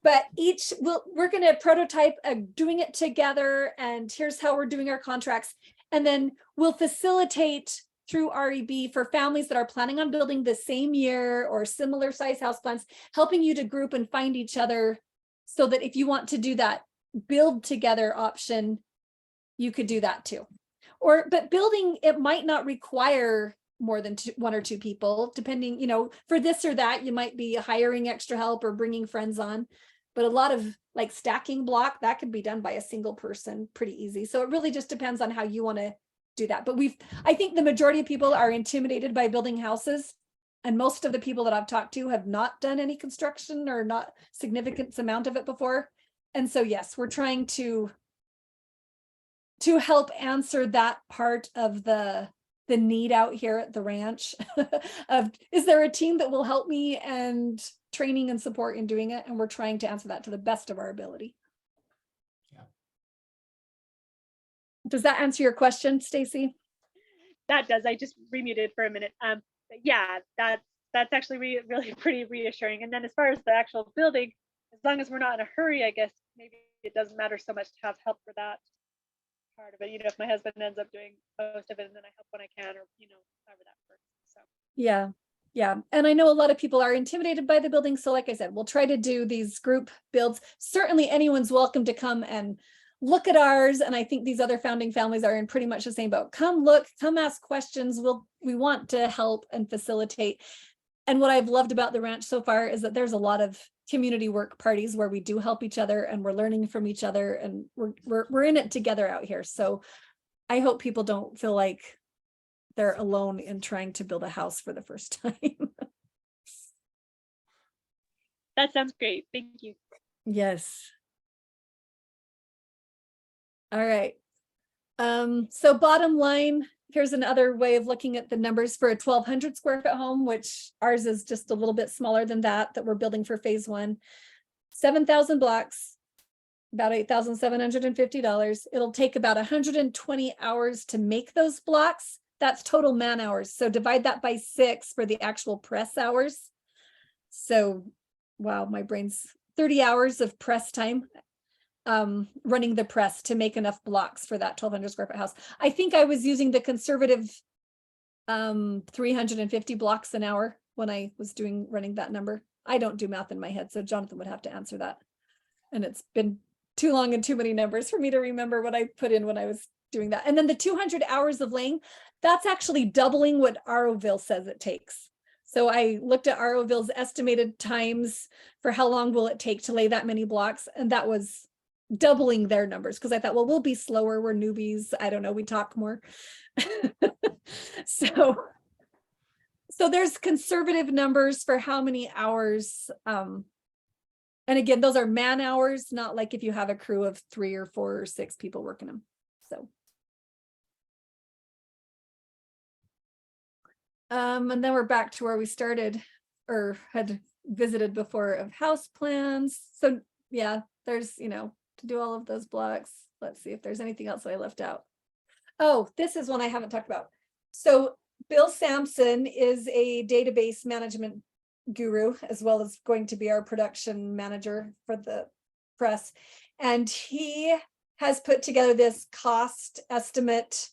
S1: But we're going to prototype doing it together, and here's how we're doing our contracts. And then we'll facilitate through REB for families that are planning on building the same year or similar size house plans, helping you to group and find each other so that if you want to do that build together option, you could do that too. But building, it might not require more than 1 or 2 people, depending, for this or that, you might be hiring extra help or bringing friends on. But a lot of like stacking block, that could be done by a single person pretty easy. So it really just depends on how you want to do that. But I think the majority of people are intimidated by building houses. And most of the people that I've talked to have not done any construction or not significant amount of it before. And so, yes, we're trying to help answer that part of the the need out here at the ranch of, is there a team that will help me, and training and support in doing it? And we're trying to answer that to the best of our ability.
S5: Yeah.
S1: Does that answer your question, Stacy?
S9: That does. I just remuted for a minute. But yeah, that's actually really pretty reassuring. And then as far as the actual building, as long as we're not in a hurry, I guess maybe it doesn't matter so much to have help for that part of it. You know, if my husband ends up doing most of it, and then I help when I can, or you know, however that works. So
S1: Yeah. Yeah. And I know a lot of people are intimidated by the building. So like I said, we'll try to do these group builds. Certainly anyone's welcome to come and look at ours. And I think these other founding families are in pretty much the same boat. Come look, come ask questions. We want to help and facilitate. And what I've loved about the ranch so far is that there's a lot of community work parties where we do help each other, and we're learning from each other, and we're in it together out here. So I hope people don't feel like they're alone in trying to build a house for the first time.
S9: that sounds great. Thank you.
S1: Yes. All right. So bottom line, here's another way of looking at the numbers for a 1,200 square foot home, which ours is just a little bit smaller than that we're building for phase 1. 7,000 blocks, about $8,750. It'll take about 120 hours to make those blocks. That's total man hours. So divide that by 6 for the actual press hours. So, wow, my brain's 30 hours of press time. Running the press to make enough blocks for that 1,200 square foot house. I think I was using the conservative 350 blocks an hour when I was running that number. I don't do math in my head, so Jonathan would have to answer that. And it's been too long and too many numbers for me to remember what I put in when I was doing that. And then the 200 hours of laying, that's actually doubling what Aroville says it takes. So I looked at Aroville's estimated times for how long will it take to lay that many blocks, and that was doubling their numbers, because I thought, well, we'll be slower, we're newbies, I don't know, we talk more. so there's conservative numbers for how many hours, and again, those are man hours, not like if you have a crew of 3 or 4 or 6 people working them. So and then we're back to where we started or had visited before, of house plans. So yeah, there's, to do all of those blocks. Let's see if there's anything else that I left out. Oh, this is one I haven't talked about. So Bill Sampson is a database management guru, as well as going to be our production manager for the press. And he has put together this cost estimate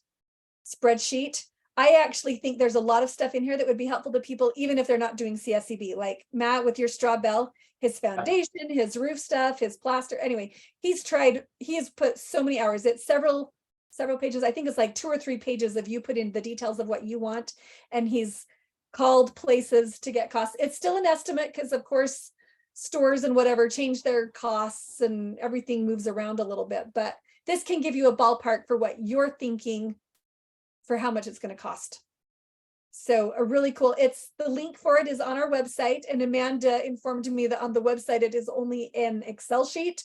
S1: spreadsheet. I actually think there's a lot of stuff in here that would be helpful to people, even if they're not doing CSEB, like Matt with your straw bale, his foundation, his roof stuff, his plaster. Anyway, he has put so many hours. It's several pages. I think it's like 2 or 3 pages of you put in the details of what you want. And he's called places to get costs. It's still an estimate because of course, stores and whatever change their costs and everything moves around a little bit, but this can give you a ballpark for what you're thinking for how much it's going to cost. So a really cool, the link for it is on our website, and Amanda informed me that on the website, it is only an Excel sheet.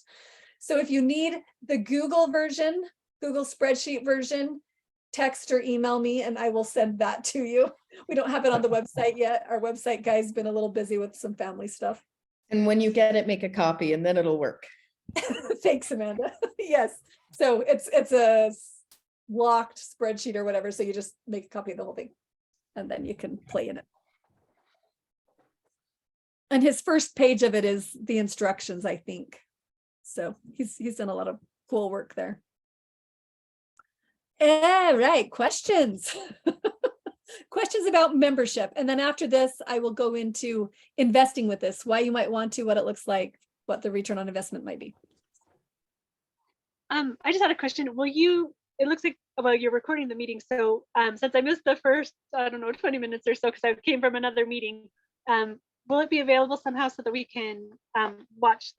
S1: So if you need the Google version, Google spreadsheet version, text or email me and I will send that to you. We don't have it on the website yet. Our website guy's been a little busy with some family stuff.
S3: And when you get it, make a copy and then it'll work.
S1: Thanks, Amanda. Yes. So it's a locked spreadsheet or whatever. So you just make a copy of the whole thing and then you can play in it. And his first page of it is the instructions, I think. So he's done a lot of cool work there. All right, questions. Questions about membership. And then after this, I will go into investing with this, why you might want to, what it looks like, what the return on investment might be.
S9: I just had a question. It looks like, well, you're recording the meeting. So since I missed the first, 20 minutes or so, because I came from another meeting, will it be available somehow so that we can watch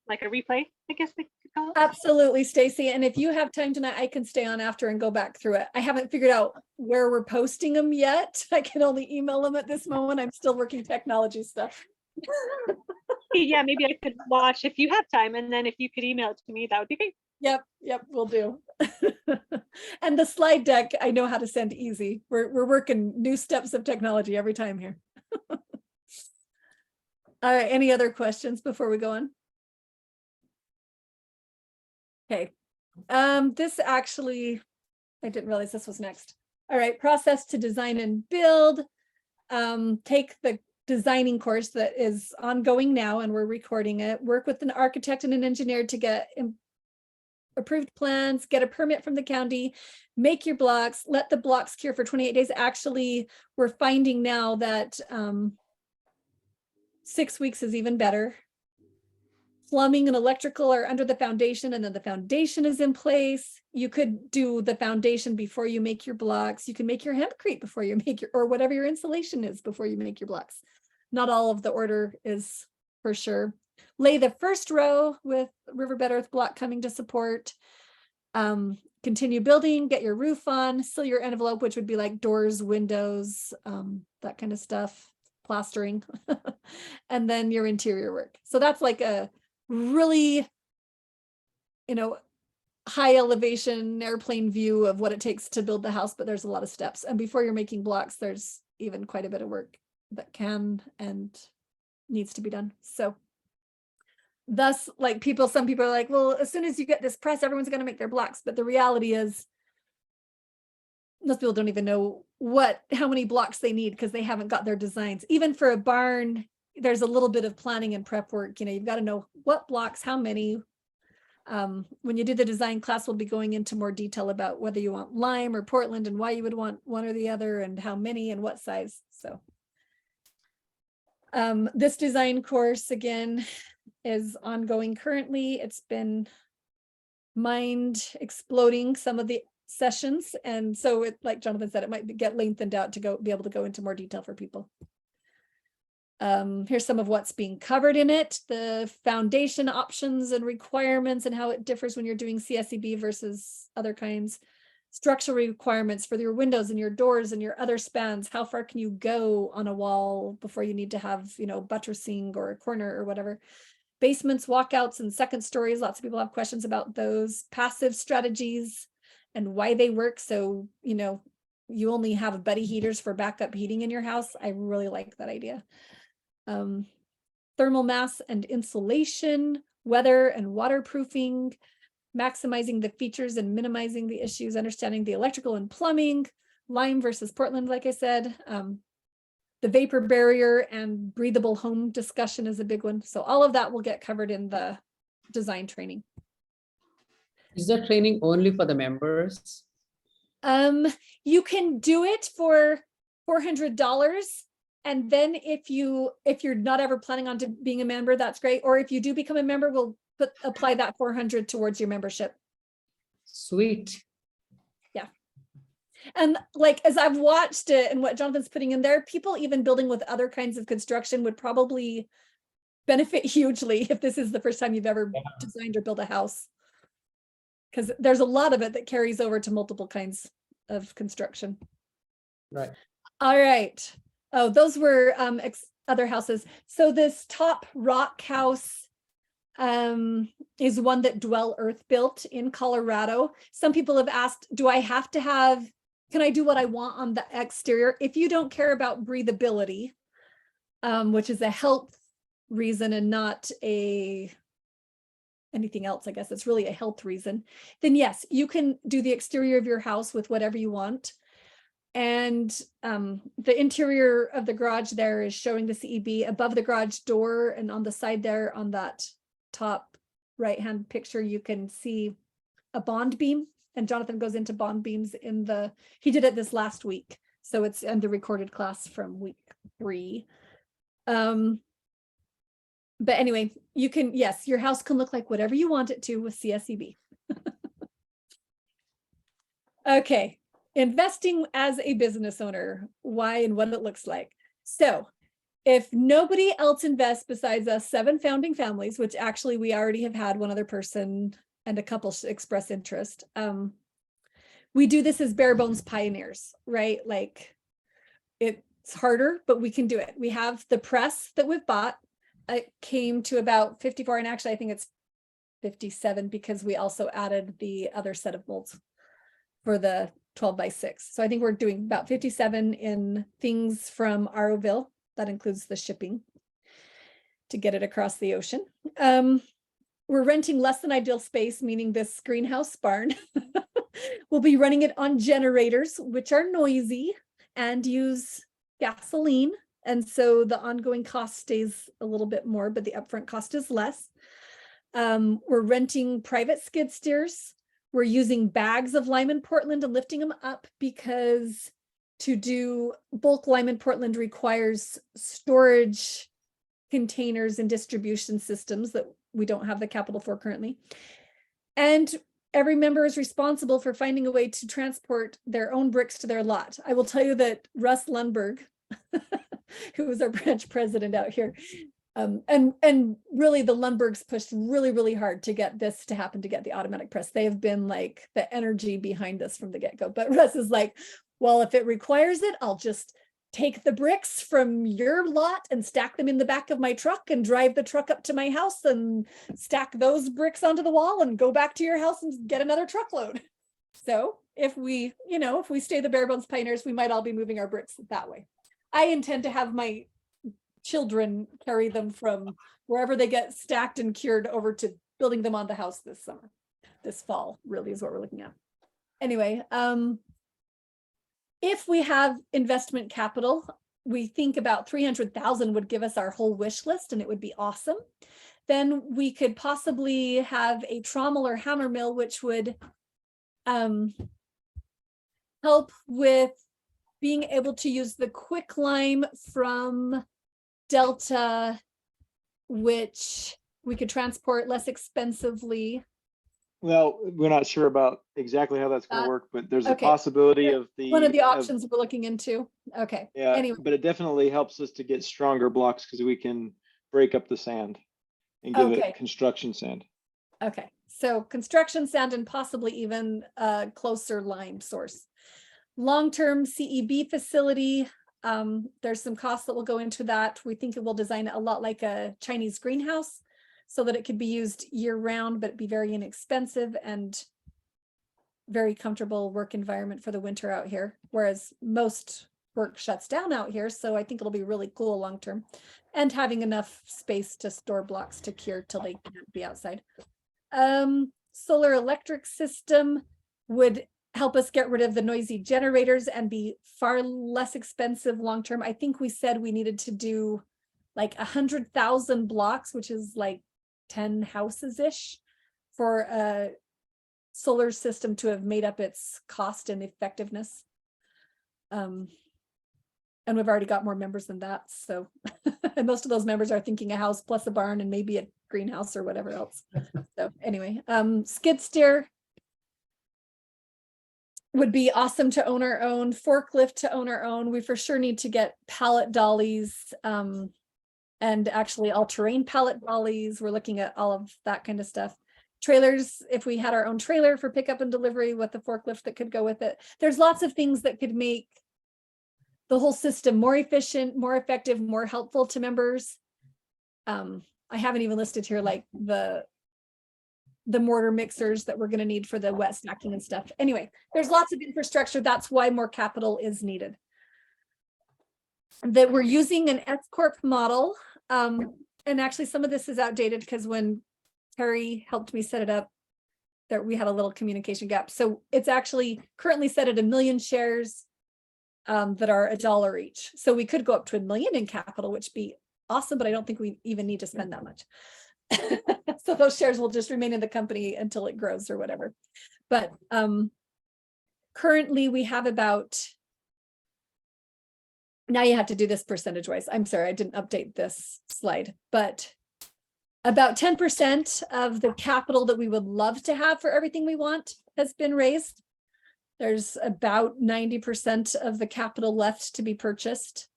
S9: like a replay, I guess they could call it?
S1: Absolutely, Stacy. And if you have time tonight, I can stay on after and go back through it. I haven't figured out where we're posting them yet. I can only email them at this moment. I'm still working technology stuff.
S9: Yeah, maybe I could watch if you have time, and then if you could email it to me, that would be great.
S1: Yep, will do. And the slide deck, I know how to send easy. We're working new steps of technology every time here. All right, any other questions before we go on? Okay, this actually, I didn't realize this was next. All right, process to design and build. Take the designing course that is ongoing now and we're recording it. Work with an architect and an engineer to get approved plans, get a permit from the county, make your blocks, let the blocks cure for 28 days. Actually, we're finding now that 6 weeks is even better. Plumbing and electrical are under the foundation and then the foundation is in place. You could do the foundation before you make your blocks. You can make your hempcrete before you make your, or whatever your insulation is before you make your blocks. Not all of the order is for sure. Lay the first row with riverbed earth block coming to support. Continue building, get your roof on, seal your envelope, which would be like doors, windows, that kind of stuff, plastering, and then your interior work. So that's like a really, high elevation airplane view of what it takes to build the house, but there's a lot of steps. And before you're making blocks, there's even quite a bit of work that can and needs to be done. So thus, like some people are like, well, as soon as you get this press, everyone's going to make their blocks. But the reality is most people don't even know how many blocks they need because they haven't got their designs. Even for a barn, there's a little bit of planning and prep work. You've got to know what blocks, how many. When you do the design class, we'll be going into more detail about whether you want lime or Portland and why you would want one or the other and how many and what size. So this design course again is ongoing currently. It's been mind exploding some of the sessions. And so it, like Jonathan said, it might get lengthened out to be able to go into more detail for people. Here's some of what's being covered in it, the foundation options and requirements and how it differs when you're doing CSEB versus other kinds. Structural requirements for your windows and your doors and your other spans. How far can you go on a wall before you need to have, buttressing or a corner or whatever. Basements, walkouts, and second stories. Lots of people have questions about those. Passive strategies and why they work. So, you only have buddy heaters for backup heating in your house. I really like that idea. Thermal mass and insulation, weather and waterproofing, maximizing the features and minimizing the issues, understanding the electrical and plumbing, lime versus Portland, like I said. The vapor barrier and breathable home discussion is a big one. So all of that will get covered in the design training.
S7: Is the training only for the members?
S1: You can do it for $400. And then if you're not ever planning on being a member, that's great. Or if you do become a member, we'll apply that $400 towards your membership.
S7: Sweet.
S1: Yeah. And like, as I've watched it and what Jonathan's putting in there, people even building with other kinds of construction would probably benefit hugely if this is the first time you've ever designed or built a house. Because there's a lot of it that carries over to multiple kinds of construction.
S7: Right.
S1: All right. Oh, those were other houses. So this top rock house is one that Dwell Earth built in Colorado. Some people have asked, can I do what I want on the exterior? If you don't care about breathability, which is a health reason and not anything else, I guess it's really a health reason, then yes, you can do the exterior of your house with whatever you want. And the interior of the garage there is showing the CEB above the garage door, and on the side there on that top right-hand picture, you can see a bond beam, and Jonathan goes into bond beams he did it this last week. So it's in the recorded class from week 3. But anyway, yes, your house can look like whatever you want it to with CSEB. Okay. Investing as a business owner, why and what it looks like. So if nobody else invests besides us 7 founding families, which actually we already have had one other person and a couple express interest, we do this as bare bones pioneers, right? Like it's harder, but we can do it. We have the press that we've bought. It came to about 54, and actually I think it's 57 because we also added the other set of molds for the 12x6. So I think we're doing about 57 in things from Aroville. That includes the shipping to get it across the ocean. We're renting less than ideal space, meaning this greenhouse barn. We'll be running it on generators, which are noisy and use gasoline. And so the ongoing cost stays a little bit more, but the upfront cost is less. We're renting private skid steers. We're using bags of lime in Portland and lifting them up because to do bulk lime in Portland requires storage containers and distribution systems that we don't have the capital for currently. And every member is responsible for finding a way to transport their own bricks to their lot. I will tell you that Russ Lundberg, who was our branch president out here, and really the Lundbergs pushed really, really hard to get this to happen, to get the automatic press. They have been like the energy behind this from the get-go. But Russ is like, well, if it requires it, I'll just take the bricks from your lot and stack them in the back of my truck and drive the truck up to my house and stack those bricks onto the wall and go back to your house and get another truckload. So if we, if we stay the bare bones pioneers, we might all be moving our bricks that way. I intend to have my children carry them from wherever they get stacked and cured over to building them on the house this summer. This fall really is what we're looking at. Anyway, if we have investment capital, we think about 300,000 would give us our whole wish list and it would be awesome. Then we could possibly have a trommel or hammer mill, which would help with being able to use the quicklime from Delta, which we could transport less expensively.
S4: Well, we're not sure about exactly how that's going to work, but there's a
S1: okay.
S4: possibility of the
S1: one of the options we're looking into. Okay.
S4: Yeah,
S1: Anyway,
S4: but it definitely helps us to get stronger blocks because we can break up the sand and give
S1: Okay.
S4: it construction sand.
S1: okay. So construction sand and possibly even a closer lime source. Long-term CEB facility. There's some costs that will go into that. We think it will design it a lot like a Chinese greenhouse so that it could be used year-round, but be very inexpensive and very comfortable work environment for the winter out here, whereas most work shuts down out here. So I think it'll be really cool long-term, and having enough space to store blocks to cure till they can't be outside. Solar electric system would help us get rid of the noisy generators and be far less expensive long-term. I think we said we needed to do like 100,000 blocks, which is like 10 houses-ish, for a solar system to have made up its cost and effectiveness. And we've already got more members than that. So, and most of those members are thinking a house plus a barn and maybe a greenhouse or whatever else. So anyway, skid steer would be awesome to own our own, forklift to own our own. We for sure need to get pallet dollies, and actually all-terrain pallet dollies. We're looking at all of that kind of stuff. Trailers, if we had our own trailer for pickup and delivery with the forklift that could go with it. There's lots of things that could make the whole system more efficient, more effective, more helpful to members. I haven't even listed here like the mortar mixers that we're going to need for the wet stacking and stuff. Anyway, there's lots of infrastructure. That's why more capital is needed. That we're using an S Corp model. And actually some of this is outdated because when Terry helped me set it up, that we had a little communication gap. So it's actually currently set at 1 million shares that are $1 each. So we could go up to 1 million in capital, which would be awesome, but I don't think we even need to spend that much. So those shares will just remain in the company until it grows or whatever. But currently we have about, now you have to do this percentage wise. I'm sorry, I didn't update this slide, but about 10% of the capital that we would love to have for everything we want has been raised. There's about 90% of the capital left to be purchased.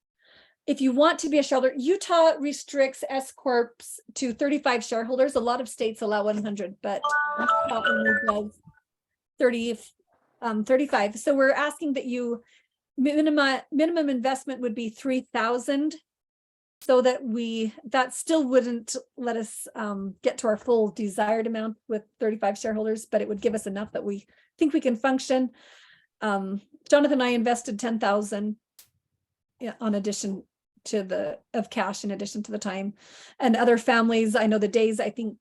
S1: If you want to be a shareholder, Utah restricts S Corps to 35 shareholders. A lot of states allow 100, but Utah only does 35. So we're asking that you minimum investment would be 3,000 so that that still wouldn't let us get to our full desired amount with 35 shareholders, but it would give us enough that we think we can function. Jonathan and I invested 10,000 on addition to of cash in addition to the time, and other families, I know the Days, I think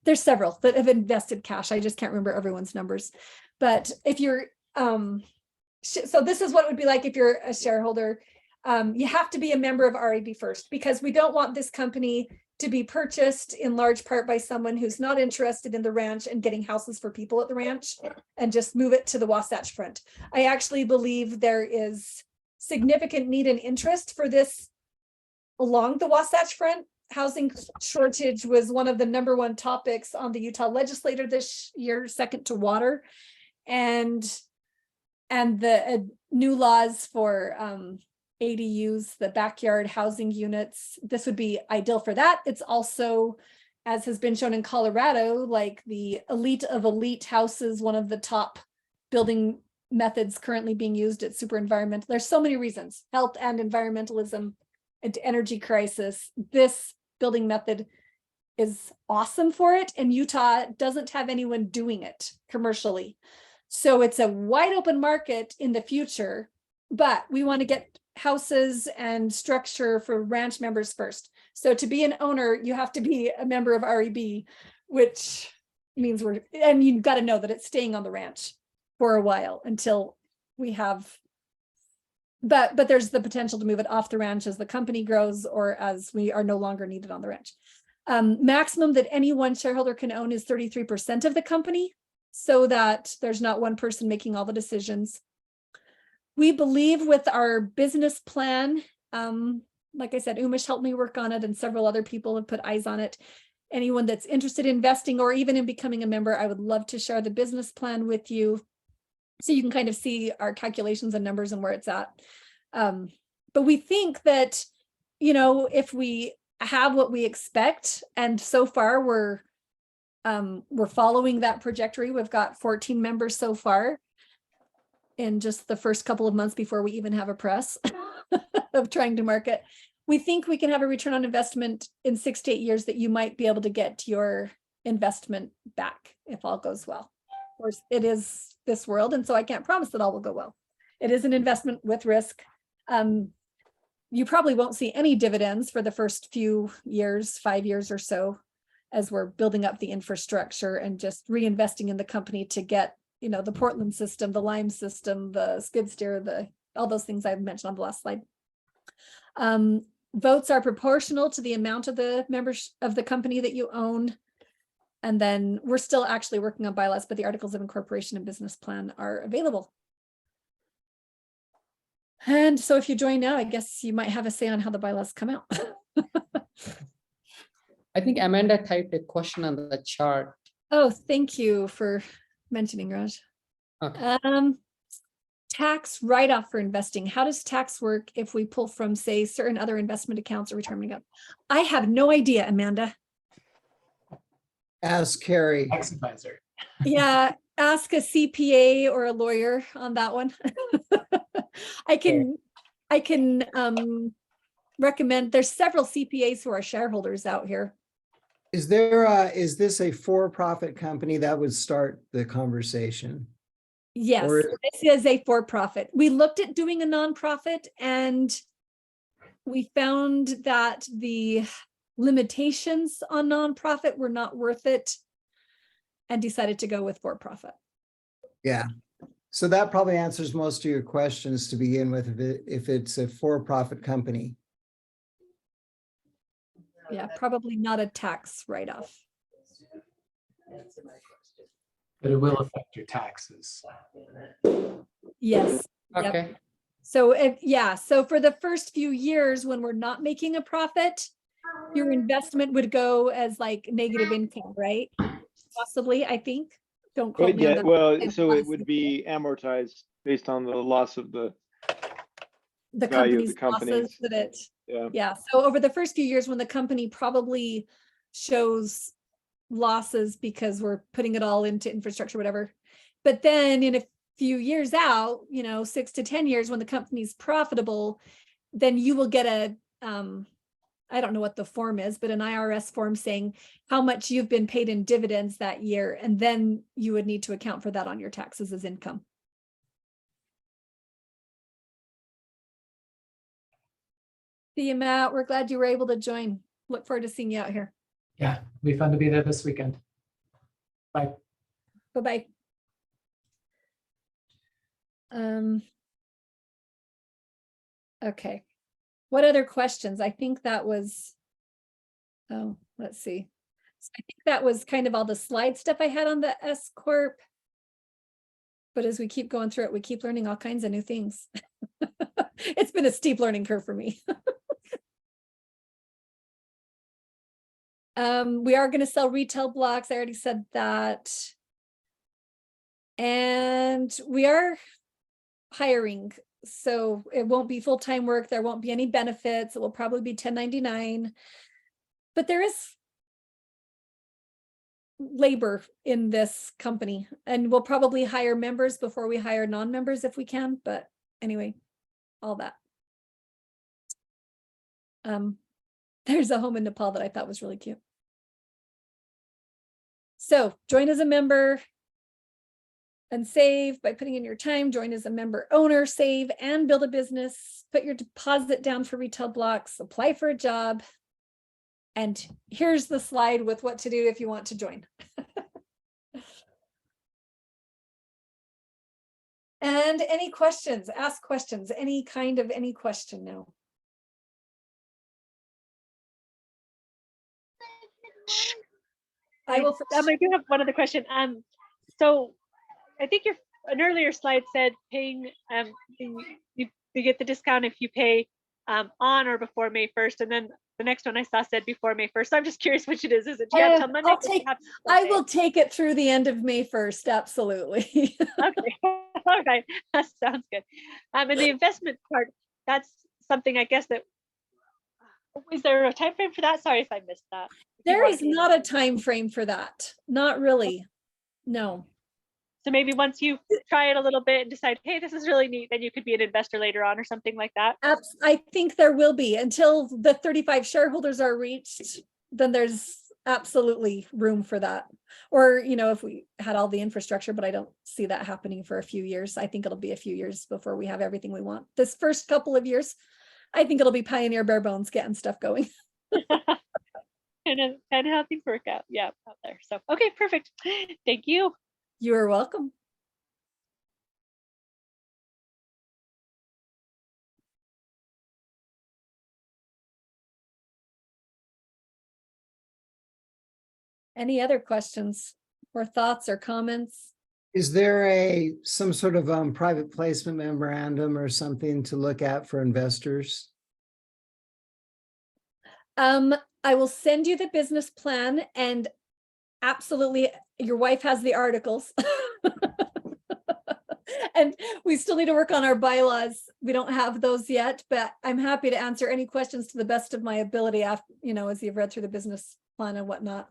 S1: there's several that have invested cash. I just can't remember everyone's numbers, but if you're so this is what it would be like if you're a shareholder. You have to be a member of REB first, because we don't want this company to be purchased in large part by someone who's not interested in the ranch and getting houses for people at the ranch and just move it to the Wasatch Front. I actually believe there is significant need and interest for this along the Wasatch Front. Housing shortage was one of the #1 topics on the Utah legislature this year, second to water, and the new laws for ADUs, the backyard housing units. This would be ideal for that. It's also, as has been shown in Colorado, like the elite of elite houses, one of the top building methods currently being used at super environmental. There's so many reasons, health and environmentalism and energy crisis. This building method is awesome for it, and Utah doesn't have anyone doing it commercially. So it's a wide open market in the future, but we want to get houses and structure for ranch members first. So to be an owner, you have to be a member of REB, which means and you've got to know that it's staying on the ranch for a while until we have, but there's the potential to move it off the ranch as the company grows or as we are no longer needed on the ranch. Maximum that any one shareholder can own is 33% of the company, so that there's not one person making all the decisions. We believe with our business plan, like I said, Umesh helped me work on it and several other people have put eyes on it. Anyone that's interested in investing or even in becoming a member, I would love to share the business plan with you so you can kind of see our calculations and numbers and where it's at. But we think that, if we have what we expect, and so far we're following that trajectory. We've got 14 members so far in just the first couple of months before we even have a press of trying to market. We think we can have a return on investment in 6 to 8 years that you might be able to get your investment back if all goes well. Of course, it is this world, and so I can't promise that all will go well. It is an investment with risk. You probably won't see any dividends for the first few years, 5 years or so, as we're building up the infrastructure and just reinvesting in the company to get the Portland system, the Lime system, the skid steer, all those things I mentioned on the last slide. Votes are proportional to the amount of the members of the company that you own. And then we're still actually working on bylaws, but the articles of incorporation and business plan are available. And so if you join now, I guess you might have a say on how the bylaws come out.
S7: I think Amanda typed a question on the chart.
S1: Oh, thank you for mentioning, Raj.
S7: Okay.
S1: Tax write-off for investing. How does tax work if we pull from, say, certain other investment accounts or retirement accounts? I have no idea, Amanda.
S6: Ask Carrie.
S5: Tax advisor.
S1: Yeah, ask a CPA or a lawyer on that one. I can recommend, there's several CPAs who are shareholders out here.
S6: Is this a for-profit company? That would start the conversation.
S1: Yes,
S6: Or-
S1: this is a for-profit. We looked at doing a nonprofit and we found that the limitations on nonprofit were not worth it and decided to go with for-profit.
S6: Yeah. So that probably answers most of your questions to begin with, if it's a for-profit company.
S1: Yeah, probably not a tax write-off.
S5: But it will affect your taxes.
S1: Yes. Yep.
S7: Okay.
S1: So so for the first few years when we're not making a profit, your investment would go as like negative income, right? Possibly, I think. Don't quote me on that.
S4: Well, so it would be amortized based on the loss of the value of the
S1: company's losses
S4: companies.
S1: that it.
S4: Yeah.
S1: Yeah. So over the first few years when the company probably shows losses because we're putting it all into infrastructure, whatever. But then in a few years out, 6 to 10 years when the company's profitable, then you will get a, I don't know what the form is, but an IRS form saying how much you've been paid in dividends that year. And then you would need to account for that on your taxes as income. See you, Matt. We're glad you were able to join. Look forward to seeing you out here.
S5: Yeah, it'll be fun to be there this weekend. Bye.
S1: Bye-bye. Okay. What other questions? I think that was, oh, let's see. I think that was kind of all the slide stuff I had on the S Corp. But as we keep going through it, we keep learning all kinds of new things. It's been a steep learning curve for me. We are going to sell retail blocks. I already said that. And we are hiring. So it won't be full-time work. There won't be any benefits. It will probably be 1099. But there is labor in this company, and we'll probably hire members before we hire non-members if we can. But anyway, all that. There's a home in Nepal that I thought was really cute. So join as a member and save by putting in your time. Join as a member owner, save and build a business. Put your deposit down for retail blocks, apply for a job. And here's the slide with what to do if you want to join. And any questions, ask questions, any question now. I will.
S9: I do have one other question. So I think an earlier slide said paying, you get the discount if you pay on or before May 1st, and then the next one I saw said before May 1st. So I'm just curious which it is. Is it do you have till Monday?
S1: I will take it through the end of May 1st. Absolutely.
S9: Okay. All right. That sounds good. And the investment part, that's something I guess that, is there a time frame for that? Sorry if I missed that.
S1: There is not a time frame for that. Not really. No.
S9: So maybe once you try it a little bit and decide, hey, this is really neat, then you could be an investor later on or something like that.
S1: I think there will be until the 35 shareholders are reached. Then there's absolutely room for that. Or, if we had all the infrastructure, but I don't see that happening for a few years. I think it'll be a few years before we have everything we want. This first couple of years, I think it'll be pioneer bare bones getting stuff going.
S9: kind of how things work out. Yeah, out there. So, okay, perfect. Thank you.
S1: You're welcome. Any other questions or thoughts or comments?
S6: Is there some sort of private placement memorandum or something to look at for investors?
S1: I will send you the business plan, and absolutely your wife has the articles. And we still need to work on our bylaws. We don't have those yet, but I'm happy to answer any questions to the best of my ability after, as you've read through the business plan and whatnot.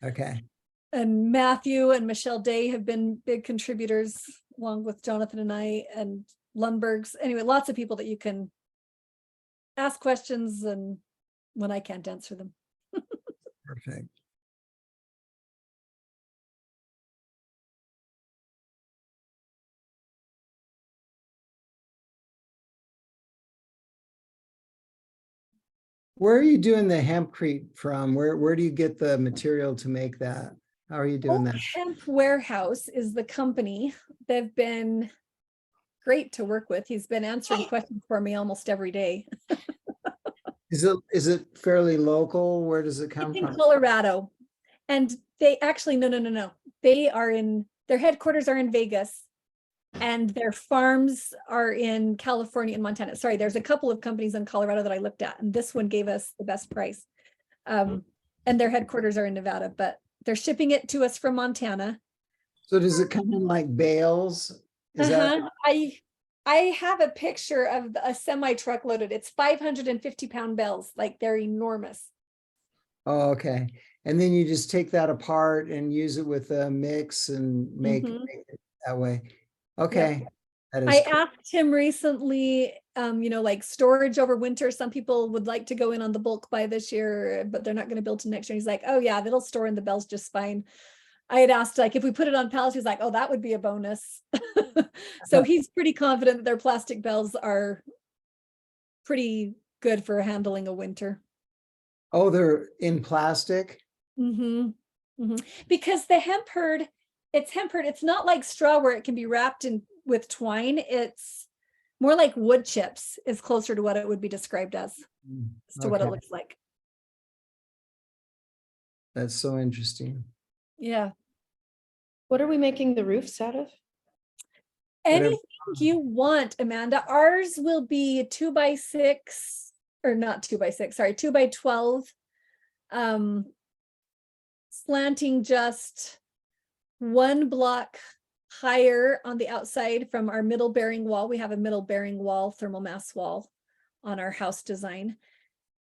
S6: Okay.
S1: And Matthew and Michelle Day have been big contributors, along with Jonathan and I and Lundberg's. Anyway, lots of people that you can ask questions and when I can't answer them.
S6: Perfect. Where are you doing the hempcrete from? Where do you get the material to make that? How are you doing that?
S1: Hemp Warehouse is the company. They've been great to work with. He's been answering questions for me almost every day.
S6: Is it fairly local? Where does it come
S1: It's in
S6: from?
S1: Colorado. And they actually, no. Their headquarters are in Vegas. And their farms are in California and Montana. Sorry, there's a couple of companies in Colorado that I looked at, and this one gave us the best price. And their headquarters are in Nevada, but they're shipping it to us from Montana.
S6: So does it come in like bales? Is that
S1: I have a picture of a semi truck loaded. It's 550-pound bales, like they're enormous.
S6: Oh, okay. And then you just take that apart and use it with a mix and make it that way. Okay. That is
S1: I
S6: cool.
S1: asked him recently, like storage over winter. Some people would like to go in on the bulk buy this year, but they're not going to build till next year. He's like, oh yeah, that'll store in the bells just fine. I had asked, like, if we put it on pallets, he's like, oh, that would be a bonus. So he's pretty confident that their plastic bells are pretty good for handling a winter.
S6: Oh, they're in plastic?
S1: Because the hemp hurd, it's not like straw where it can be wrapped in with twine. It's more like wood chips is closer to what it would be described as to what it
S6: Okay.
S1: looks like.
S6: That's so interesting.
S1: Yeah.
S3: What are we making the roofs out of?
S1: Anything you want, Amanda. Ours will be 2x6 or not 2x6, sorry, 2x12. Slanting just one block higher on the outside from our middle bearing wall. We have a middle bearing wall, thermal mass wall on our house design.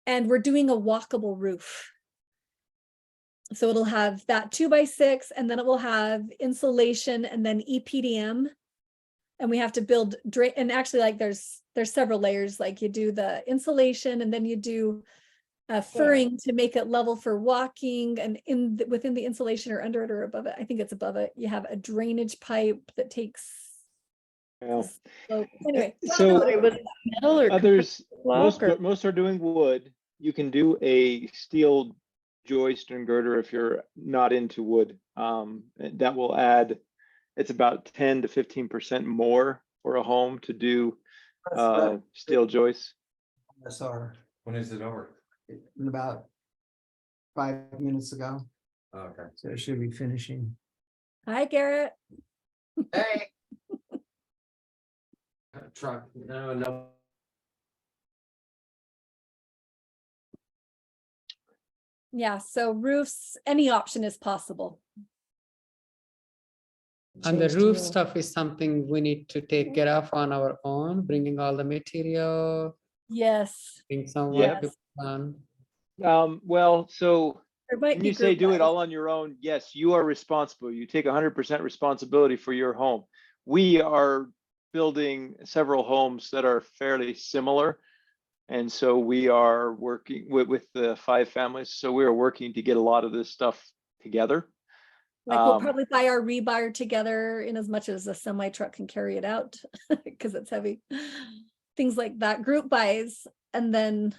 S1: And we're doing a walkable roof. So it'll have that 2x6, and then it will have insulation and then EPDM. And we have to build and actually, like, there's several layers. Like, you do the insulation and then you do furring to make it level for walking, and within the insulation or under it or above it, I think it's above it, you have a drainage pipe that takes.
S4: Well,
S1: Anyway,
S4: so
S3: Metal or
S4: others,
S3: block or-
S4: most are doing wood. You can do a steel joist and girder if you're not into wood. That will add, it's about 10 to 15% more for a home to do steel joists.
S6: SR
S10: When is it over?
S6: in about 5 minutes ago.
S10: Okay.
S6: So it should be finishing.
S1: hi, Garrett.
S10: Hey. Truck, no.
S1: Yeah, so roofs, any option is possible.
S7: And the
S6: Change to
S7: roof
S6: a-
S7: stuff is something we need to take care of on our own, bringing all the material,
S1: Yes.
S7: bring someone
S4: Yep.
S7: to plan.
S4: Well, so
S1: There might
S4: when
S1: be
S4: you say
S1: group
S4: do it
S1: buys.
S4: all on your own, yes, you are responsible. You take 100% responsibility for your home. We are building several homes that are fairly similar. And so we are working with the 5 families. So we are working to get a lot of this stuff together.
S1: Like, we'll probably buy our rebar together in as much as a semi truck can carry it out because it's heavy. Things like that, group buys, and then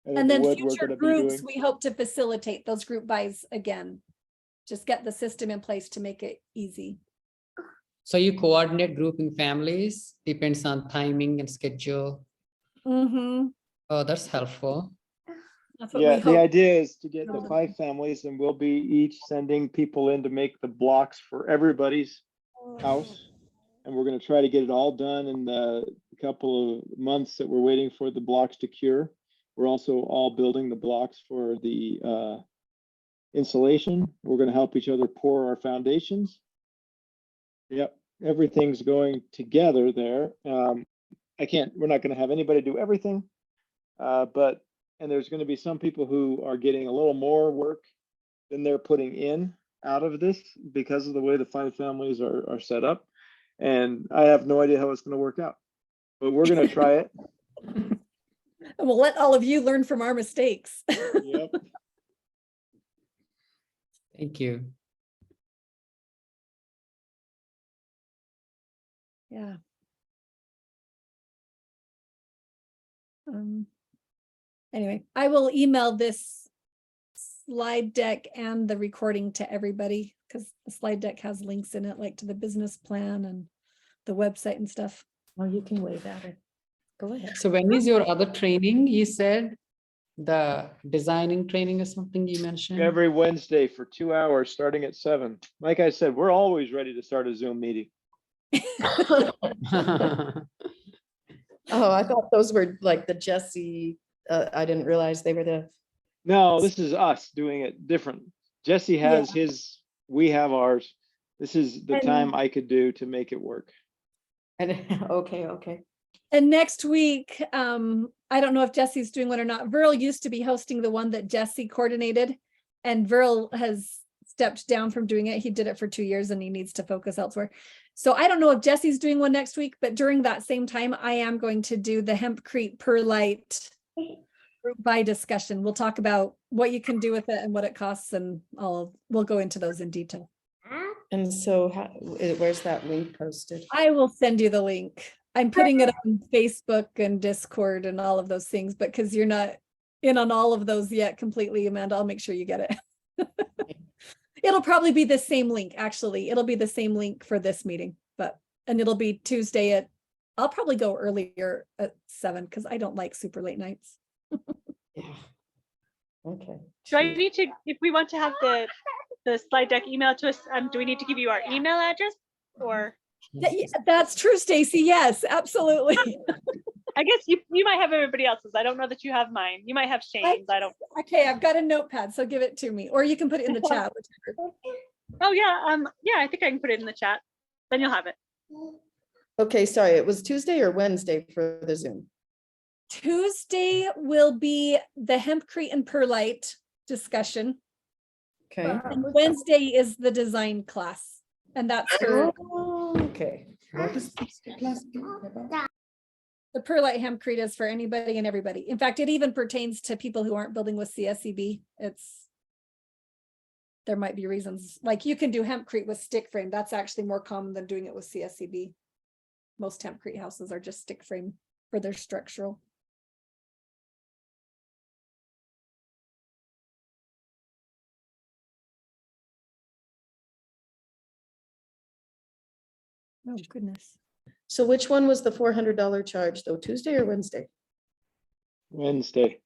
S4: the wood we're
S1: future
S4: gonna be
S1: groups,
S4: doing.
S1: we hope to facilitate those group buys again. Just get the system in place to make it easy.
S7: So you coordinate grouping families, depends on timing and schedule.
S1: Mm-hmm.
S7: Oh, that's helpful.
S1: That's what
S4: Yeah,
S1: we
S4: the
S1: hope.
S4: idea is to get the
S1: build.
S4: 5 families, and we'll be each sending people in to make the blocks for everybody's house. And we're gonna try to get it all done in the couple of months that we're waiting for the blocks to cure. We're also all building the blocks for the insulation. We're gonna help each other pour our foundations. Yep, everything's going together there. We're not gonna have anybody do everything. And there's gonna be some people who are getting a little more work than they're putting in out of this because of the way the 5 families are set up. And I have no idea how it's gonna work out, but we're gonna try it.
S1: And we'll let all of you learn from our mistakes.
S4: Yep.
S7: Thank you.
S1: Yeah. Anyway, I will email this slide deck and the recording to everybody because the slide deck has links in it, like to the business plan and the website and stuff.
S3: Oh, you can wave at it. Go ahead.
S7: So when is your other training? You said the designing training is something you mentioned?
S4: Every Wednesday for 2 hours, starting at 7. Like I said, we're always ready to start a Zoom meeting.
S3: Oh, I thought those were like the Jesse, I didn't realize they were the.
S4: No, this is us doing it different. Jesse has his, we have ours. This is the time I could do to make it work.
S3: Okay.
S1: And next week, I don't know if Jesse's doing one or not. Verl used to be hosting the one that Jesse coordinated, and Verl has stepped down from doing it. He did it for 2 years and he needs to focus elsewhere. So I don't know if Jesse's doing one next week, but during that same time, I am going to do the hempcrete perlite group buy discussion. We'll talk about what you can do with it and what it costs, and we'll go into those in detail.
S3: And so where's that link posted?
S1: I will send you the link. I'm putting it on Facebook and Discord and all of those things, but because you're not in on all of those yet completely, Amanda, I'll make sure you get it. It'll probably be the same link, actually. It'll be the same link for this meeting, and it'll be Tuesday I'll probably go earlier at 7 because I don't like super late nights.
S3: Yeah. Okay.
S9: Do I need to, if we want to have the slide deck emailed to us, do we need to give you our email address or?
S1: That's true, Stacy. Yes, absolutely.
S9: I guess you might have everybody else's. I don't know that you have mine. You might have Shane's. I don't.
S1: Okay, I've got a notepad, so give it to me, or you can put it in the chat. Whichever.
S9: Oh yeah, yeah, I think I can put it in the chat. Then you'll have it.
S3: Okay, sorry, it was Tuesday or Wednesday for the Zoom?
S1: Tuesday will be the hempcrete and perlite discussion.
S3: Okay.
S1: And Wednesday is the design class, and that's for
S3: Okay. What is this class about?
S1: the perlite hempcrete is for anybody and everybody. In fact, it even pertains to people who aren't building with CSEB. There might be reasons, like you can do hempcrete with stick frame. That's actually more common than doing it with CSEB. Most hempcrete houses are just stick frame for their structural. Oh, goodness.
S3: So which one was the $400 charge though, Tuesday or Wednesday?
S4: Wednesday.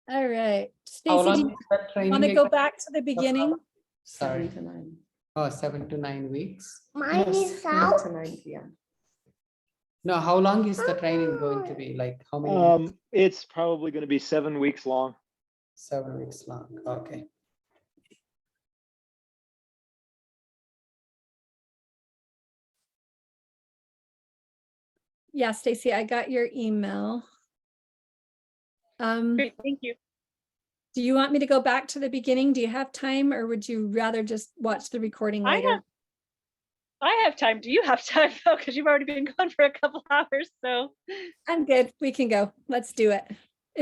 S1: All right.
S7: How
S1: Stacy,
S7: long
S1: do
S7: is that
S1: you want to
S7: training
S1: go
S7: again?
S1: back to the beginning?
S7: Sorry.
S3: 7 to 9.
S7: Oh, 7 to 9 weeks.
S2: Mine
S3: No,
S2: is
S3: 7
S2: out.
S3: to 9 p.m.
S7: No, how long is the training going to be? Like how many weeks?
S4: It's probably going to be 7 weeks long.
S7: 7 weeks long. Okay.
S1: Yeah, Stacy, I got your email.
S9: Great, thank you.
S1: Do you want me to go back to the beginning? Do you have time, or would you rather just watch the recording
S9: I
S1: later?
S9: have time. Do you have time though? Because you've already been gone for a couple hours. So
S1: I'm good. We can go. Let's do it.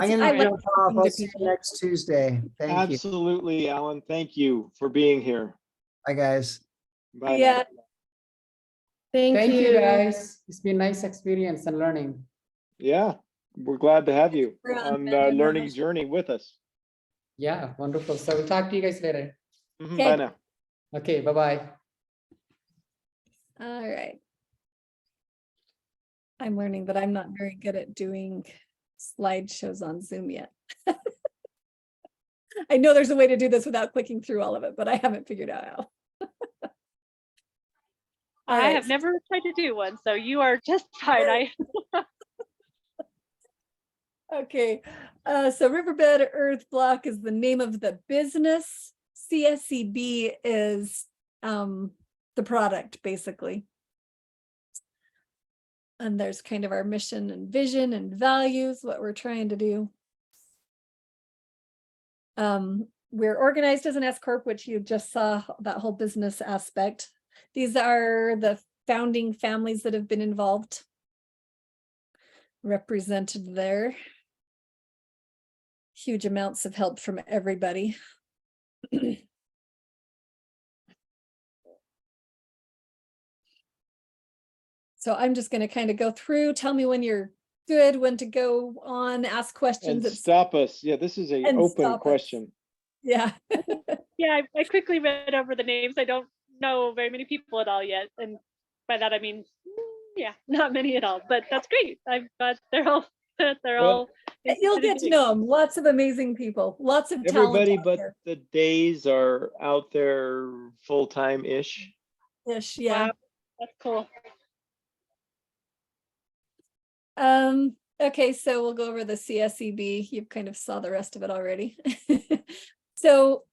S6: I'm
S1: I
S6: gonna
S1: like
S6: jump off.
S1: talking
S6: I'll
S1: to
S6: see you
S1: people.
S6: next Tuesday. Thank you.
S4: Absolutely, Alan. Thank you for being here.
S6: Bye, guys.
S4: Bye.
S1: Yeah.
S4: now.
S7: Thank you guys. It's been nice experience and learning.
S4: Yeah, we're glad to have you
S1: We're on
S4: on
S1: Monday
S4: the learning
S1: night.
S4: journey with us.
S7: Yeah, wonderful. So we'll talk to you guys later.
S4: Mhm,
S1: Okay.
S4: Bye now.
S7: Okay, bye-bye.
S1: All right. I'm learning that I'm not very good at doing slideshows on Zoom yet. I know there's a way to do this without clicking through all of it, but I haven't figured out how. All
S9: I
S1: right.
S9: have never tried to do one. So you are just fine.
S1: Okay, so Riverbed Earth Block is the name of the business. CSEB is the product, basically. And there's kind of our mission and vision and values, what we're trying to do. We're organized as an S Corp, which you just saw that whole business aspect. These are the founding families that have been involved, represented there. Huge amounts of help from everybody. So I'm just going to kind of go through, tell me when you're good, when to go on, ask questions.
S4: And stop us. Yeah, this is a
S1: And
S4: open
S1: stop us.
S4: question.
S1: Yeah.
S9: Yeah, I quickly read over the names. I don't know very many people at all yet. And by that, I mean, yeah, not many at all, but that's great. I've got, they're all.
S1: You'll get to know them. Lots of amazing people, lots of talent.
S4: Everybody
S1: out
S4: but
S1: there.
S4: the days are out there full-time-ish.
S1: Ish, yeah.
S9: Wow, that's cool.
S1: Okay, so we'll go over the CSEB. You kind of saw the rest of it already. So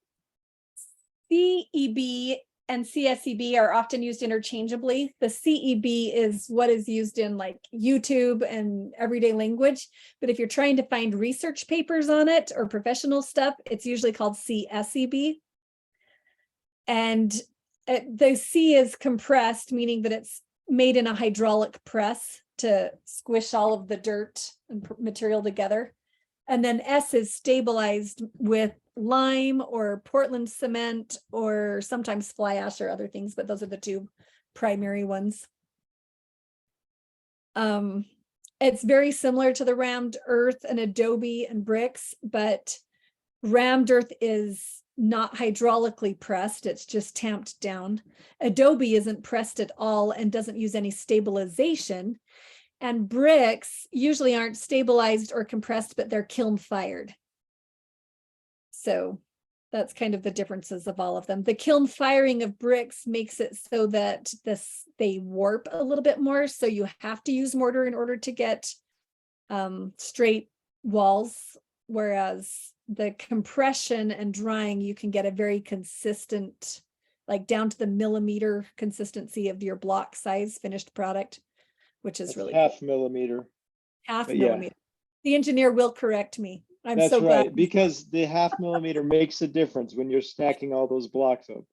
S1: CEB and CSEB are often used interchangeably. The CEB is what is used in like YouTube and everyday language. But if you're trying to find research papers on it or professional stuff, it's usually called CSEB. And the C is compressed, meaning that it's made in a hydraulic press to squish all of the dirt and material together. And then S is stabilized with lime or Portland cement or sometimes fly ash or other things, but those are the two primary ones. It's very similar to the rammed earth and adobe and bricks, but rammed earth is not hydraulically pressed, it's just tamped down. Adobe isn't pressed at all and doesn't use any stabilization. And bricks usually aren't stabilized or compressed, but they're kiln fired. So that's kind of the differences of all of them. The kiln firing of bricks makes it so that they warp a little bit more. So you have to use mortar in order to get straight walls. Whereas the compression and drying, you can get a very consistent, like down to the millimeter consistency of your block size finished product, which is
S4: That's
S1: really
S4: half millimeter.
S1: half
S4: but yeah.
S1: millimeter. The engineer will correct me. I'm
S4: That's
S1: so
S4: right,
S1: glad.
S4: because the half millimeter makes a difference when you're stacking all those blocks up.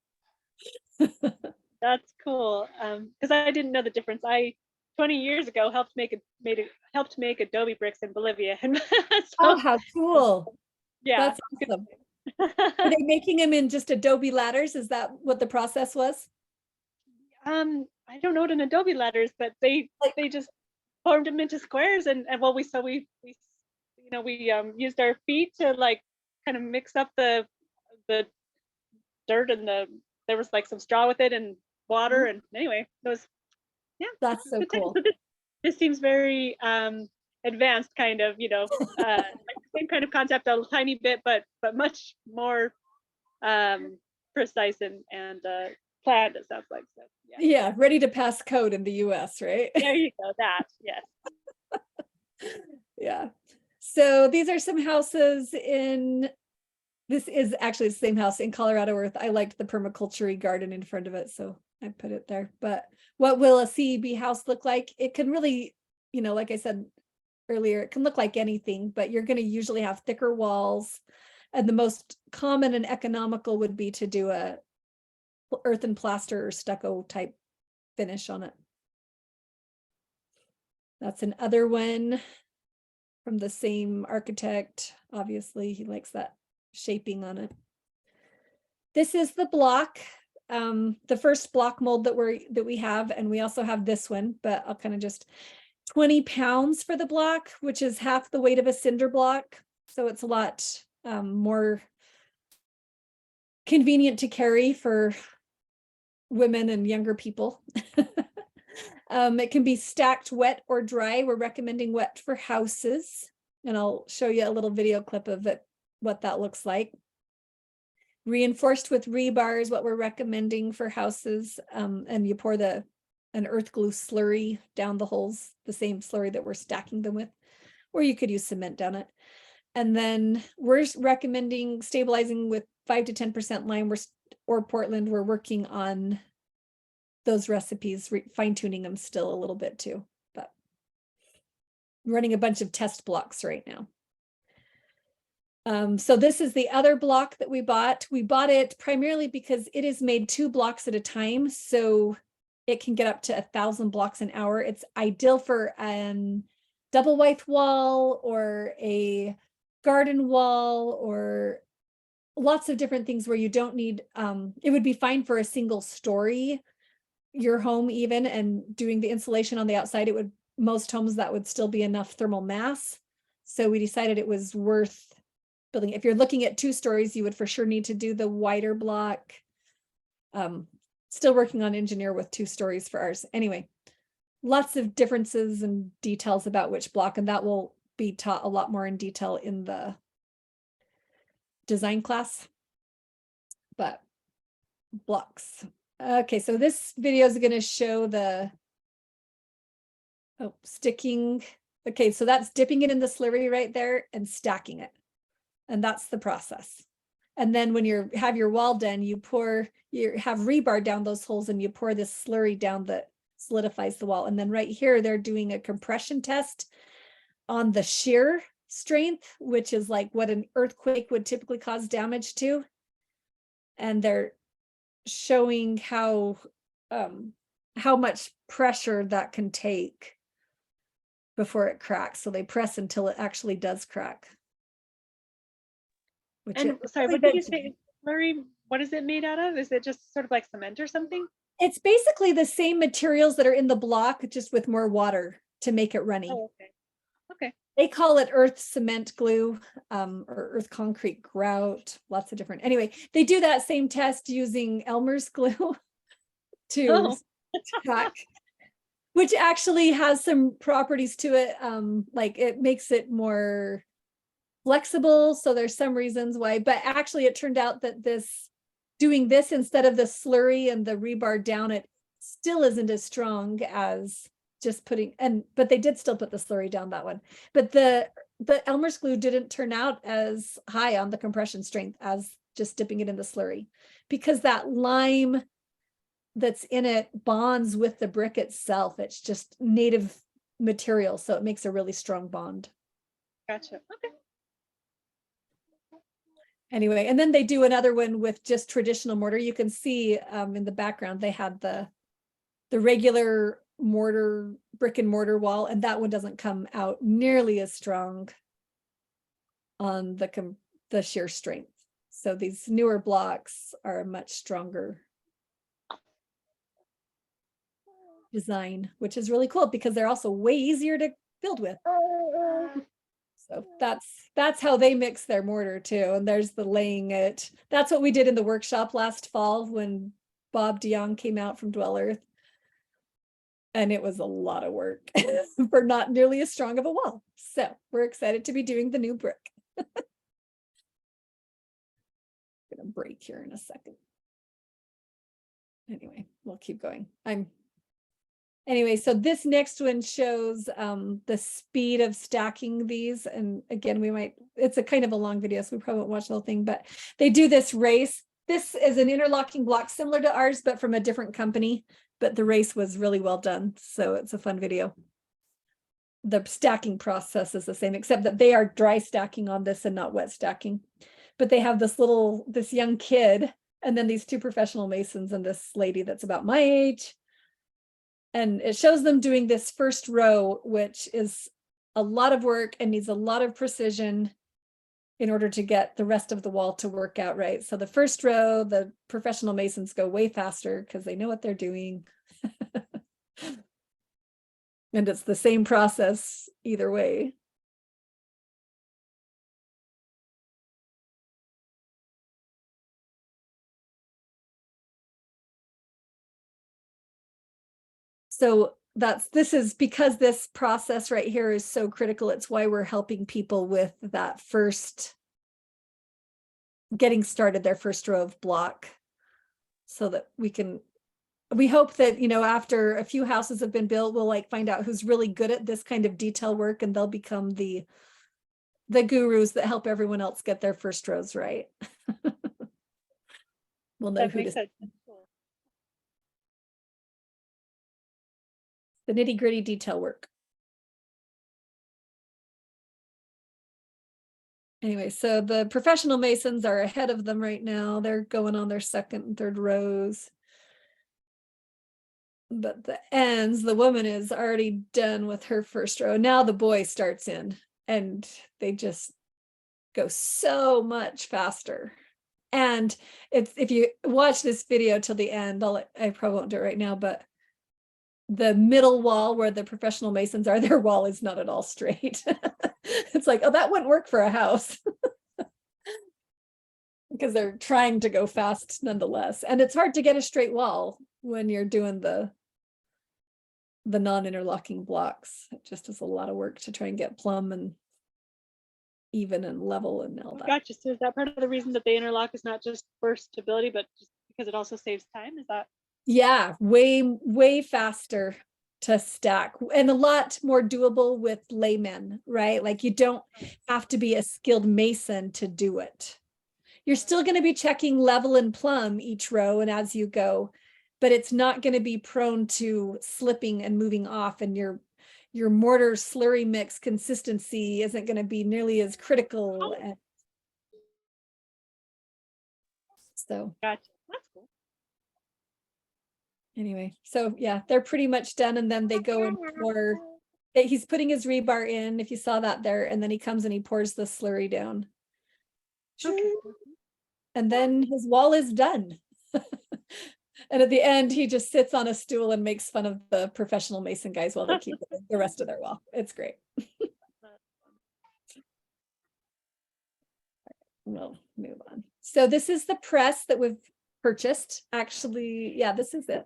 S9: That's cool. Because I didn't know the difference. I 20 years ago helped make adobe bricks in Bolivia. And
S1: Oh, how cool.
S9: yeah.
S1: That's awesome. Are they making them in just adobe ladders? Is that what the process was?
S9: I don't know what an adobe ladder is, but they just formed them into squares, and well, we used our feet to like kind of mix up the dirt, and there was like some straw with it and water, and anyway, it was, yeah,
S1: That's so cool.
S9: So this seems very advanced, kind of, like the same kind of concept, a tiny bit, but much more precise and planned, it sounds like. So
S1: Yeah, ready to pass code in the US, right?
S9: there you go, that, yes.
S1: Yeah. So these are some houses this is actually the same house in Colorado Earth. I liked the permaculture garden in front of it, so I put it there. But what will a CEB house look like? It can really, like I said earlier, it can look like anything, but you're going to usually have thicker walls. And the most common and economical would be to do a earth and plaster or stucco type finish on it. That's another one from the same architect. Obviously, he likes that shaping on it. This is the block, the first block mold that we have, and we also have this one, but I'll kind of just 20 pounds for the block, which is half the weight of a cinder block. So it's a lot more convenient to carry for women and younger people. It can be stacked wet or dry. We're recommending wet for houses, and I'll show you a little video clip of it, what that looks like. Reinforced with rebar is what we're recommending for houses, and you pour an earth glue slurry down the holes, the same slurry that we're stacking them with, or you could use cement down it. And then we're recommending stabilizing with 5 to 10% lime or Portland. We're working on those recipes, fine-tuning them still a little bit too, but I'm running a bunch of test blocks right now. So this is the other block that we bought. We bought it primarily because it is made 2 blocks at a time, so it can get up to 1,000 blocks an hour. It's ideal for a double white wall or a garden wall or lots of different things where you don't need, it would be fine for a single story, your home even, and doing the insulation on the outside. Most homes that would still be enough thermal mass. So we decided it was worth building. If you're looking at 2 stories, you would for sure need to do the wider block. Still working on engineer with 2 stories for ours. Anyway, lots of differences and details about which block, and that will be taught a lot more in detail in the design class. But blocks. Okay, so this video is going to show the sticking. Okay, so that's dipping it in the slurry right there and stacking it. And that's the process. And then when you have your wall done, you have rebar down those holes and you pour this slurry down that solidifies the wall. And then right here, they're doing a compression test on the shear strength, which is like what an earthquake would typically cause damage to. And they're showing how much pressure that can take before it cracks. So they press until it actually does crack.
S9: And sorry, what did you say? Slurry, what is it made out of? Is it just sort of like cement or something?
S1: It's basically the same materials that are in the block, just with more water to make it runny.
S9: Oh, okay. Okay.
S1: They call it earth cement glue, or earth concrete grout, lots of different. Anyway, they do that same test using Elmer's glue to stack, which actually has some properties to it. Like it makes it more flexible. So there's some reasons why, but actually it turned out that doing this instead of the slurry and the rebar down, it still isn't as strong as just but they did still put the slurry down that one. But the Elmer's glue didn't turn out as high on the compression strength as just dipping it in the slurry, because that lime that's in it bonds with the brick itself. It's just native material, so it makes a really strong bond.
S9: Gotcha. Okay.
S1: Anyway, and then they do another one with just traditional mortar. You can see in the background, they had the regular mortar, brick and mortar wall, and that one doesn't come out nearly as strong on the shear strength. So these newer blocks are a much stronger design, which is really cool because they're also way easier to build with. So that's how they mix their mortar too. And there's the laying it. That's what we did in the workshop last fall when Bob DeYoung came out from Dwell Earth. And it was a lot of work for not nearly as strong of a wall. So we're excited to be doing the new brick. Gonna break here in a second. Anyway, we'll keep going. Anyway, so this next one shows the speed of stacking these. And again, it's a kind of a long video, so we probably won't watch the whole thing, but they do this race. This is an interlocking block similar to ours, but from a different company. But the race was really well done. So it's a fun video. The stacking process is the same, except that they are dry stacking on this and not wet stacking. But they have this young kid, and then these two professional masons and this lady that's about my age. And it shows them doing this first row, which is a lot of work and needs a lot of precision in order to get the rest of the wall to work out right. So the first row, the professional masons go way faster because they know what they're doing. And it's the same process either way. So this is because this process right here is so critical. It's why we're helping people with that first, getting started, their first row of block, so that we hope that, after a few houses have been built, we'll find out who's really good at this kind of detail work, and they'll become the gurus that help everyone else get their first rows right. We'll know
S9: That
S1: who
S9: makes sense.
S1: the nitty-gritty detail work. Anyway, so the professional masons are ahead of them right now. They're going on their second and third rows. But the ends, the woman is already done with her first row. Now the boy starts in, and they just go so much faster. And if you watch this video till the end, I probably won't do it right now, but the middle wall where the professional masons are, their wall is not at all straight. It's like, oh, that wouldn't work for a house. Because they're trying to go fast nonetheless. And it's hard to get a straight wall when you're doing the non-interlocking blocks. It just is a lot of work to try and get plumb and even and level and all that.
S9: Gotcha. So is that part of the reason that they interlock is not just for stability, but just because it also saves time? Is that?
S1: Yeah, way faster to stack, and a lot more doable with laymen, right? Like you don't have to be a skilled mason to do it. You're still going to be checking level and plumb each row and as you go, but it's not going to be prone to slipping and moving off, and your mortar slurry mix consistency isn't going to be nearly as critical. And so
S9: Gotcha. That's cool.
S1: anyway, so yeah, they're pretty much done, and then they go and pour. He's putting his rebar in, if you saw that there, and then he comes and he pours the slurry down.
S9: Okay.
S1: And then his wall is done. And at the end, he just sits on a stool and makes fun of the professional mason guys while they keep the rest of their wall. It's great. We'll move on. So this is the press that we've purchased. Actually, yeah, this is it.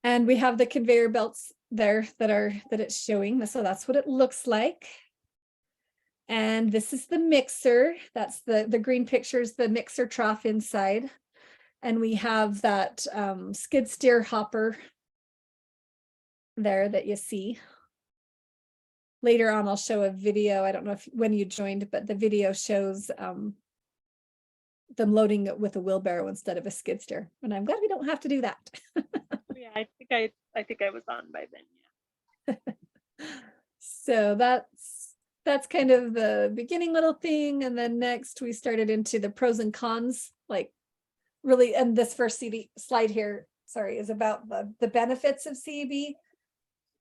S1: And we have the conveyor belts there that it's showing. So that's what it looks like. And this is the mixer. That's the green pictures, the mixer trough inside. And we have that skid steer hopper there that you see. Later on, I'll show a video. I don't know when you joined, but the video shows them loading it with a wheelbarrow instead of a skid steer. And I'm glad we don't have to do that.
S9: Yeah, I think I was on by then. Yeah.
S1: So that's kind of the beginning little thing. And then next we started into the pros and cons, like really, and this first slide here, sorry, is about the benefits of CEB.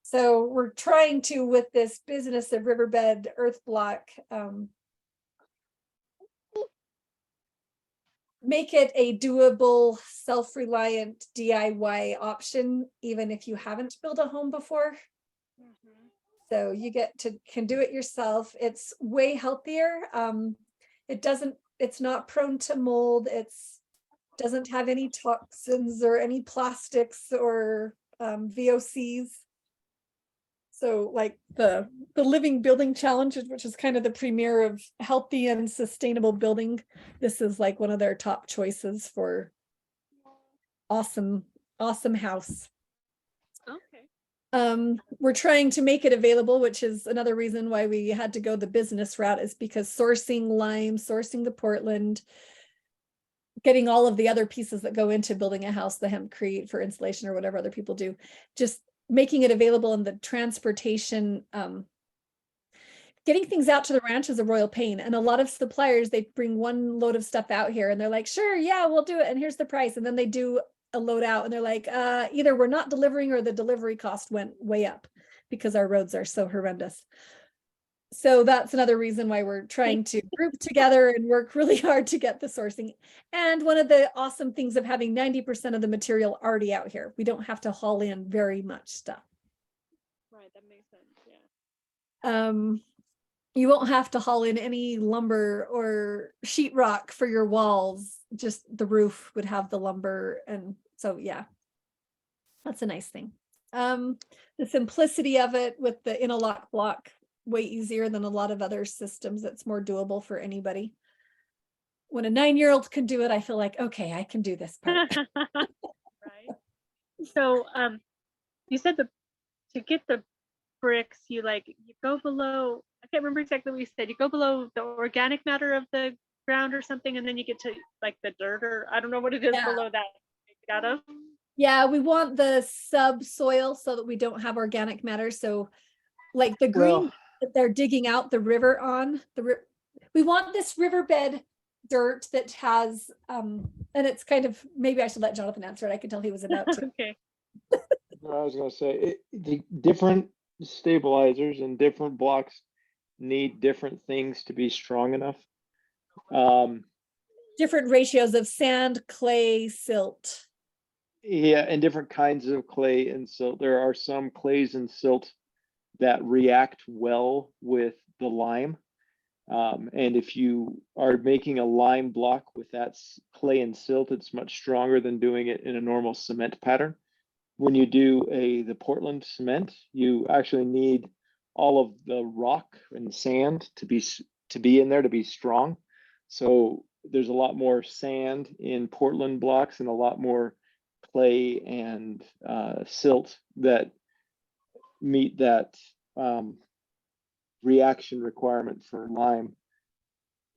S1: So we're trying to, with this business of riverbed earth block, make it a doable, self-reliant DIY option, even if you haven't built a home before. So you can do it yourself. It's way healthier. It's not prone to mold. Doesn't have any toxins or any plastics or VOCs. So like the Living Building Challenge, which is kind of the premier of healthy and sustainable building, this is like one of their top choices for awesome house.
S9: Okay.
S1: We're trying to make it available, which is another reason why we had to go the business route, is because sourcing lime, sourcing the Portland, getting all of the other pieces that go into building a house, the hempcrete for insulation or whatever other people do, just making it available in the transportation, getting things out to the ranch is a royal pain. And a lot of suppliers, they bring one load of stuff out here and they're like, sure, yeah, we'll do it. And here's the price. And then they do a load out and they're like, either we're not delivering or the delivery cost went way up because our roads are so horrendous. So that's another reason why we're trying to group together and work really hard to get the sourcing. And one of the awesome things of having 90% of the material already out here, we don't have to haul in very much stuff.
S9: Right, that makes sense. Yeah.
S1: You won't have to haul in any lumber or sheetrock for your walls. Just the roof would have the lumber. And so, yeah, that's a nice thing. The simplicity of it with the interlock block, way easier than a lot of other systems. That's more doable for anybody. When a 9-year-old can do it, I feel like, okay, I can do this part.
S9: Right. So you said to get the bricks, you go below, I can't remember exactly what you said. You go below the organic matter of the ground or something, and then you get to like the dirt, or I don't know what it is below that. Out of?
S1: Yeah, we want the subsoil so that we don't have organic matter. So like the green that they're digging out the river on, we want this riverbed dirt that has, and it's kind of, maybe I should let Jonathan answer it. I could tell he was about to.
S9: Okay.
S4: I was going to say, the different stabilizers and different blocks need different things to be strong enough.
S1: Different ratios of sand, clay, silt.
S4: Yeah, and different kinds of clay and silt. There are some clays and silt that react well with the lime. And if you are making a lime block with that clay and silt, it's much stronger than doing it in a normal cement pattern. When you do the Portland cement, you actually need all of the rock and sand to be in there to be strong. So there's a lot more sand in Portland blocks and a lot more clay and silt that meet that reaction requirement for lime.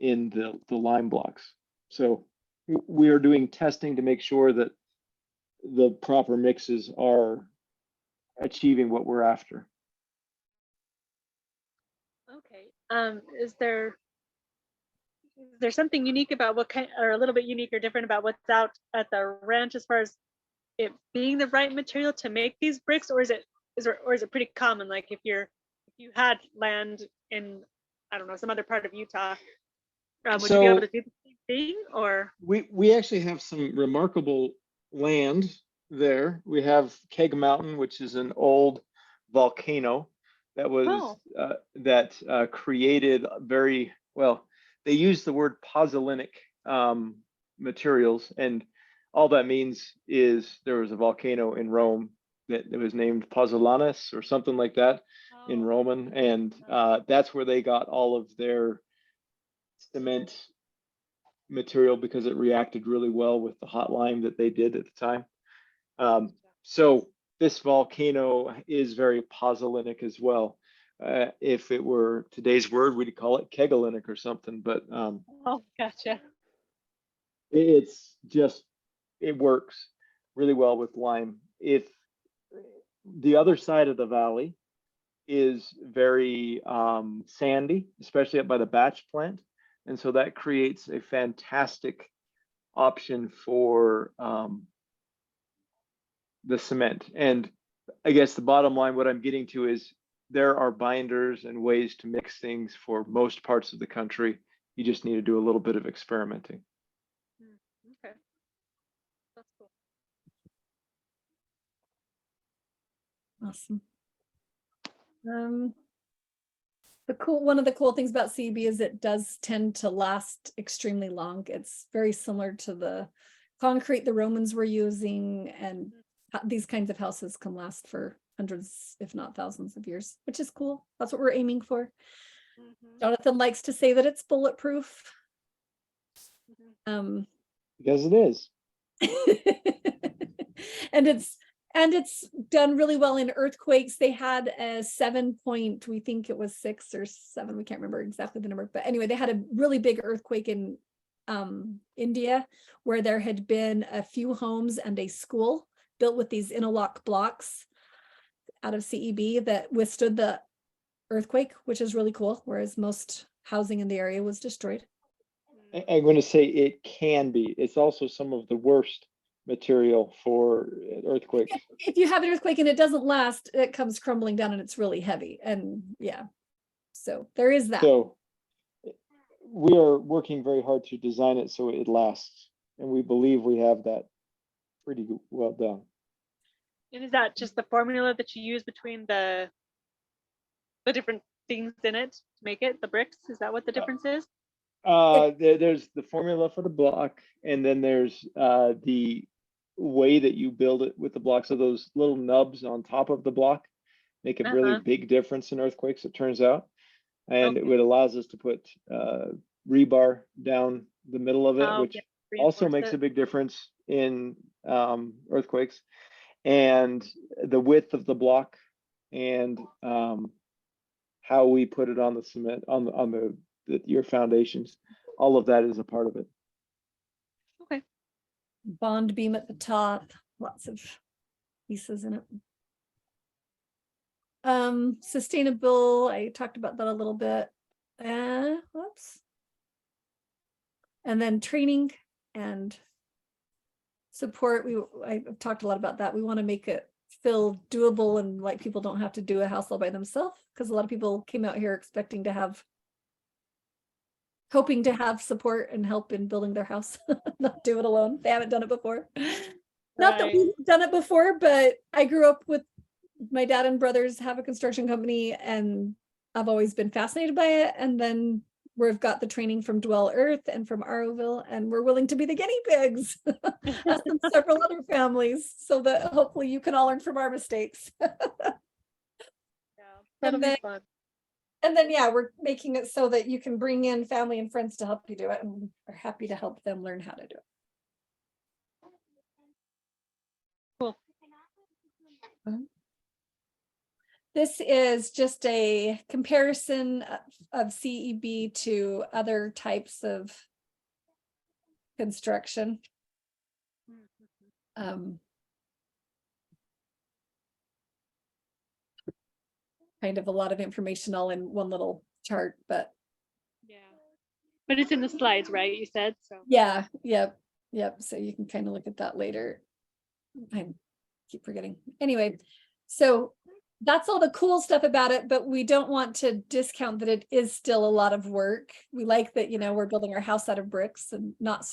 S4: in the lime blocks. So we are doing testing to make sure that the proper mixes are achieving what we're after.
S9: Okay. Is there something unique about what kind, or a little bit unique or different about what's out at the ranch as far as it being the right material to make these bricks, or is it pretty common? Like if you had land in, I don't know, some other part of Utah, would you be able to do the same thing? Or
S4: We actually have some remarkable land there. We have Keg Mountain, which is an old volcano that was created very well. They use the word pozzolanic materials, and all that means is there was a volcano in Rome that was named Pozzolanus or something like that in Roman, and that's where they got all of their cement material because it reacted really well with the hot lime that they did at the time. So this volcano is very pozzolanic as well. If it were today's word, we'd call it kegalinic or something, but
S9: oh, gotcha.
S4: it's just, it works really well with lime. If the other side of the valley is very sandy, especially up by the batch plant, and so that creates a fantastic option for the cement. And I guess the bottom line, what I'm getting to is there are binders and ways to mix things for most parts of the country. You just need to do a little bit of experimenting.
S9: Okay. That's cool.
S1: Awesome. One of the cool things about CEB is it does tend to last extremely long. It's very similar to the concrete the Romans were using, and these kinds of houses can last for hundreds, if not thousands of years, which is cool. That's what we're aiming for. Jonathan likes to say that it's bulletproof.
S4: Because it is.
S1: And it's done really well in earthquakes. They had a 7 point, we think it was 6 or 7, we can't remember exactly the number, but anyway, they had a really big earthquake in India, where there had been a few homes and a school built with these interlock blocks out of CEB that withstood the earthquake, which is really cool, whereas most housing in the area was destroyed.
S4: I'm going to say it can be. It's also some of the worst material for earthquakes.
S1: If you have an earthquake and it doesn't last, it comes crumbling down and it's really heavy. And yeah, so there is that.
S4: So we are working very hard to design it so it lasts. And we believe we have that pretty well done.
S9: And is that just the formula that you use between the different things in it to make it, the bricks? Is that what the difference is?
S4: There's the formula for the block, and then there's the way that you build it with the blocks. So those little nubs on top of the block make a really big difference in earthquakes, it turns out. And it allows us to put rebar down the middle of it, which also makes a big difference in earthquakes. And the width of the block and how we put it on the cement, on your foundations, all of that is a part of it.
S9: Okay.
S1: Bond beam at the top, lots of pieces in it. Sustainable, I talked about that a little bit. Whoops. And then training and support. I've talked a lot about that. We want to make it feel doable and like people don't have to do a house all by themselves, because a lot of people came out here hoping to have support and help in building their house, not do it alone. They haven't done it before. Not that we've done it before, but I grew up with my dad and brothers have a construction company, and I've always been fascinated by it. And then we've got the training from Dwell Earth and from Aroville, and we're willing to be the guinea pigs, us and several other families, so that hopefully you can all learn from our mistakes.
S9: That'll be fun.
S1: And then, yeah, we're making it so that you can bring in family and friends to help you do it, and we're happy to help them learn how to do it.
S9: Cool.
S1: This is just a comparison of CEB to other types of construction. Kind of a lot of information all in one little chart, but
S9: Yeah. But it's in the slides, right? You said so.
S1: yeah, yep. So you can kind of look at that later. I keep forgetting. Anyway, so that's all the cool stuff about it, but we don't want to discount that it is still a lot of work. We like that, we're building our house out of bricks and not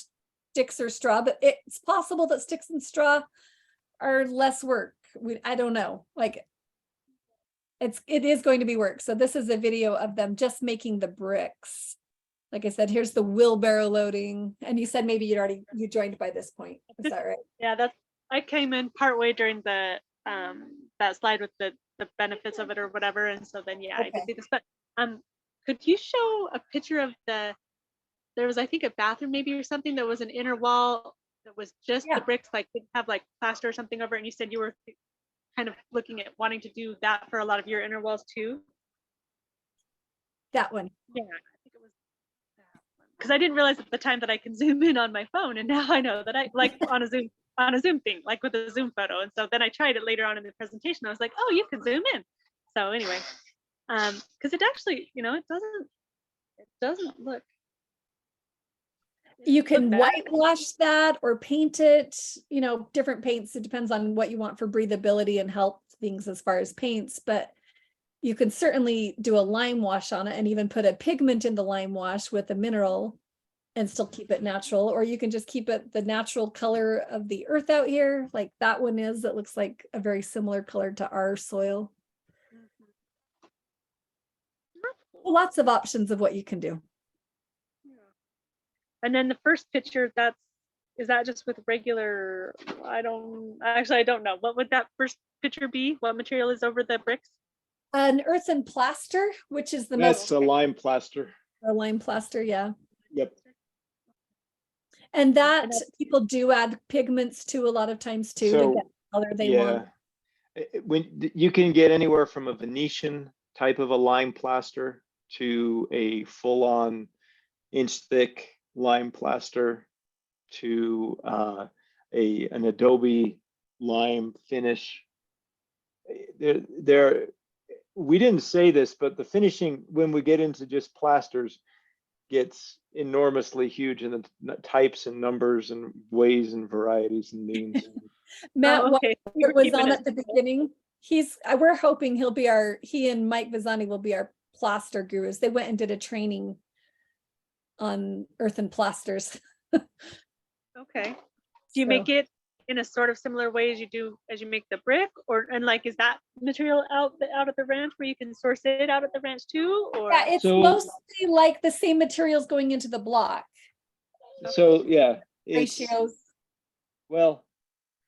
S1: sticks or straw, but it's possible that sticks and straw are less work. I don't know. Like it is going to be work. So this is a video of them just making the bricks. Like I said, here's the wheelbarrow loading. And you said maybe you joined by this point. Is that right?
S9: Yeah, I came in partway during the that slide with the benefits of it or whatever. And so then I
S1: Okay.
S9: could see this. But could you show a picture of there was, I think, a bathroom maybe or something that was an inner wall that was just the bricks, like didn't have like plaster or something over it, and you said you were kind of looking at wanting to do that for a lot of your inner walls too?
S1: That one.
S9: Yeah, I think it was that one. Because I didn't realize at the time that I can zoom in on my phone, and now I know that I like on a Zoom thing, like with a Zoom photo. And so then I tried it later on in the presentation. I was like, oh, you can zoom in. So anyway, because it actually, it doesn't look.
S1: You can whitewash that or paint it, different paints. It depends on what you want for breathability and health things as far as paints, but you can certainly do a lime wash on it and even put a pigment in the lime wash with a mineral and still keep it natural. Or you can just keep it the natural color of the earth out here, like that one is, that looks like a very similar color to our soil. Lots of options of what you can do.
S9: And then the first picture, is that just with regular, I don't know. What would that first picture be? What material is over the bricks?
S1: An earthen plaster, which is the
S4: That's
S1: most
S4: a lime plaster.
S1: a lime plaster, yeah.
S4: Yep.
S1: And that people do add pigments to a lot of times too, to
S4: So,
S1: get the color they want.
S4: When you can get anywhere from a Venetian type of a lime plaster to a full-on inch thick lime plaster to an Adobe lime finish. We didn't say this, but the finishing, when we get into just plasters, gets enormously huge in the types and numbers and ways and varieties and means.
S1: Matt
S9: okay.
S1: White was on at the beginning. We're hoping he and Mike Vizzani will be our plaster gurus. They went and did a training on earthen plasters.
S9: Okay. Do you make it in a sort of similar way as you make the brick, and like, is that material out at the ranch where you can source it out at the ranch too? Or
S1: Yeah, it's mostly like the same materials going into the block.
S4: So yeah,
S1: Ratios.
S4: Well,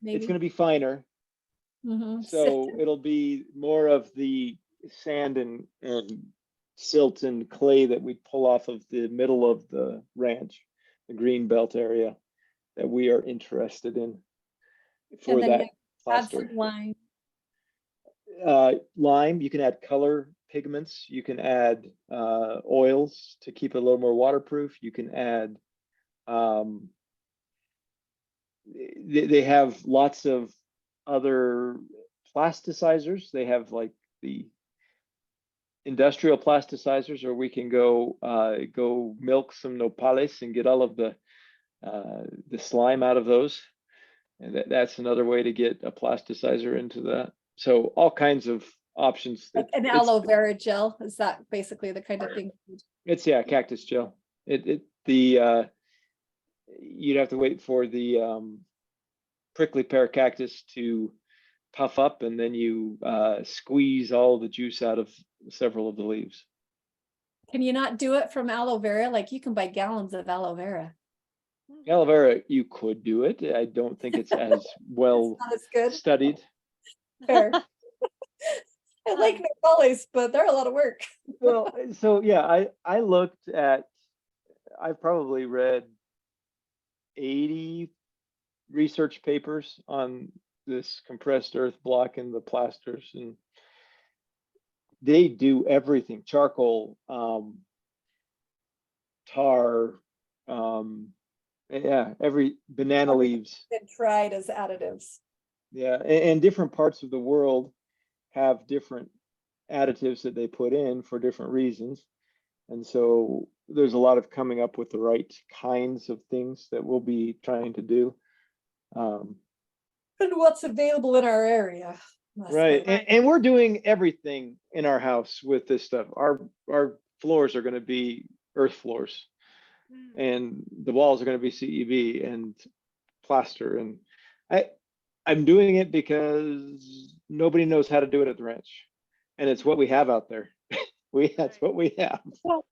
S1: Maybe.
S4: it's going to be finer.
S1: Mm-hmm.
S4: So it'll be more of the sand and silt and clay that we pull off of the middle of the ranch, the green belt area that we are interested in for
S1: And then
S4: that
S1: add
S4: plaster.
S1: some lime.
S4: Lime, you can add color pigments, you can add oils to keep it a little more waterproof. You can add they have lots of other plasticizers. They have like the industrial plasticizers, or we can go milk some nopales and get all of the slime out of those. And that's another way to get a plasticizer into that. So all kinds of options.
S1: Like an aloe vera gel, is that basically the kind of thing?
S4: It's cactus gel. You'd have to wait for the prickly pear cactus to puff up, and then you squeeze all the juice out of several of the leaves.
S1: Can you not do it from aloe vera? Like you can buy gallons of aloe vera.
S4: Aloe vera, you could do it. I don't think it's as well
S1: Not as good.
S4: studied.
S1: Fair. I like nopales, but they're a lot of work.
S4: Well, so yeah, I've probably read 80 research papers on this compressed earth block and the plasters, and they do everything, charcoal, tar, yeah, every banana leaves.
S1: Been tried as additives.
S4: Yeah, and different parts of the world have different additives that they put in for different reasons. And so there's a lot of coming up with the right kinds of things that we'll be trying to do.
S1: And what's available in our area.
S4: Right. And we're doing everything in our house with this stuff. Our floors are going to be earth floors, and the walls are going to be CEB and plaster. And I'm doing it because nobody knows how to do it at the ranch, and it's what we have out there. That's what we have.
S9: Well,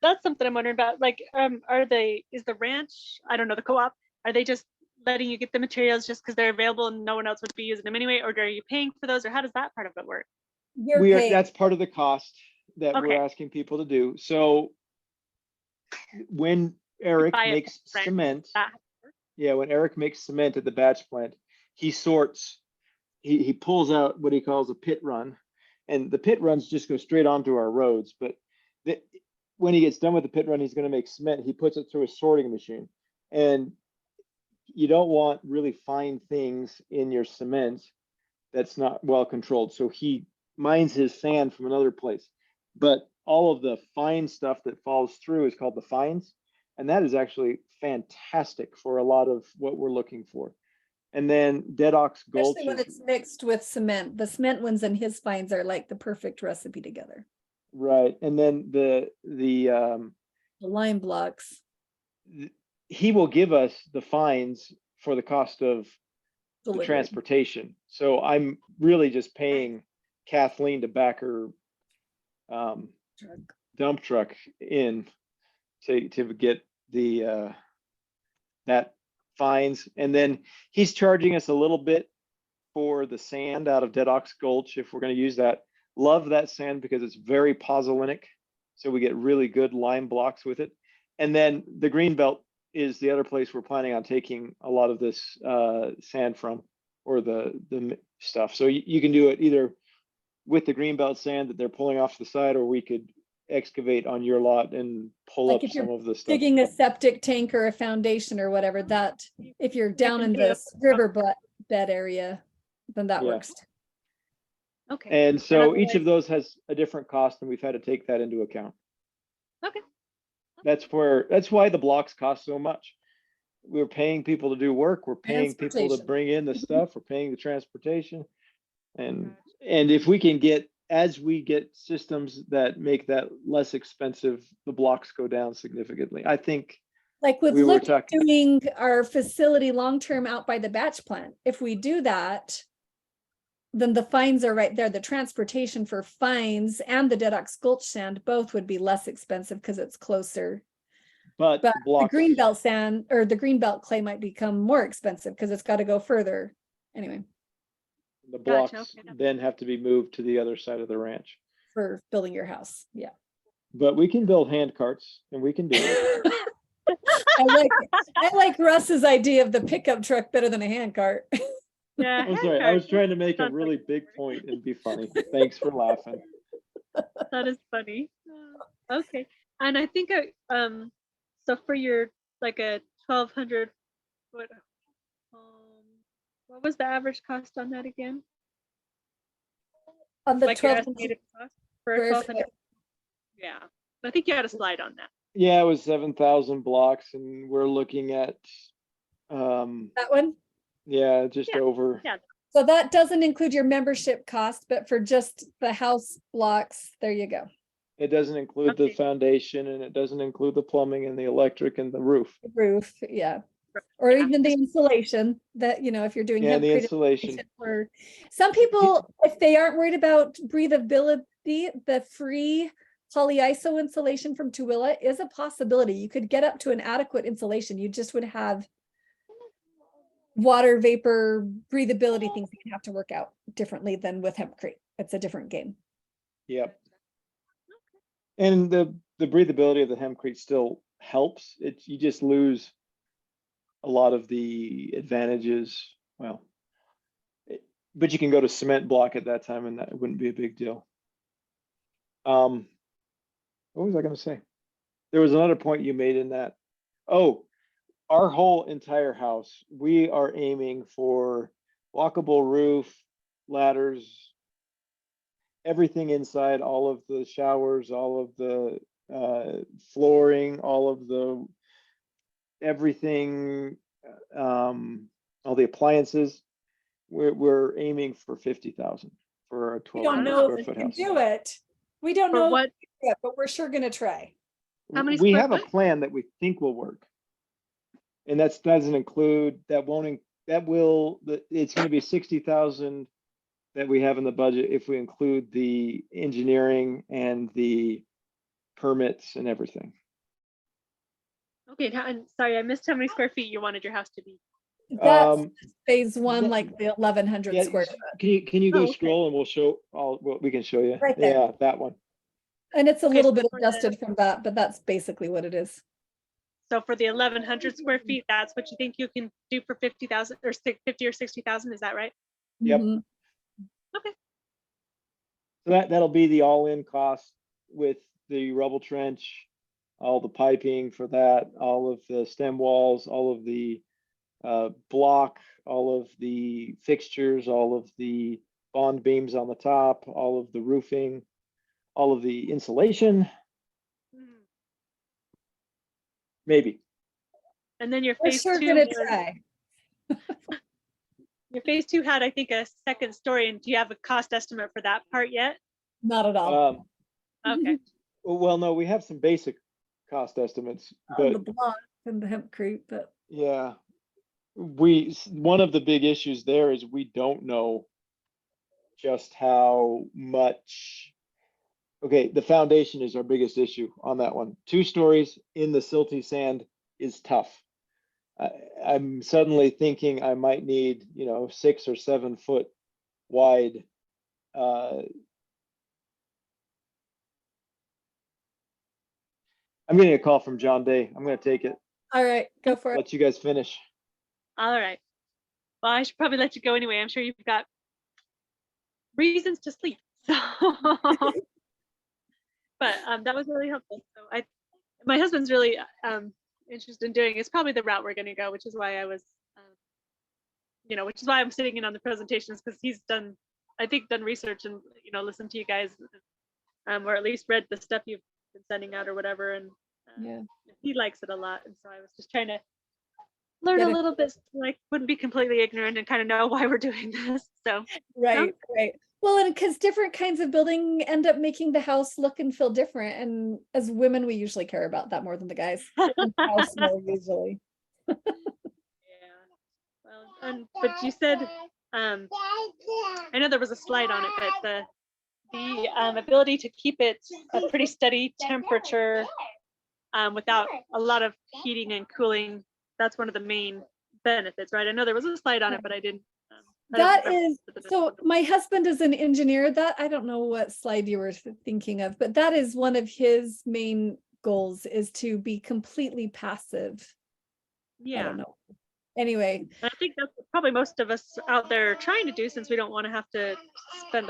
S9: that's something I'm wondering about. Like, is the ranch, I don't know, the co-op, are they just letting you get the materials just because they're available and no one else would be using them anyway? Or are you paying for those, or how does that part of it work?
S4: That's part of the cost that
S9: Okay.
S4: we're asking people to do. So when Eric
S9: buy it
S4: makes
S9: from friends.
S4: cement,
S9: That-
S4: yeah, when Eric makes cement at the batch plant, he sorts, he pulls out what he calls a pit run, and the pit runs just go straight onto our roads. But when he gets done with the pit run, he's going to make cement. He puts it through a sorting machine, and you don't want really fine things in your cement that's not well controlled. So he mines his sand from another place, but all of the fine stuff that falls through is called the fines. And that is actually fantastic for a lot of what we're looking for. And then Dead Ox Gulch,
S1: Especially when it's mixed with cement. The cement ones and his fines are like the perfect recipe together.
S4: right. And then the
S1: The lime blocks.
S4: he will give us the fines for the cost of the
S1: Delivery.
S4: transportation. So I'm really just paying Kathleen to back her dump truck in to get the that fines. And then he's charging us a little bit for the sand out of Dead Ox Gulch if we're going to use that. Love that sand because it's very pozzolanic, so we get really good lime blocks with it. And then the Greenbelt is the other place we're planning on taking a lot of this sand from, or the stuff. So you can do it either with the Greenbelt sand that they're pulling off the side, or we could excavate on your lot and pull
S1: Like
S4: up
S1: if you're
S4: some of the stuff.
S1: digging a septic tank or a foundation or whatever, that if you're down in
S9: can do
S1: this river bed area, then that
S4: Yeah.
S1: works.
S9: Okay.
S4: And so each
S9: otherwise-
S4: of those has a different cost, and we've had to take that into account.
S9: Okay.
S4: That's why the blocks cost so much. We're paying people to do work. We're paying people to
S1: Transportation.
S4: bring in the stuff. We're paying the transportation. And if we can as we get systems that make that less expensive, the blocks go down significantly. I think
S1: Like with
S4: we were
S1: look
S4: talking,
S1: doing our facility long-term out by the batch plant. If we do that, then the fines are right there. The transportation for fines and the Dead Ox Gulch sand both would be less expensive because it's closer.
S4: but
S1: But
S4: the
S1: the
S4: blocks,
S1: Greenbelt sand or the Greenbelt clay might become more expensive because it's got to go further. Anyway,
S4: the
S9: Gotcha,
S4: blocks
S9: okay.
S4: then have to be moved to the other side of the ranch.
S1: for building your house. Yeah.
S4: But we can build hand carts, and we can do it.
S1: I like Russ's idea of the pickup truck better than a hand cart.
S9: Yeah.
S4: I'm sorry, I was trying to make a really big point and be funny. Thanks for laughing.
S9: That is funny. Okay. And I think so for your like a 1,200 foot what was the average cost on that again?
S1: On the
S9: Like your
S1: 12
S9: estimated cost for
S1: square
S9: 1,200?
S1: foot.
S9: Yeah. I think you had a slide on that.
S4: Yeah, it was 7,000 blocks, and we're looking at
S1: that one.
S4: yeah, just
S9: Yeah,
S4: over.
S9: yeah.
S1: So that doesn't include your membership cost, but for just the house blocks, there you go.
S4: It doesn't include the
S9: Okay.
S4: foundation, and it doesn't include the plumbing and the electric and the roof.
S1: Roof, yeah. Or
S9: Yeah.
S1: even the insulation that, if you're doing
S4: Yeah, the
S1: hempcrete
S4: insulation.
S1: for some people, if they aren't worried about breathability, the free polyiso insulation from Tooele is a possibility. You could get up to an adequate insulation. You just would have water vapor breathability things that you have to work out differently than with hempcrete. It's a different game.
S4: Yep. And the breathability of the hempcrete still helps. You just lose a lot of the advantages. Well, but you can go to cement block at that time, and that wouldn't be a big deal. What was I gonna say? There was another point you made in that. Oh, our whole entire house, we are aiming for walkable roof, ladders, everything inside, all of the showers, all of the flooring, all of the everything, all the appliances. We're aiming for 50,000 for a
S1: We don't
S4: 1,200
S1: know
S4: square
S1: if we
S4: foot
S1: can
S4: house.
S1: do it. We don't
S9: For
S1: know,
S9: what?
S1: yet, but we're sure gonna try.
S9: How many
S4: We
S9: square
S4: have a
S9: foot?
S4: plan that we think will work. And that doesn't include, that won't, that will, it's gonna be 60,000 that we have in the budget if we include the engineering and the permits and everything.
S9: Okay, and sorry, I missed how many square feet you wanted your house to be.
S1: That's
S4: Um,
S1: phase one,
S4: that-
S1: like the 1,100
S4: Yeah,
S1: square.
S4: can you go
S9: Oh, okay.
S4: scroll and we'll show, well, we can show you.
S1: Right there.
S4: Yeah, that one.
S1: And it's a
S9: Okay,
S1: little
S9: so
S1: bit
S9: for the-
S1: adjusted from that, but that's basically what it is.
S9: So for the 1,100 square feet, that's what you think you can do for 50,000 or 50 or 60,000, is that right?
S4: Yep.
S1: Mhm.
S9: Okay.
S4: So that'll be the all-in cost with the rubble trench, all the piping for that, all of the stem walls, all of the block, all of the fixtures, all of the bond beams on the top, all of the roofing, all of the insulation,
S9: Mhm.
S4: maybe.
S9: And then your
S1: We're
S9: phase
S1: sure
S9: two,
S1: gonna
S9: was-
S1: try.
S9: your phase two had, I think, a second story. And do you have a cost estimate for that part yet?
S1: Not at all.
S9: Okay.
S4: Well, no, we have some basic cost estimates,
S1: On the
S4: but
S1: block and the hempcrete, but
S4: yeah, one of the big issues there is we don't know just how much. Okay, the foundation is our biggest issue on that one. 2 stories in the silty sand is tough. I'm suddenly thinking I might need, 6 or 7 foot wide. I'm getting a call from John Day. I'm going to take it.
S1: all right, go for it.
S4: Let you guys finish.
S9: All right. Well, I should probably let you go anyway. I'm sure you've got reasons to sleep. So, but that was really helpful. So my husband's really interested in doing. It's probably the route we're going to go, which is why I was, which is why I'm sitting in on the presentations, because he's done research and listened to you guys, or at least read the stuff you've been sending out or whatever, and
S1: Yeah.
S9: he likes it a lot. And so I was just trying to learn
S1: Get
S9: a
S1: it.
S9: little bit, so I wouldn't be completely ignorant and kind of know why we're doing this. So
S1: Right, right. Well, and because different kinds of building end up making the house look and feel different. And as women, we usually care about that more than the guys. In the house more usually.
S9: yeah. Well, but you said, I know there was a slide on it, but the ability to keep it a pretty steady temperature without a lot of heating and cooling, that's one of the main benefits, right? I know there was a slide on it, but I didn't.
S1: That is, so my husband is an engineer. That, I don't know what slide you were thinking of, but that is one of his main goals, is to be completely passive. I
S9: Yeah,
S1: don't know. Anyway,
S9: I think that's what probably most of us out there are trying to do, since we don't want to have to spend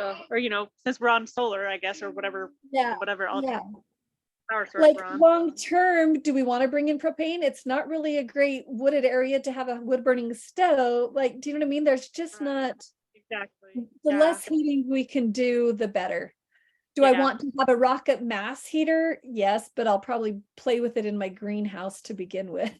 S9: since we're on solar, I guess, or whatever,
S1: yeah,
S9: whatever
S1: yeah.
S9: power source
S1: Like
S9: we're on.
S1: long term, do we want to bring in propane? It's not really a great wooded area to have a wood burning stove. Like, do you know what I mean? There's just not,
S9: Exactly.
S1: the
S9: Yeah.
S1: less heating we can do, the better. Do I
S9: Yeah.
S1: want to have a rocket mass heater? Yes, but I'll probably play with it in my greenhouse to begin with.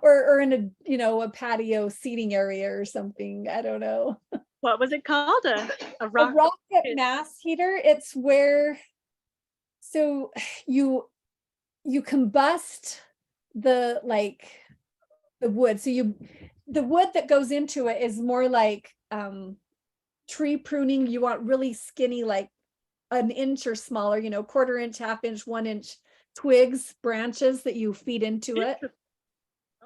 S1: or in a patio seating area or something. I don't know.
S9: What was it called? A
S1: A
S9: rock?
S1: rocket mass heater, it's where, so you combust the wood. So the wood that goes into it is more like tree pruning. You want really skinny, like an inch or smaller, 1/4 inch, 1/2 inch, 1 inch twigs, branches that you feed into it.
S9: Okay.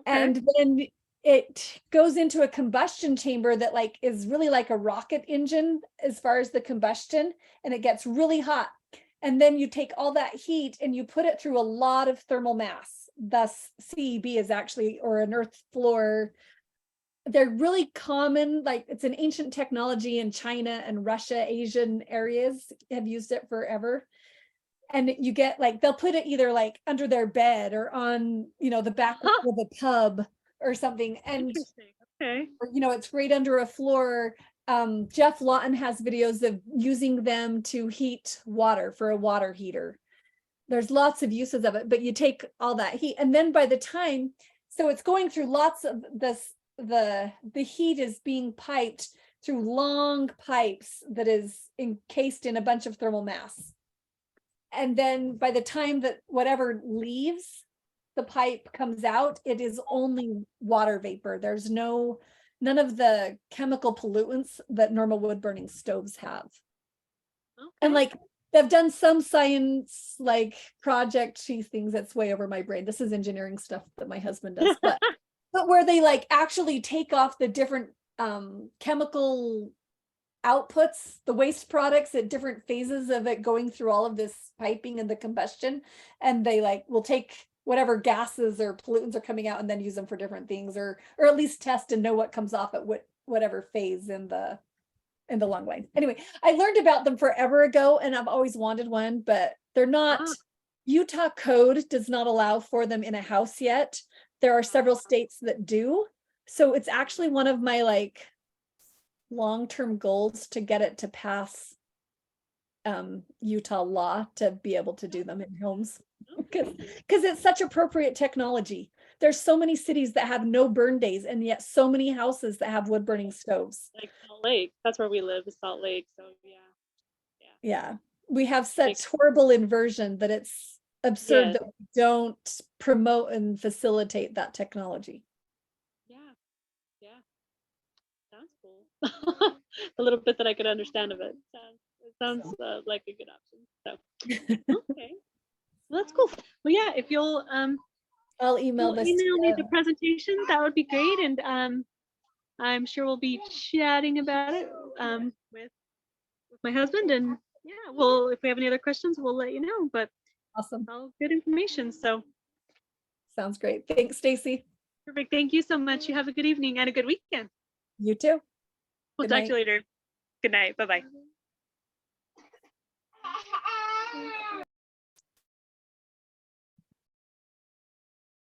S1: And then it goes into a combustion chamber that is really like a rocket engine as far as the combustion, and it gets really hot. And then you take all that heat and you put it through a lot of thermal mass. Thus CEB is actually, or an earth floor. They're really common, it's an ancient technology in China and Russia, Asian areas have used it forever. And you get like, they'll put it either like under their bed or on, the back of a tub or something. And,
S9: Interesting. Okay.
S1: it's great under a floor. Jeff Lawton has videos of using them to heat water for a water heater. There's lots of uses of it, but you take all that heat, and then by the time, so it's going through lots of this, the heat is being piped through long pipes that is encased in a bunch of thermal mass. And then by the time that whatever leaves, the pipe comes out, it is only water vapor. There's none of the chemical pollutants that normal wood burning stoves have. And like, they've done some science like project-y things that's way over my brain. This is engineering stuff that my husband does, but where they like actually take off the different chemical outputs, the waste products at different phases of it going through all of this piping and the combustion, and they like will take whatever gases or pollutants are coming out and then use them for different things, or at least test and know what comes off at whatever phase in the long line. Anyway, I learned about them forever ago and I've always wanted one, but they're not, Utah code does not allow for them in a house yet. There are several states that do. So it's actually one of my like long-term goals to get it to pass Utah law to be able to do them in homes, because it's such appropriate technology. There's so many cities that have no burn days and yet so many houses that have wood burning stoves.
S9: Like Salt Lake, that's where we live, is Salt Lake. So
S1: Yeah, we have such horrible inversion that it's absurd that we don't promote and facilitate that technology.
S9: Yeah, sounds cool. The little bit that I could understand of it sounds like a good option. So okay, well, that's cool. Well, yeah, if you'll
S1: I'll email this.
S9: Email me the presentation, that would be great, and I'm sure we'll be chatting about it with my husband, and yeah, well, if we have any other questions, we'll let you know. But
S1: awesome,
S9: all good information. So
S1: sounds great. Thanks, Stacy.
S9: Perfect. Thank you so much. You have a good evening and a good weekend.
S1: You too.
S9: We'll talk to you later. Good night. Bye-bye.